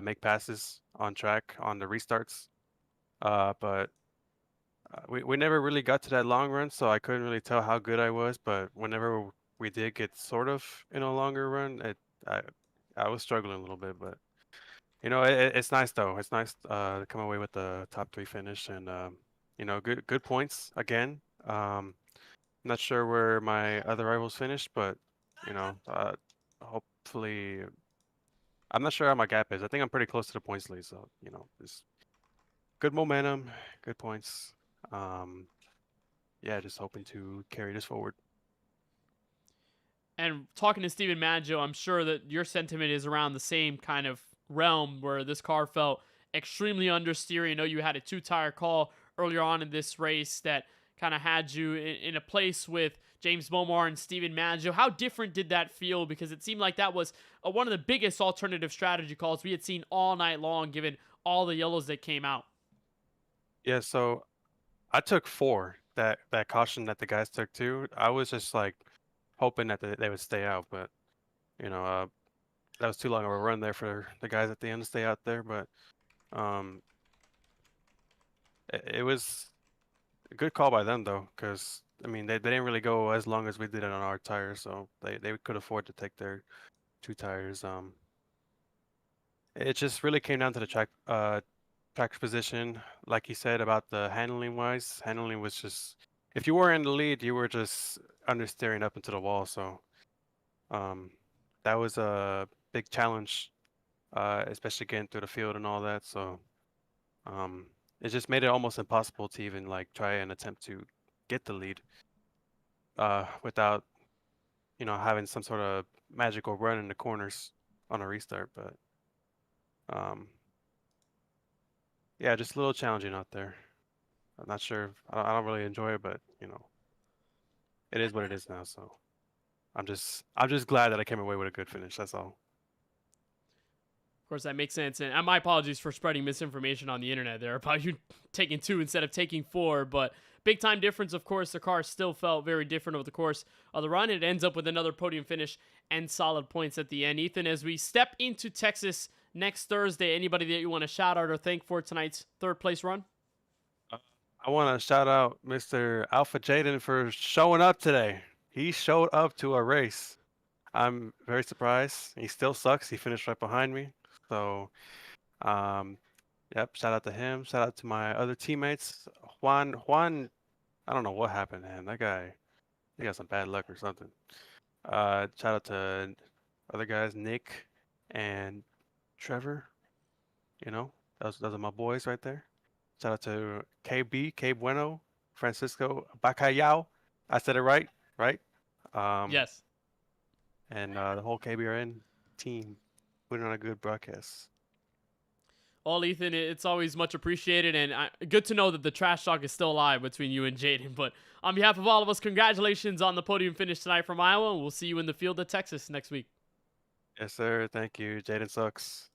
make passes on track on the restarts. But we never really got to that long run, so I couldn't really tell how good I was. But whenever we did get sort of in a longer run, I was struggling a little bit. But you know, it's nice though. It's nice to come away with the top three finish, and you know, good points again. Not sure where my other rivals finished, but you know, hopefully, I'm not sure how my gap is. I think I'm pretty close to the points lead, so you know, it's good momentum, good points. Yeah, just hoping to carry this forward. And talking to Steven Maggio, I'm sure that your sentiment is around the same kind of realm, where this car felt extremely understeery. I know you had a two-tire call earlier on in this race that kind of had you in a place with James Bomar and Steven Maggio. How different did that feel? Because it seemed like that was one of the biggest alternative strategy calls we had seen all night long, given all the yellows that came out. Yeah, so I took 4. That caution that the guys took too. I was just like hoping that they would stay out, but you know, that was too long of a run there for the guys at the end to stay out there. But it was a good call by them though, because I mean they didn't really go as long as we did it on our tires, so they could afford to take their 2 tires. It just really came down to the track position, like you said about the handling wise. Handling was just, if you were in the lead, you were just understeering up into the wall. So that was a big challenge, especially getting through the field and all that. So it just made it almost impossible to even like try and attempt to get the lead without, you know, having some sort of magical run in the corners on a restart. But yeah, just a little challenging out there. I'm not sure. I don't really enjoy it, but you know, it is what it is now. So I'm just glad that I came away with a good finish. That's all. Of course, that makes sense. And my apologies for spreading misinformation on the internet there about you taking 2 instead of taking 4. But big time difference, of course. The car still felt very different over the course of the run. It ends up with another podium finish and solid points at the end. Ethan, as we step into Texas next Thursday, anybody that you want to shout out or thank for tonight's third place run? I want to shout out Mr. Alpha Jaden for showing up today. He showed up to a race. I'm very surprised. He still sucks. He finished right behind me. So, yep, shout out to him. Shout out to my other teammates. Juan, I don't know what happened, man. That guy, he got some bad luck or something. Shout out to other guys, Nick and Trevor. You know, those are my boys right there. Shout out to KBueno, Francisco Bacallao. I said it right? Yes. And the whole KBRN team putting on a good broadcast. Well, Ethan, it's always much appreciated, and good to know that the trash talk is still alive between you and Jaden. But on behalf of all of us, congratulations on the podium finish tonight from Iowa, and we'll see you in the field at Texas next week. Yes, sir. Thank you. Jaden sucks.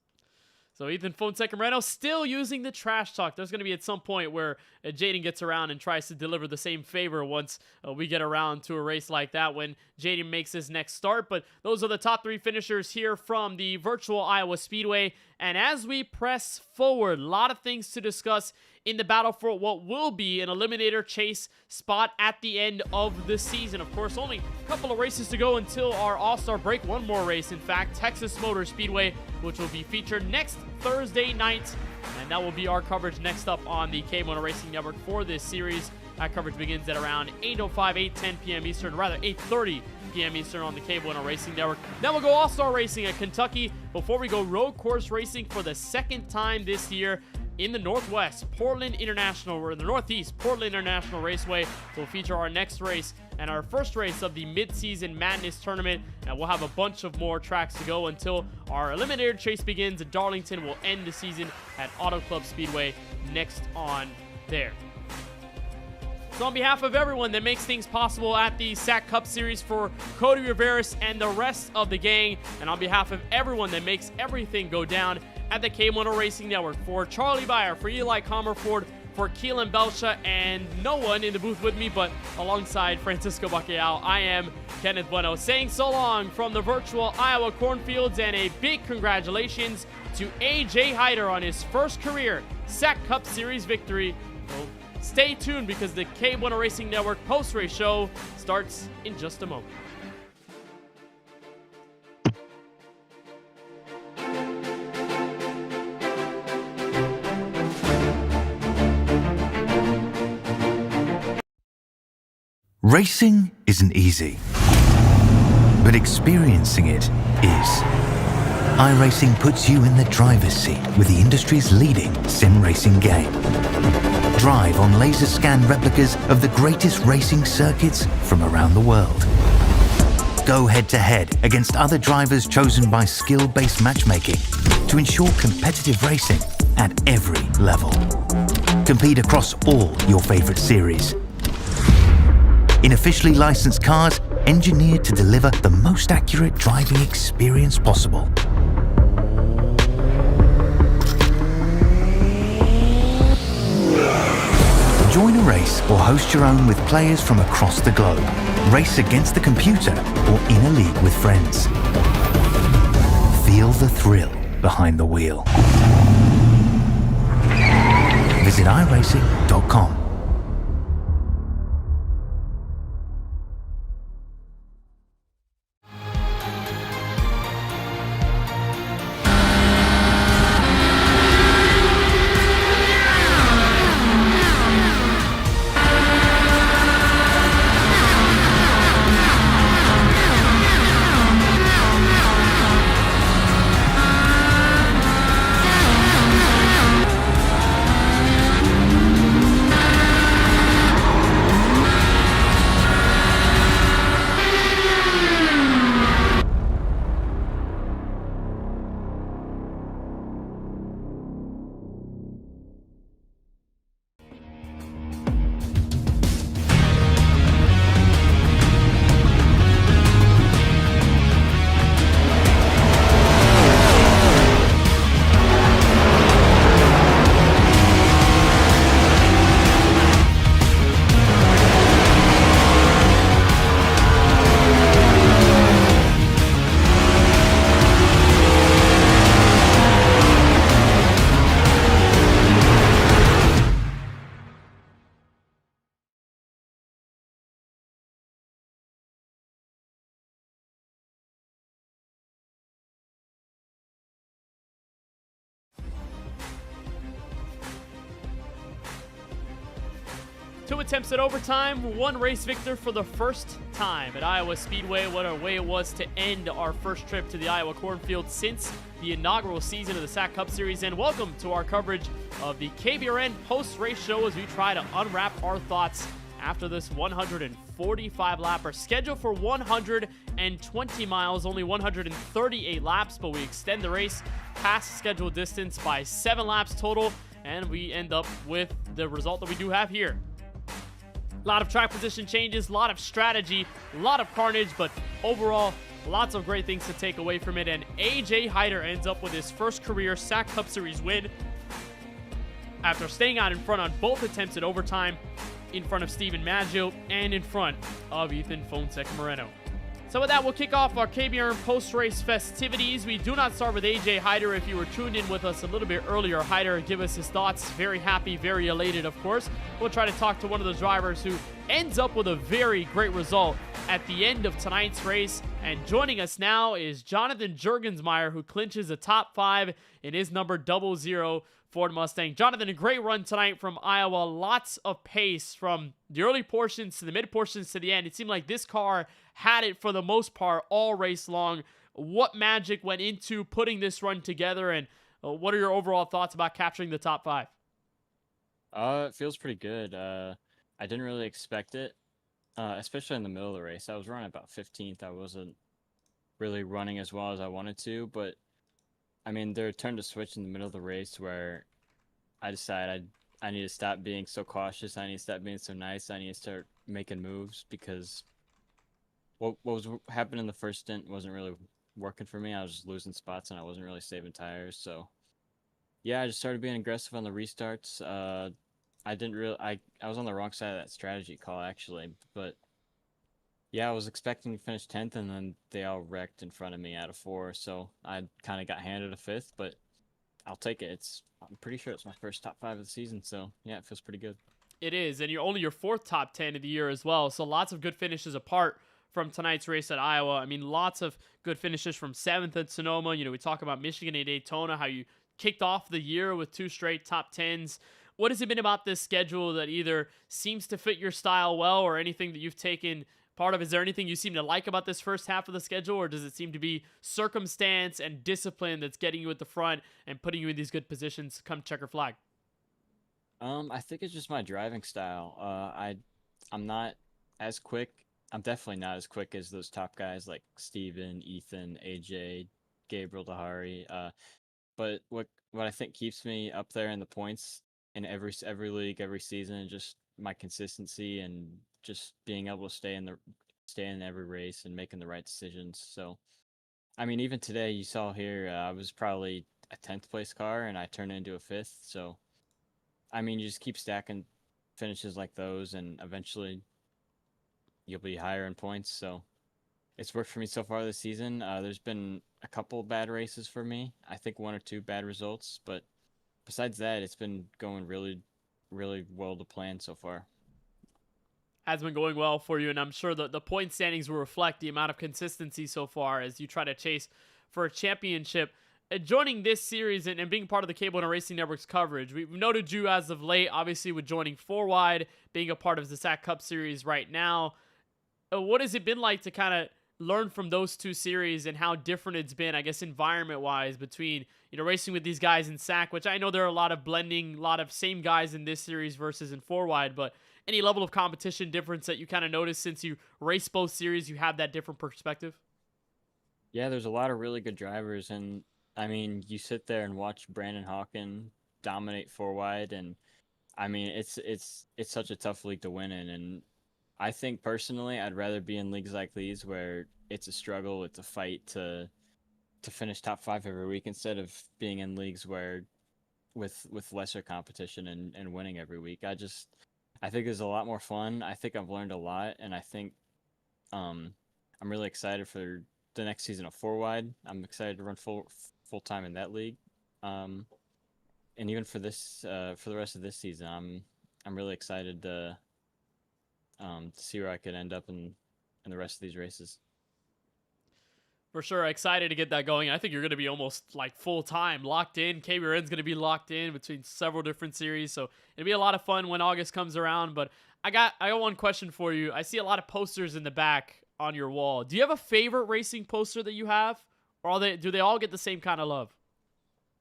So Ethan Fonseca Moreno still using the trash talk. There's going to be at some point where Jaden gets around and tries to deliver the same favor once we get around to a race like that when Jaden makes his next start. But those are the top 3 finishers here from the virtual Iowa Speedway. And as we press forward, a lot of things to discuss in the battle for what will be an eliminator chase spot at the end of the season. Of course, only a couple of races to go until our All-Star break. One more race, in fact, Texas Motor Speedway, which will be featured next Thursday night. And that will be our coverage next up on the KBueno Racing Network for this series. That coverage begins at around 8:05, 8:10 p.m. Eastern, rather 8:30 p.m. Eastern on the KBueno Racing Network. Then we'll go All-Star Racing at Kentucky before we go road course racing for the second time this year in the Northwest, Portland International, or the Northeast, Portland International Raceway will feature our next race and our first race of the mid-season Madness tournament, and we'll have a bunch of more tracks to go until our Eliminator Chase begins. Darlington will end the season at Auto Club Speedway next on there. So on behalf of everyone that makes things possible at the SAAC Cup Series, for Cody Riveris and the rest of the gang, and on behalf of everyone that makes everything go down at the KBueno Racing Network, for Charlie Beyer, for Eli Comerford, for Keelan Belcha, and no one in the booth with me, but alongside Francisco Bacalao, I am Kenneth Bueno, saying so long from the virtual Iowa cornfields, and a big congratulations to AJ Hyder on his first career SAAC Cup Series victory. So stay tuned, because the KBueno Racing Network post-race show starts in just a moment. Racing isn't easy, but experiencing it is. iRacing puts you in the driver's seat with the industry's leading sim racing game. Drive on laser scan replicas of the greatest racing circuits from around the world. Go head-to-head against other drivers chosen by skill-based matchmaking to ensure competitive racing at every level. Compete across all your favorite series in officially licensed cars engineered to deliver the most accurate driving experience possible. Join a race or host your own with players from across the globe. Race against the computer or in a league with friends. Feel the thrill behind the wheel. Visit iRacing.com. Two attempts at overtime, one race victor for the first time at Iowa Speedway. What a way it was to end our first trip to the Iowa cornfield since the inaugural season of the SAAC Cup Series. And welcome to our coverage of the KBRN post-race show as we try to unwrap our thoughts after this 145-lapper. Scheduled for 120 miles, only 138 laps, but we extend the race past scheduled distance by 7 laps total, and we end up with the result that we do have here. A lot of track position changes, a lot of strategy, a lot of carnage, but overall, lots of great things to take away from it. And AJ Hyder ends up with his first career SAAC Cup Series win after staying out in front on both attempts at overtime, in front of Steven Maggio and in front of Ethan Fonseca Moreno. So with that, we'll kick off our KBRN post-race festivities. We do not start with AJ Hyder. If you were tuned in with us a little bit earlier, Hyder give us his thoughts. Very happy, very elated, of course. We'll try to talk to one of those drivers who ends up with a very great result at the end of tonight's race. And joining us now is Jonathan Juergensmeyer, who clinches a top 5 in his number 00 Ford Mustang. Jonathan, a great run tonight from Iowa. Lots of pace from the early portions to the mid portions to the end. It seemed like this car had it for the most part all race long. What magic went into putting this run together, and what are your overall thoughts about capturing the top 5? It feels pretty good. I didn't really expect it, especially in the middle of the race. I was running about 15th. I wasn't really running as well as I wanted to, but I mean, there turned a switch in the middle of the race where I decided I need to stop being so cautious. I need to stop being so nice. I need to start making moves, because what was happening in the first stint wasn't really working for me. I was just losing spots and I wasn't really saving tires. So yeah, I just started being aggressive on the restarts. I didn't really, I was on the wrong side of that strategy call actually, but yeah, I was expecting to finish 10th, and then they all wrecked in front of me out of 4, so I kind of got handed a 5th, but I'll take it. I'm pretty sure it's my first top 5 of the season, so yeah, it feels pretty good. It is, and you're only your 4th top 10 of the year as well, so lots of good finishes apart from tonight's race at Iowa. I mean, lots of good finishes from 7th at Sonoma. You know, we talk about Michigan and Daytona, how you kicked off the year with 2 straight top 10s. What has it been about this schedule that either seems to fit your style well, or anything that you've taken part of? Is there anything you seem to like about this first half of the schedule, or does it seem to be circumstance and discipline that's getting you at the front and putting you in these good positions come checker flag? I think it's just my driving style. I'm not as quick. I'm definitely not as quick as those top guys like Steven, Ethan, AJ, Gabriel Dahari. But what I think keeps me up there in the points in every league, every season, just my consistency and just being able to stay in every race and making the right decisions. So, I mean, even today you saw here, I was probably a 10th place car and I turned it into a 5th. So, I mean, you just keep stacking finishes like those, and eventually you'll be higher in points. So, it's worked for me so far this season. There's been a couple bad races for me. I think 1 or 2 bad results, but besides that, it's been going really, really well to plan so far. Has been going well for you, and I'm sure the point standings will reflect the amount of consistency so far as you try to chase for a championship. Joining this series and being part of the KBueno Racing Network's coverage, we've noted you as of late, obviously with joining 4Wide, being a part of the SAAC Cup Series right now. What has it been like to kind of learn from those 2 series, and how different it's been, I guess, environment-wise, between, you know, racing with these guys in SAAC, which I know there are a lot of blending, a lot of same guys in this series versus in 4Wide, but any level of competition difference that you kind of notice since you race both series, you have that different perspective? Yeah, there's a lot of really good drivers, and I mean, you sit there and watch Brandon Hawken dominate 4Wide, and I mean, it's such a tough league to win in, and I think personally, I'd rather be in leagues like these where it's a struggle, it's a fight to finish top 5 every week, instead of being in leagues where with lesser competition and winning every week. I think it's a lot more fun. I think I've learned a lot, and I think I'm really excited for the next season of 4Wide. I'm excited to run full time in that league, and even for this for the rest of this season, I'm really excited to see where I could end up in the rest of these races. For sure, excited to get that going. I think you're going to be almost like full-time, locked in. KBueno's going to be locked in between several different series, so it'll be a lot of fun when August comes around. But I got one question for you. I see a lot of posters in the back on your wall. Do you have a favorite racing poster that you have, or do they all get the same kind of love?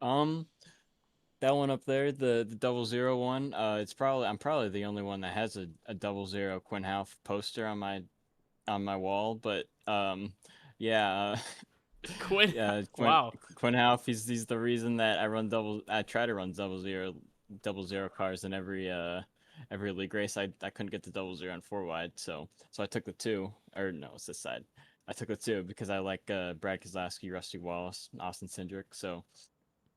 That one up there, the 00 one, I'm probably the only one that has a 00 Quinn Half poster on my wall, but yeah, Quinn. Wow. Quinn Half, he's the reason that I try to run 00 cars in every league race. I couldn't get the 00 on 4Wide, so I took the 2, or no, it's this side. I took the 2 because I like Brad Keselowski, Rusty Wallace, Austin Cindric. So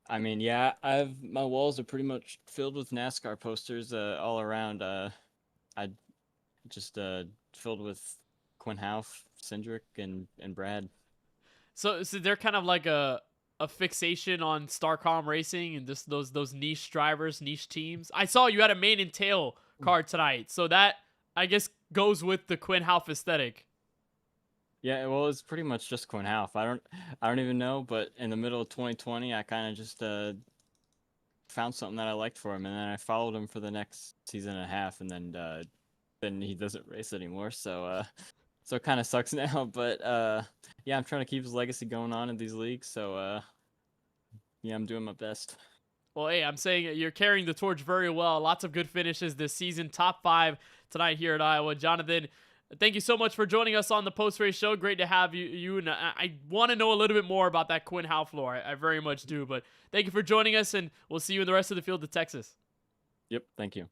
I mean, yeah, my walls are pretty much filled with NASCAR posters all around. I just filled with Quinn Half, Cindric, and Brad. So they're kind of like a fixation on Starcom Racing and just those niche drivers, niche teams. I saw you had a mane and tail card tonight, so that I guess goes with the Quinn Half aesthetic. Yeah, well, it's pretty much just Quinn Half. I don't even know, but in the middle of 2020, I kind of just found something that I liked for him, and then I followed him for the next season and a half, and then he doesn't race anymore. So it kind of sucks now. But yeah, I'm trying to keep his legacy going on in these leagues. So yeah, I'm doing my best. Well, hey, I'm saying you're carrying the torch very well. Lots of good finishes this season. Top 5 tonight here at Iowa. Jonathan, thank you so much for joining us on the post-race show. Great to have you and I want to know a little bit more about that Quinn Half floor. I very much do. But thank you for joining us, and we'll see you in the rest of the field of Texas. Yep, thank you.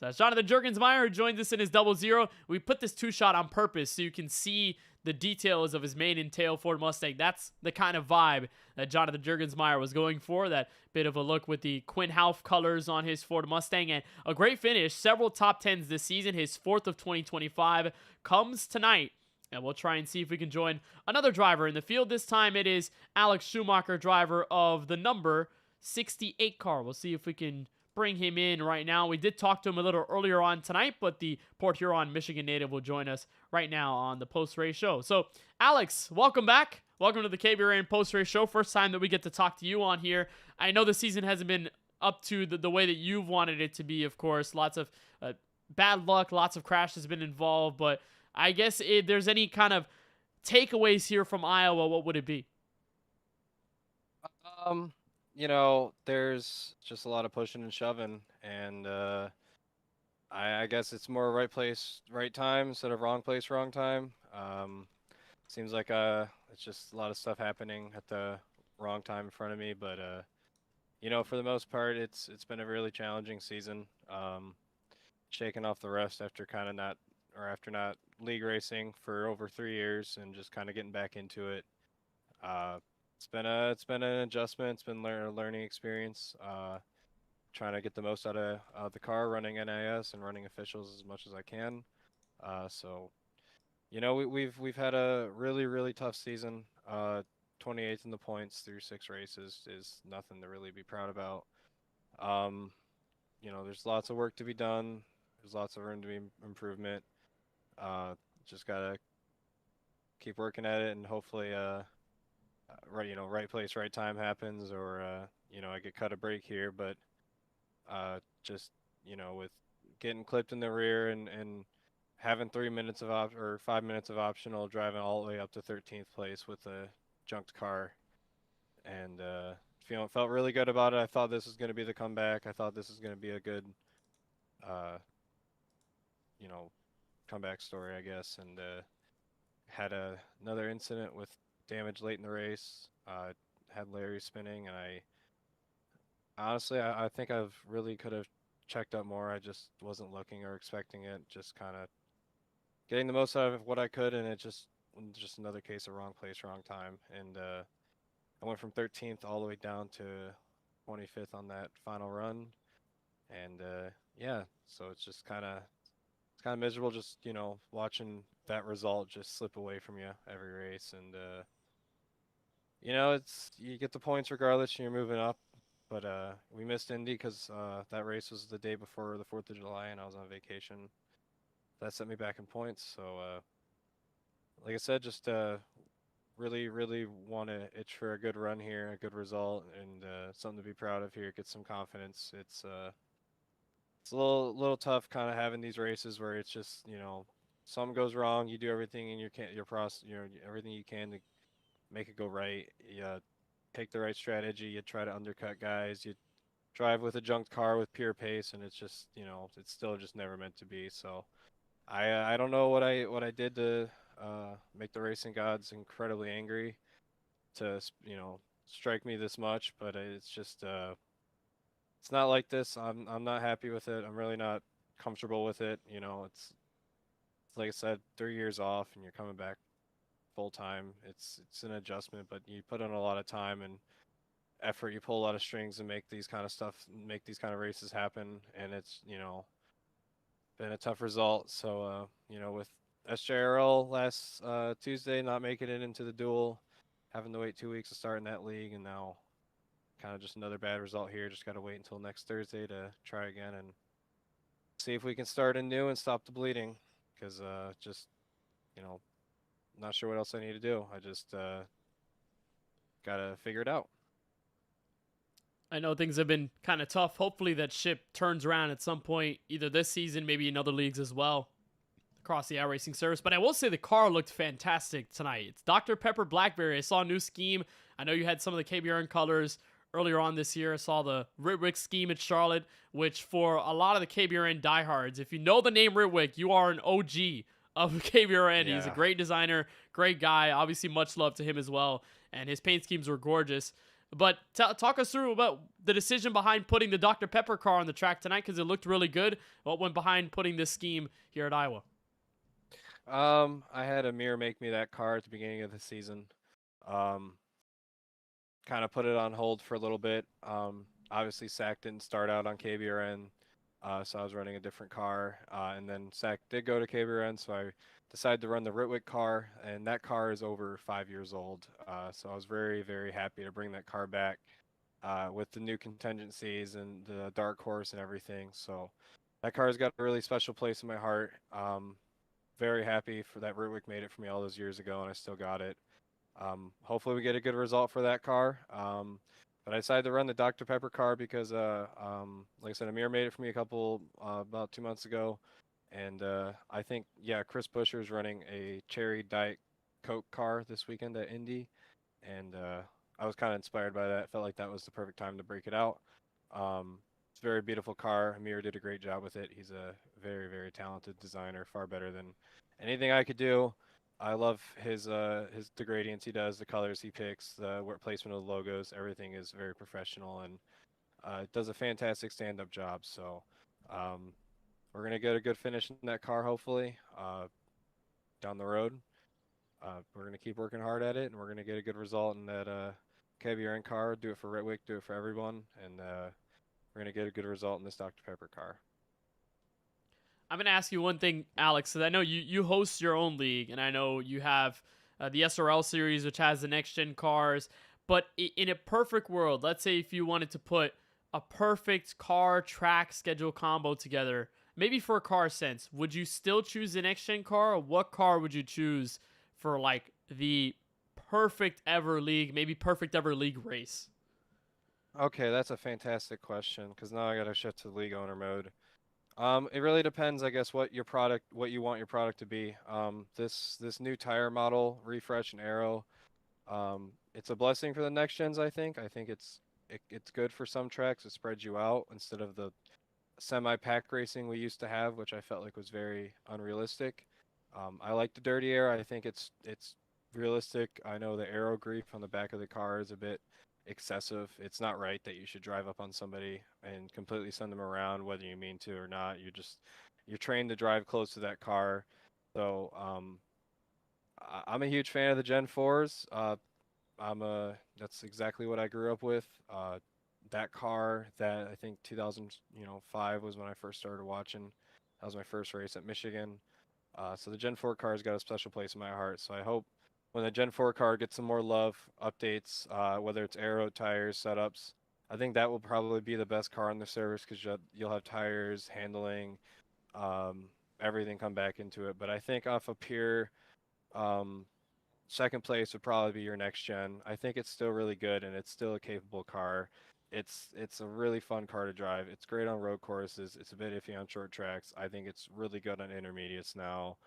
So that's Jonathan Jurgensmeyer, who joins us in his 00. We put this 2-shot on purpose so you can see the details of his main and tail Ford Mustang. That's the kind of vibe that Jonathan Jurgensmeyer was going for. That bit of a look with the Quinn Half colors on his Ford Mustang, and a great finish. Several top 10s this season. His 4th of 2025 comes tonight. And we'll try and see if we can join another driver in the field. This time it is Alex Schumacher, driver of the number 68 car. We'll see if we can bring him in right now. We did talk to him a little earlier on tonight, but the Port Huron, Michigan native will join us right now on the post-race show. So, Alex, welcome back. Welcome to the KBueno post-race show. First time that we get to talk to you on here. I know the season hasn't been up to the way that you've wanted it to be, of course. Lots of bad luck, lots of crashes have been involved, but I guess if there's any kind of takeaways here from Iowa, what would it be? You know, there's just a lot of pushing and shoving, and I guess it's more right place, right time instead of wrong place, wrong time. Seems like it's just a lot of stuff happening at the wrong time in front of me, but you know, for the most part, it's been a really challenging season. Shaking off the rust after after not league racing for over 3 years and just kind of getting back into it. It's been an adjustment. It's been a learning experience. Trying to get the most out of the car, running NIS and running officials as much as I can. So, you know, we've had a really tough season. 28th in the points through 6 races is nothing to really be proud about. You know, there's lots of work to be done. There's lots of room to be improvement. Just gotta keep working at it, and hopefully, right place, right time happens, or I get cut a break here. But just with getting clipped in the rear and having 3 minutes or 5 minutes of optional, driving all the way up to 13th place with a junked car, and felt really good about it. I thought this was going to be the comeback. I thought this was going to be a good comeback story, I guess, and had another incident with damage late in the race. Had Larry spinning, and I think I've really could have checked up more. I just wasn't looking or expecting it. Just kind of getting the most out of what I could, and it just another case of wrong place, wrong time. And I went from 13th all the way down to 25th on that final run, and yeah, so it's kind of miserable, just watching that result just slip away from you every race. And you get the points regardless, and you're moving up. But we missed Indy because that race was the day before the 4th of July, and I was on vacation. That set me back in points. So like I said, just really want to itch for a good run here, a good result, and something to be proud of here. Get some confidence. It's a little tough kind of having these races where it's just something goes wrong, you do everything in everything you can to make it go right. You take the right strategy, you try to undercut guys, you drive with a junked car with pure pace, and it's just it's still just never meant to be. So I don't know what I did to make the racing gods incredibly angry to strike me this much, but it's just it's not like this. I'm not happy with it. I'm really not comfortable with it. It's like I said, 3 years off, and you're coming back full time. It's an adjustment, but you put in a lot of time and effort. You pull a lot of strings and make these kind of races happen. And it's been a tough result. So with SJRL last Tuesday not making it into the duel, having to wait 2 weeks to start in that league, and now kind of just another bad result here. Just got to wait until next Thursday to try again and see if we can start anew and stop the bleeding. Because just, you know, not sure what else I need to do. I just gotta figure it out. I know things have been kind of tough. Hopefully that ship turns around at some point, either this season, maybe in other leagues as well, across the iRacing service. But I will say the car looked fantastic tonight. It's Dr. Pepper Blackberry. I saw a new scheme. I know you had some of the KBueno colors earlier on this year. I saw the Ritwick scheme at Charlotte, which for a lot of the KBueno diehards, if you know the name Ritwick, you are an OG of KBueno. Yeah. He's a great designer, great guy. Obviously, much love to him as well. And his paint schemes were gorgeous. But talk us through about the decision behind putting the Dr. Pepper car on the track tonight, because it looked really good. What went behind putting this scheme here at Iowa? I had Amir make me that car at the beginning of the season. Kind of put it on hold for a little bit. Obviously, SAAC didn't start out on KBRN, so I was running a different car. And then SAAC did go to KBRN, so I decided to run the Ritwick car, and that car is over 5 years old. So I was very, very happy to bring that car back with the new contingencies and the dark horse and everything. So that car's got a really special place in my heart. Very happy for that Ritwick made it for me all those years ago, and I still got it. Hopefully we get a good result for that car. But I decided to run the Dr. Pepper car because, like I said, Amir made it for me about 2 months ago. And I think, yeah, Chris Buescher is running a cherry Diet Coke car this weekend at Indy. And I was kind of inspired by that. Felt like that was the perfect time to break it out. It's a very beautiful car. Amir did a great job with it. He's a very, very talented designer, far better than anything I could do. I love the gradients he does, the colors he picks, the placement of the logos. Everything is very professional, and does a fantastic stand-up job. So we're going to get a good finish in that car, hopefully, down the road. We're going to keep working hard at it, and we're going to get a good result in that KBRN car, do it for Ritwick, do it for everyone, and we're going to get a good result in this Dr. Pepper car. I'm going to ask you one thing, Alex, because I know you host your own league, and I know you have the SRL series, which has the next-gen cars. But in a perfect world, let's say if you wanted to put a perfect car-track schedule combo together, maybe for a car sense, would you still choose the next-gen car, or what car would you choose for, like, the perfect ever league, maybe perfect ever league race? Okay, that's a fantastic question, because now I got to shift to league owner mode. It really depends, I guess, what you want your product to be. This new tire model, Refresh and Aero, it's a blessing for the next gens, I think. I think it's good for some tracks. It spreads you out instead of the semi-pack racing we used to have, which I felt like was very unrealistic. I like the dirty air. I think it's realistic. I know the aero grief on the back of the car is a bit excessive. It's not right that you should drive up on somebody and completely send them around, whether you mean to or not. You're trained to drive close to that car. So I'm a huge fan of the Gen 4s. That's exactly what I grew up with. That car, that I think 2005 was when I first started watching. That was my first race at Michigan. So the Gen 4 car's got a special place in my heart. So I hope when the Gen 4 car gets some more love, updates, whether it's aero, tires, setups, I think that will probably be the best car on the service, because you'll have tires, handling, everything come back into it. But I think off of pure second place would probably be your next gen. I think it's still really good, and it's still a capable car. It's a really fun car to drive. It's great on road courses. It's a bit iffy on short tracks. I think it's really good on intermediates now.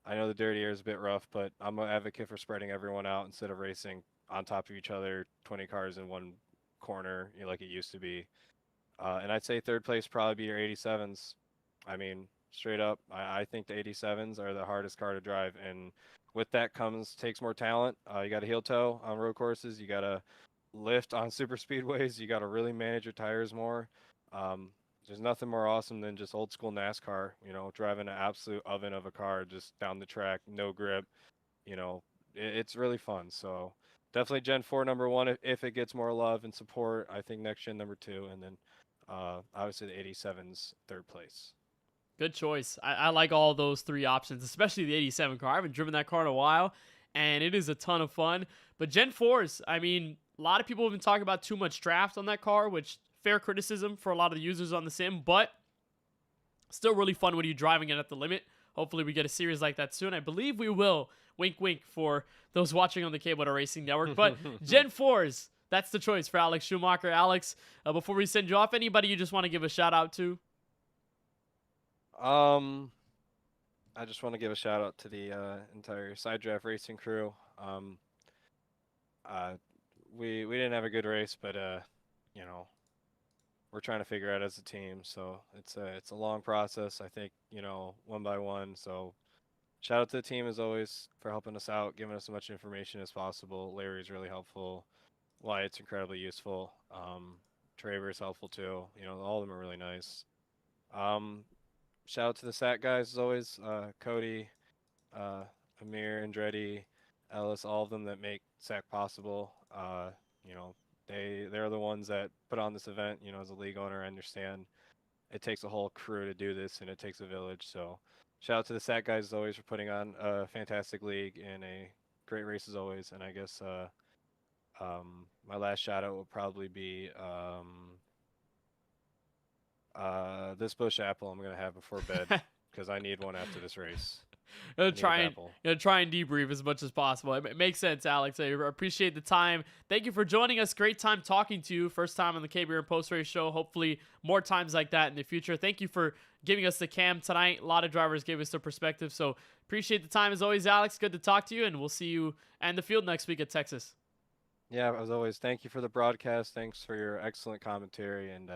I know the dirty air is a bit rough, but I'm an advocate for spreading everyone out instead of racing on top of each other, 20 cars in one corner, like it used to be. And I'd say third place probably be your 87s. I mean, straight up, I think the 87s are the hardest car to drive, and with that takes more talent. You got to heel toe on road courses. You got to lift on super speedways. You got to really manage your tires more. There's nothing more awesome than just old school NASCAR, driving an absolute oven of a car just down the track, no grip. It's really fun. So definitely Gen 4 number 1 if it gets more love and support. I think next gen number 2, and then obviously the 87's third place. Good choice. I like all those three options, especially the 87 car. I haven't driven that car in a while, and it is a ton of fun. But Gen 4s, I mean, a lot of people have been talking about too much draft on that car, which fair criticism for a lot of the users on the sim, but Still really fun when you're driving it at the limit. Hopefully we get a series like that soon. I believe we will. Wink, wink for those watching on the KBueno Racing Network. But Gen 4s, that's the choice for Alex Schumacher. Alex, before we send you off, anybody you just want to give a shout out to? I just want to give a shout out to the entire Side Draft Racing crew. We didn't have a good race, but you know, we're trying to figure out as a team. So it's a long process. I think, you know, one by one. So shout out to the team as always for helping us out, giving us as much information as possible. Larry's really helpful. Wyatt's incredibly useful. Traver's helpful too. You know, all of them are really nice. Shout out to the SAAC guys as always. Cody, Amir, Andretti, Ellis, all of them that make SAAC possible. You know, they're the ones that put on this event. You know, as a league owner, I understand it takes a whole crew to do this, and it takes a village. So shout out to the SAAC guys as always for putting on a fantastic league and a great race as always. And I guess my last shout out will probably be this bush apple I'm gonna have before bed because I need one after this race. Try and debrief as much as possible. It makes sense, Alex. I appreciate the time. Thank you for joining us. Great time talking to you. First time on the KBueno Post Race Show. Hopefully more times like that in the future. Thank you for giving us the cam tonight. A lot of drivers gave us their perspective, so appreciate the time as always, Alex. Good to talk to you, and we'll see you and the field next week at Texas. Yeah, as always, thank you for the broadcast. Thanks for your excellent commentary, and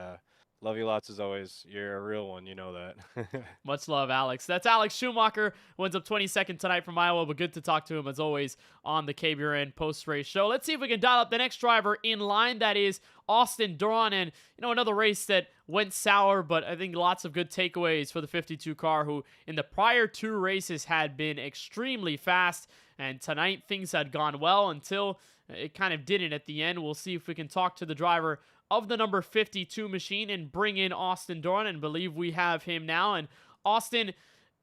love you lots as always. You're a real one, you know that. Much love, Alex. That's Alex Schumacher, who ends up 22nd tonight from Iowa, but good to talk to him as always on the KBueno post-race show. Let's see if we can dial up the next driver in line. That is Austin Duran, and you know, another race that went sour, but I think lots of good takeaways for the 52 car, who in the prior two races had been extremely fast, and tonight things had gone well until it kind of didn't at the end. We'll see if we can talk to the driver of the number 52 machine and bring in Austin Duran, and believe we have him now. And Austin,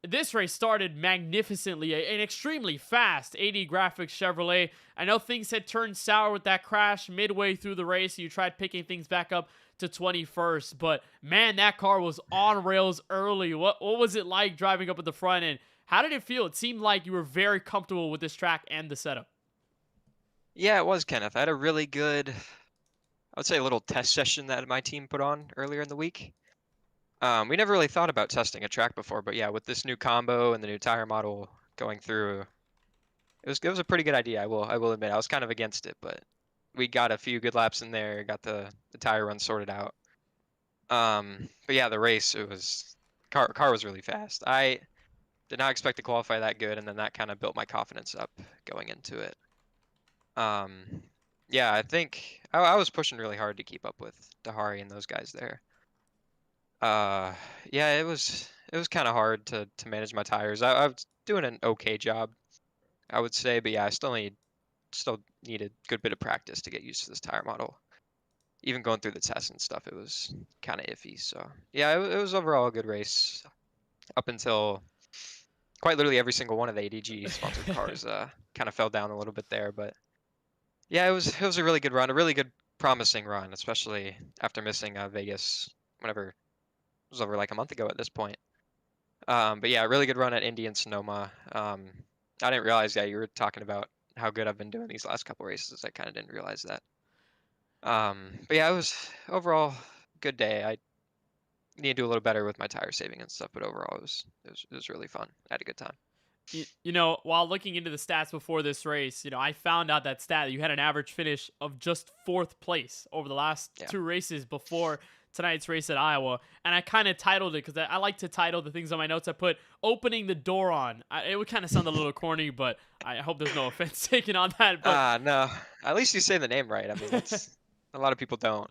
this race started magnificently, an extremely fast 80 Graphics Chevrolet. I know things had turned sour with that crash midway through the race. You tried picking things back up to 21st, but man, that car was on rails early. What was it like driving up at the front, and how did it feel? It seemed like you were very comfortable with this track and the setup. Yeah, it was, Kenneth. I had a really good, I would say, a little test session that my team put on earlier in the week. We never really thought about testing a track before, but yeah, with this new combo and the new tire model going through, it was a pretty good idea. I will admit, I was kind of against it, but we got a few good laps in there, got the tire run sorted out. But yeah, the race, car was really fast. I did not expect to qualify that good, and then that kind of built my confidence up going into it. Yeah, I think I was pushing really hard to keep up with Dahari and those guys there. Yeah, it was kind of hard to manage my tires. I was doing an okay job, I would say, but yeah, I still need a good bit of practice to get used to this tire model. Even going through the tests and stuff, it was kind of iffy. So yeah, it was overall a good race up until quite literally every single one of the ADG sponsored cars kind of fell down a little bit there, but yeah, it was a really good run, a really good promising run, especially after missing Vegas whenever it was over like a month ago at this point. But yeah, really good run at Indy and Sonoma. I didn't realize you were talking about how good I've been doing these last couple races. I kind of didn't realize that. But yeah, it was overall a good day. I need to do a little better with my tire saving and stuff, but overall it was really fun. I had a good time. You know, while looking into the stats before this race, you know, I found out that stat, you had an average finish of just 4th place over the last two races before tonight's race at Iowa. And I kind of titled it, because I like to title the things on my notes. I put opening the door on. It would kind of sound a little corny, but I hope there's no offense taken on that. But no, at least you say the name right. I mean, a lot of people don't.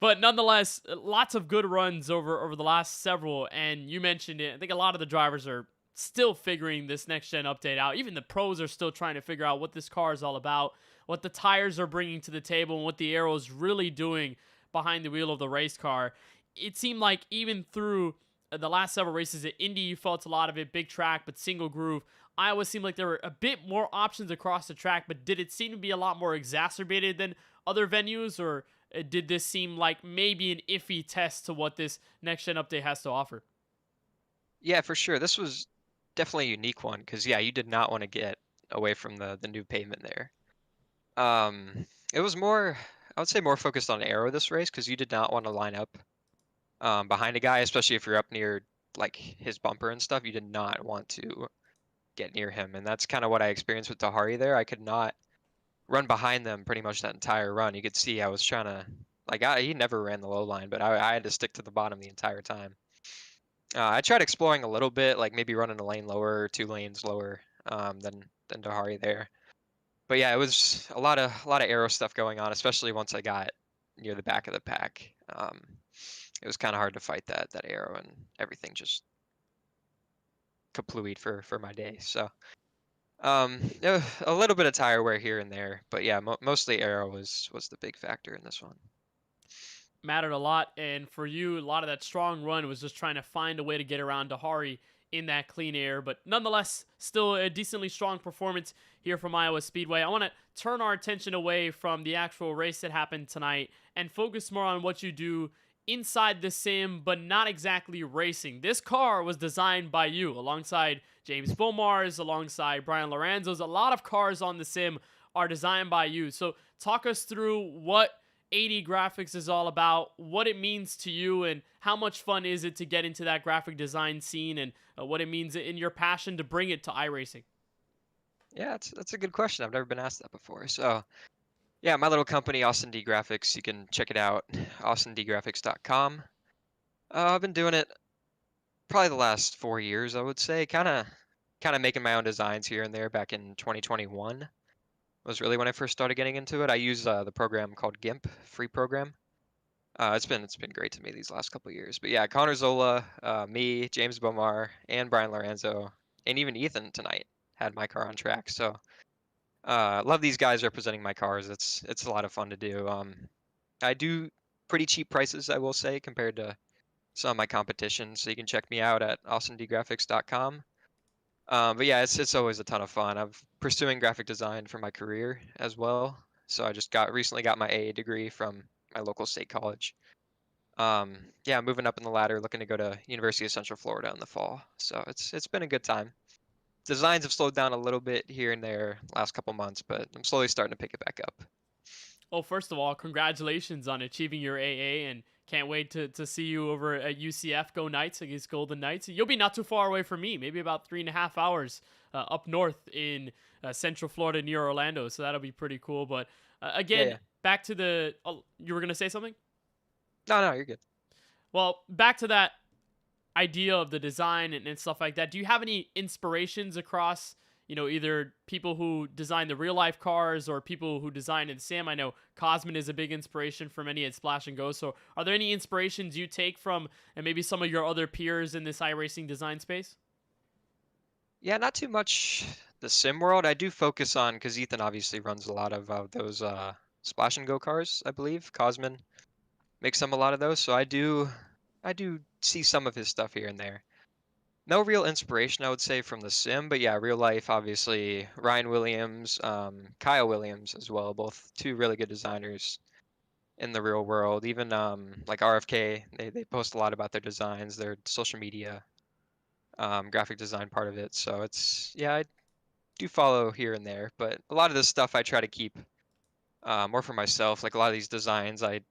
But nonetheless, lots of good runs over the last several. And you mentioned it. I think a lot of the drivers are still figuring this next-gen update out. Even the pros are still trying to figure out what this car is all about, what the tires are bringing to the table, and what the aero is really doing behind the wheel of the race car. It seemed like even through the last several races at Indy, you felt a lot of it, big track, but single groove. Iowa seemed like there were a bit more options across the track, but did it seem to be a lot more exacerbated than other venues, or did this seem like maybe an iffy test to what this next-gen update has to offer? Yeah, for sure. This was definitely a unique one because yeah, you did not want to get away from the new pavement there. It was more, I would say, more focused on aero this race because you did not want to line up behind a guy, especially if you're up near like his bumper and stuff. You did not want to get near him, and that's kind of what I experienced with Dahari there. I could not run behind them pretty much that entire run. You could see I was trying to like he never ran the low line, but I had to stick to the bottom the entire time. I tried exploring a little bit, like maybe running a lane lower, or 2 lanes lower than Dahari there. But yeah, it was a lot of aero stuff going on, especially once I got near the back of the pack. It was kind of hard to fight that aero, and everything just kaplooied for my day. So yeah, a little bit of tire wear here and there, but yeah, mostly aero was the big factor in this one. Mattered a lot, and for you, a lot of that strong run was just trying to find a way to get around Dahari in that clean air, but nonetheless, still a decently strong performance here from Iowa Speedway. I want to turn our attention away from the actual race that happened tonight and focus more on what you do inside the sim, but not exactly racing. This car was designed by you, alongside James Bomar's, alongside Brian Lorenzo's. A lot of cars on the sim are designed by you. So talk us through what 80 Graphics is all about, what it means to you, and how much fun is it to get into that graphic design scene, and what it means in your passion to bring it to iRacing. Yeah, that's a good question. I've never been asked that before. So yeah, my little company, Austin D Graphics, you can check it out, austindgraphics.com. I've been doing it probably the last 4 years, I would say, kind of making my own designs here and there. Back in 2021 was really when I first started getting into it. I use the program called GIMP, free program. It's been great to me these last couple of years. But yeah, Connor Zola, me, James Bomar, and Brian Lorenzo, and even Ethan tonight had my car on track. So love these guys representing my cars. It's a lot of fun to do. I do pretty cheap prices, I will say, compared to some of my competition. So you can check me out at austindgraphics.com. But yeah, it's always a ton of fun. I'm pursuing graphic design for my career as well. So I just recently got my AA degree from my local state college. Yeah, moving up in the ladder, looking to go to University of Central Florida in the fall. So it's been a good time. Designs have slowed down a little bit here and there last couple months, but I'm slowly starting to pick it back up. Well, first of all, congratulations on achieving your AA, and can't wait to see you over at UCF go Knights against Golden Knights. You'll be not too far away from me, maybe about 3.5 hours up north in Central Florida near Orlando, so that'll be pretty cool. But again, Yeah. back to the... you were going to say something? No, you're good. Well, back to that idea of the design and stuff like that. Do you have any inspirations across, either people who design the real life cars or people who design in sim? I know Cosmin is a big inspiration for many at Splash and Go. So are there any inspirations you take from and maybe some of your other peers in this iRacing design space? Yeah, not too much the sim world. I do focus on, because Ethan obviously runs a lot of those Splash and Go cars, I believe. Cosmin makes a lot of those, so I do see some of his stuff here and there. No real inspiration, I would say, from the sim, but yeah, real life, obviously, Ryan Williams, Kyle Williams as well, both two really good designers in the real world. Even like RFK, they post a lot about their designs, their social media, graphic design part of it. So yeah, I do follow here and there, but a lot of this stuff I try to keep more for myself. Like a lot of these designs, I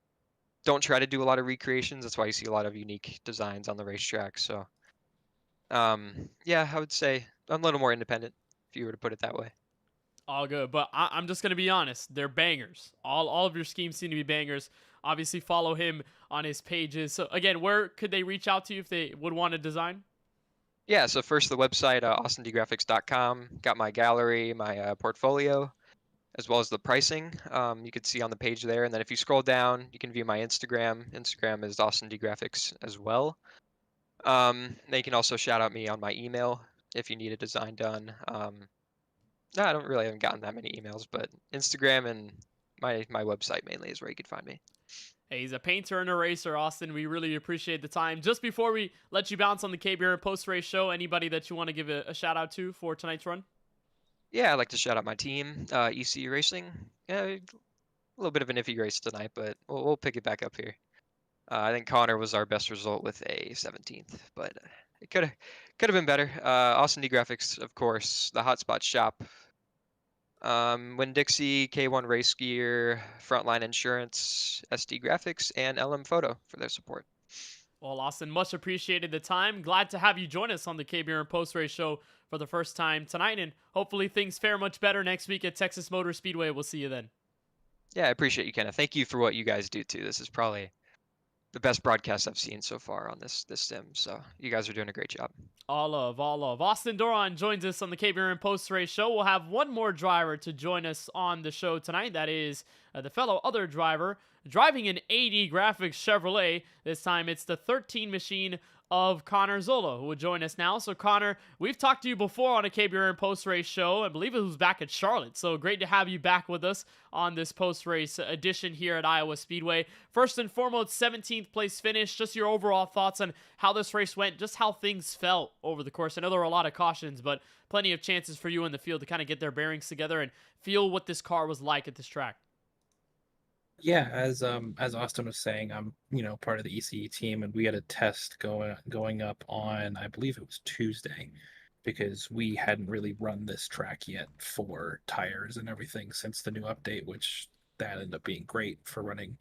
don't try to do a lot of recreations. That's why you see a lot of unique designs on the racetrack. So yeah, I would say I'm a little more independent, if you were to put it that way. All good, but I'm just going to be honest. They're bangers. All of your schemes seem to be bangers. Obviously, follow him on his pages. So again, where could they reach out to you if they would want to design? Yeah, so first the website, austindgraphics.com. Got my gallery, my portfolio, as well as the pricing. You could see on the page there. And then if you scroll down, you can view my Instagram. Instagram is austindgraphics as well. They can also shout out me on my email if you need a design done. No, I haven't gotten that many emails, but Instagram and my website mainly is where you can find me. Hey, he's a painter and a racer, Austin. We really appreciate the time. Just before we let you bounce on the KBueno post-race show, anybody that you want to give a shout out to for tonight's run? Yeah, I'd like to shout out my team, EC Racing. Yeah, a little bit of an iffy race tonight, but we'll pick it back up here. I think Connor was our best result with a 17th, but it could have been better. Austin D Graphics, of course, the Hotspot shop. Win Dixie, K1 Race Gear, Frontline Insurance, SD Graphics, and LM Photo for their support. Well, Austin, much appreciated the time. Glad to have you join us on the KBueno Post Race Show for the first time tonight, and hopefully things fare much better next week at Texas Motor Speedway. We'll see you then. Yeah, I appreciate you, Kenneth. Thank you for what you guys do too. This is probably the best broadcast I've seen so far on this sim. So you guys are doing a great job. All of. Austin Doron joins us on the KBueno Post Race Show. We'll have one more driver to join us on the show tonight. That is the fellow other driver driving an AD Graphics Chevrolet. This time it's the 13 machine of Connor Zola, who will join us now. So Connor, we've talked to you before on a KBueno Post Race Show. I believe it was back at Charlotte. So great to have you back with us on this post race edition here at Iowa Speedway. First and foremost, 17th place finish. Just your overall thoughts on how this race went, just how things felt over the course. I know there were a lot of cautions, but plenty of chances for you in the field to kind of get their bearings together and feel what this car was like at this track. Yeah, as Austin was saying, I'm part of the ECE team, and we had a test going up on, I believe it was Tuesday, because we hadn't really run this track yet for tires and everything since the new update, which that ended up being great for running.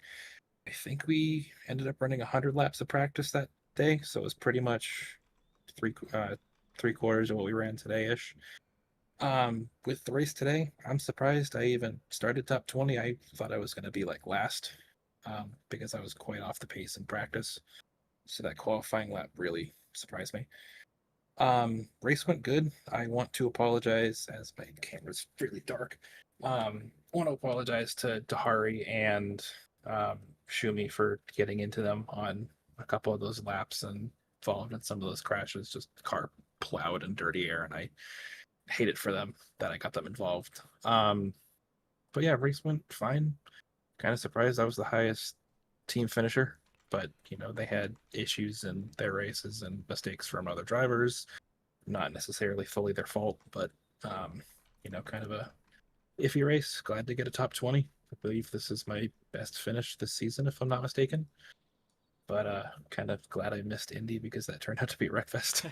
I think we ended up running 100 laps of practice that day, so it was pretty much three quarters of what we ran today-ish. With the race today, I'm surprised I even started top 20. I thought I was going to be like last, because I was quite off the pace in practice. So that qualifying lap really surprised me. Race went good. I want to apologize, as my camera's really dark. I want to apologize to Dahari and Shumi for getting into them on a couple of those laps and involved in some of those crashes. Just car plowed in dirty air, and I hate it for them that I got them involved. But yeah, race went fine. Kind of surprised I was the highest team finisher, but they had issues in their races and mistakes from other drivers. Not necessarily fully their fault, but kind of a iffy race. Glad to get a top 20. I believe this is my best finish this season, if I'm not mistaken. But kind of glad I missed Indy because that turned out to be a wreckfest.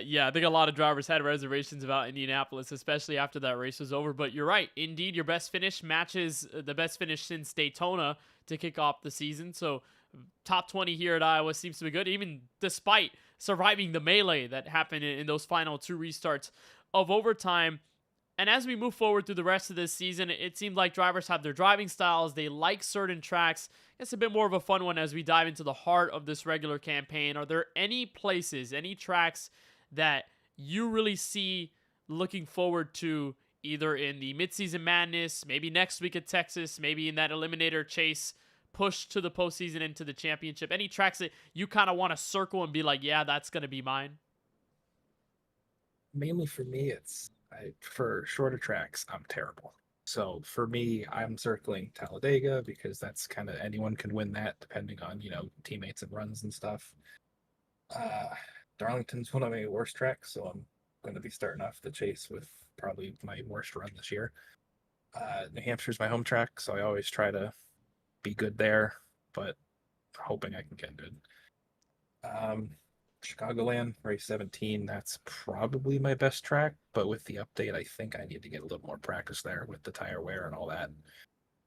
Yeah, I think a lot of drivers had reservations about Indianapolis, especially after that race was over. But you're right. Indeed, your best finish matches the best finish since Daytona to kick off the season. So top 20 here at Iowa seems to be good, even despite surviving the melee that happened in those final two restarts of overtime. And as we move forward through the rest of this season, it seems like drivers have their driving styles. They like certain tracks. It's a bit more of a fun one as we dive into the heart of this regular campaign. Are there any places, any tracks that you really see looking forward to, either in the midseason madness, maybe next week at Texas, maybe in that eliminator chase push to the postseason into the championship? Any tracks that you kind of want to circle and be like, yeah, that's going to be mine? Mainly for me, for shorter tracks, I'm terrible. So for me, I'm circling Talladega because that's kind of anyone can win that depending on, teammates and runs and stuff. Darlington's one of my worst tracks, so I'm going to be starting off the chase with probably my worst run this year. New Hampshire's my home track, so I always try to be good there, but hoping I can get good. Chicagoland, race 17, that's probably my best track, but with the update, I think I need to get a little more practice there with the tire wear and all that.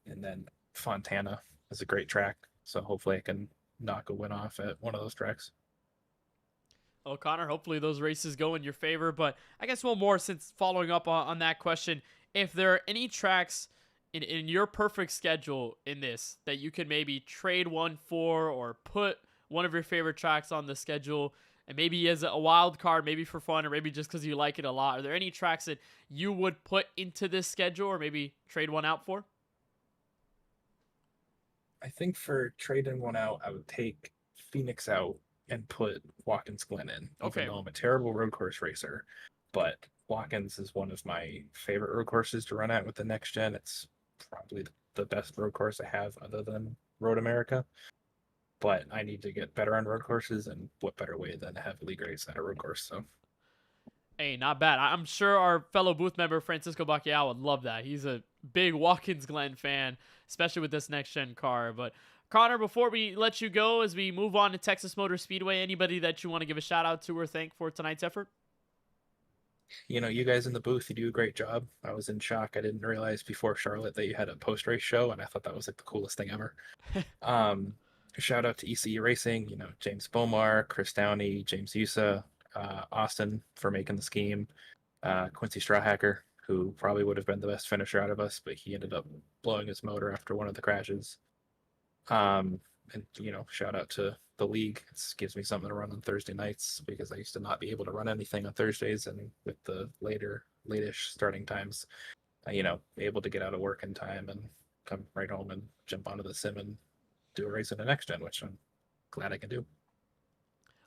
And then Fontana is a great track, so hopefully I can knock a win off at one of those tracks. Well, Connor, hopefully those races go in your favor. But I guess one more, since following up on that question, if there are any tracks in your perfect schedule in this that you could maybe trade one for, or put one of your favorite tracks on the schedule, and maybe as a wild card, maybe for fun, or maybe just because you like it a lot, are there any tracks that you would put into this schedule or maybe trade one out for? I think for trading one out, I would take Phoenix out and put Watkins Glen in. Okay. Even though I'm a terrible road course racer, but Watkins is one of my favorite road courses to run at with the next gen. It's probably the best road course I have other than Road America. But I need to get better on road courses, and what better way than to heavily race at a road course? So, hey, not bad. I'm sure our fellow booth member Francisco Bacchiao would love that. He's a big Watkins Glen fan, especially with this next gen car. But Connor, before we let you go, as we move on to Texas Motor Speedway, anybody that you want to give a shout out to or thank for tonight's effort? You know, you guys in the booth, you do a great job. I was in shock. I didn't realize before Charlotte that you had a post-race show, and I thought that was like the coolest thing ever. Shout out to ECE Racing, you know, James Bomar, Chris Downey, James Yusa, Austin for making the scheme, Quincy Strawhacker, who probably would have been the best finisher out of us, but he ended up blowing his motor after one of the crashes. And, you know, shout out to the league. It gives me something to run on Thursday nights because I used to not be able to run anything on Thursdays, and with the late-ish starting times, you know, able to get out of work in time and come right home and jump onto the sim and do a race in the next gen, which I'm glad I can do.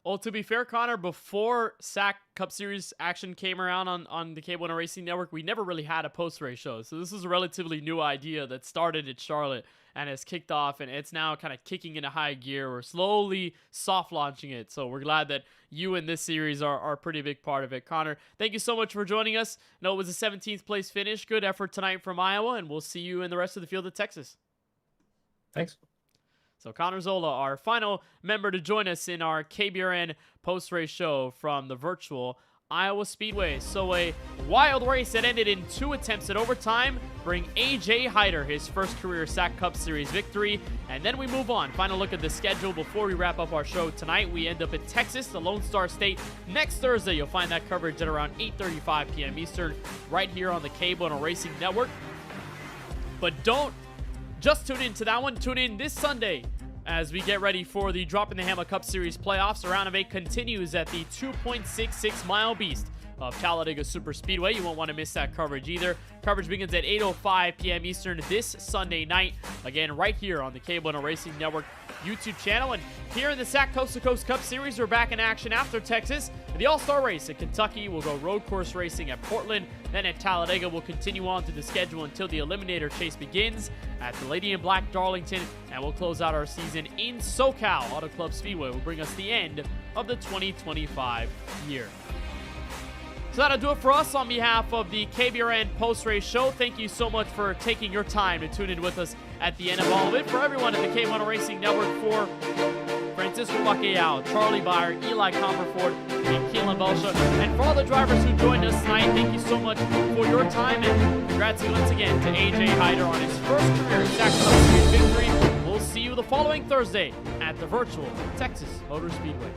Well, to be fair, Connor, before SAAC Cup Series action came around on the KBueno Racing Network, we never really had a post-race show. So this is a relatively new idea that started at Charlotte and has kicked off, and it's now kind of kicking into high gear. We're slowly soft launching it. So we're glad that you and this series are a pretty big part of it. Connor, thank you so much for joining us. I know it was a 17th place finish. Good effort tonight from Iowa, and we'll see you in the rest of the field at Texas. Thanks. So Connor Zola, our final member to join us in our KBRN post-race show from the virtual Iowa Speedway. So a wild race that ended in 2 attempts at overtime bring AJ Hyder his first career SAAC Cup Series victory. And then we move on. Final look at the schedule before we wrap up our show tonight. We end up at Texas, the Lone Star State, next Thursday. You'll find that coverage at around 8:35 p.m. Eastern right here on the KBueno Racing Network. But don't just tune in to that one. Tune in this Sunday as we get ready for the Drop in the Hammer Cup Series playoffs. A round of 8 continues at the 2.66 mile beast of Talladega Super Speedway. You won't want to miss that coverage either. Coverage begins at 8:05 p.m. Eastern this Sunday night. Again, right here on the KBueno Racing Network YouTube channel. And here in the SAAC Coast to Coast Cup Series, we're back in action after Texas. The All-Star Race at Kentucky will go road course racing at Portland. Then at Talladega, we'll continue on to the schedule until the Eliminator Chase begins at the Lady in Black Darlington. And we'll close out our season in SoCal. Auto Club Speedway will bring us the end of the 2025 year. So that'll do it for us on behalf of the KBRN post-race show. Thank you so much for taking your time to tune in with us at the end of all of it. For everyone at the KBueno Racing Network, for Francisco Bacallao, Charlie Byer, Eli Comperford, and Keelan Belsha, and for all the drivers who joined us tonight, thank you so much for your time, and congrats once again to AJ Hyder on his first career SAAC Cup Series victory. We'll see you the following Thursday at the virtual Texas Motor Speedway.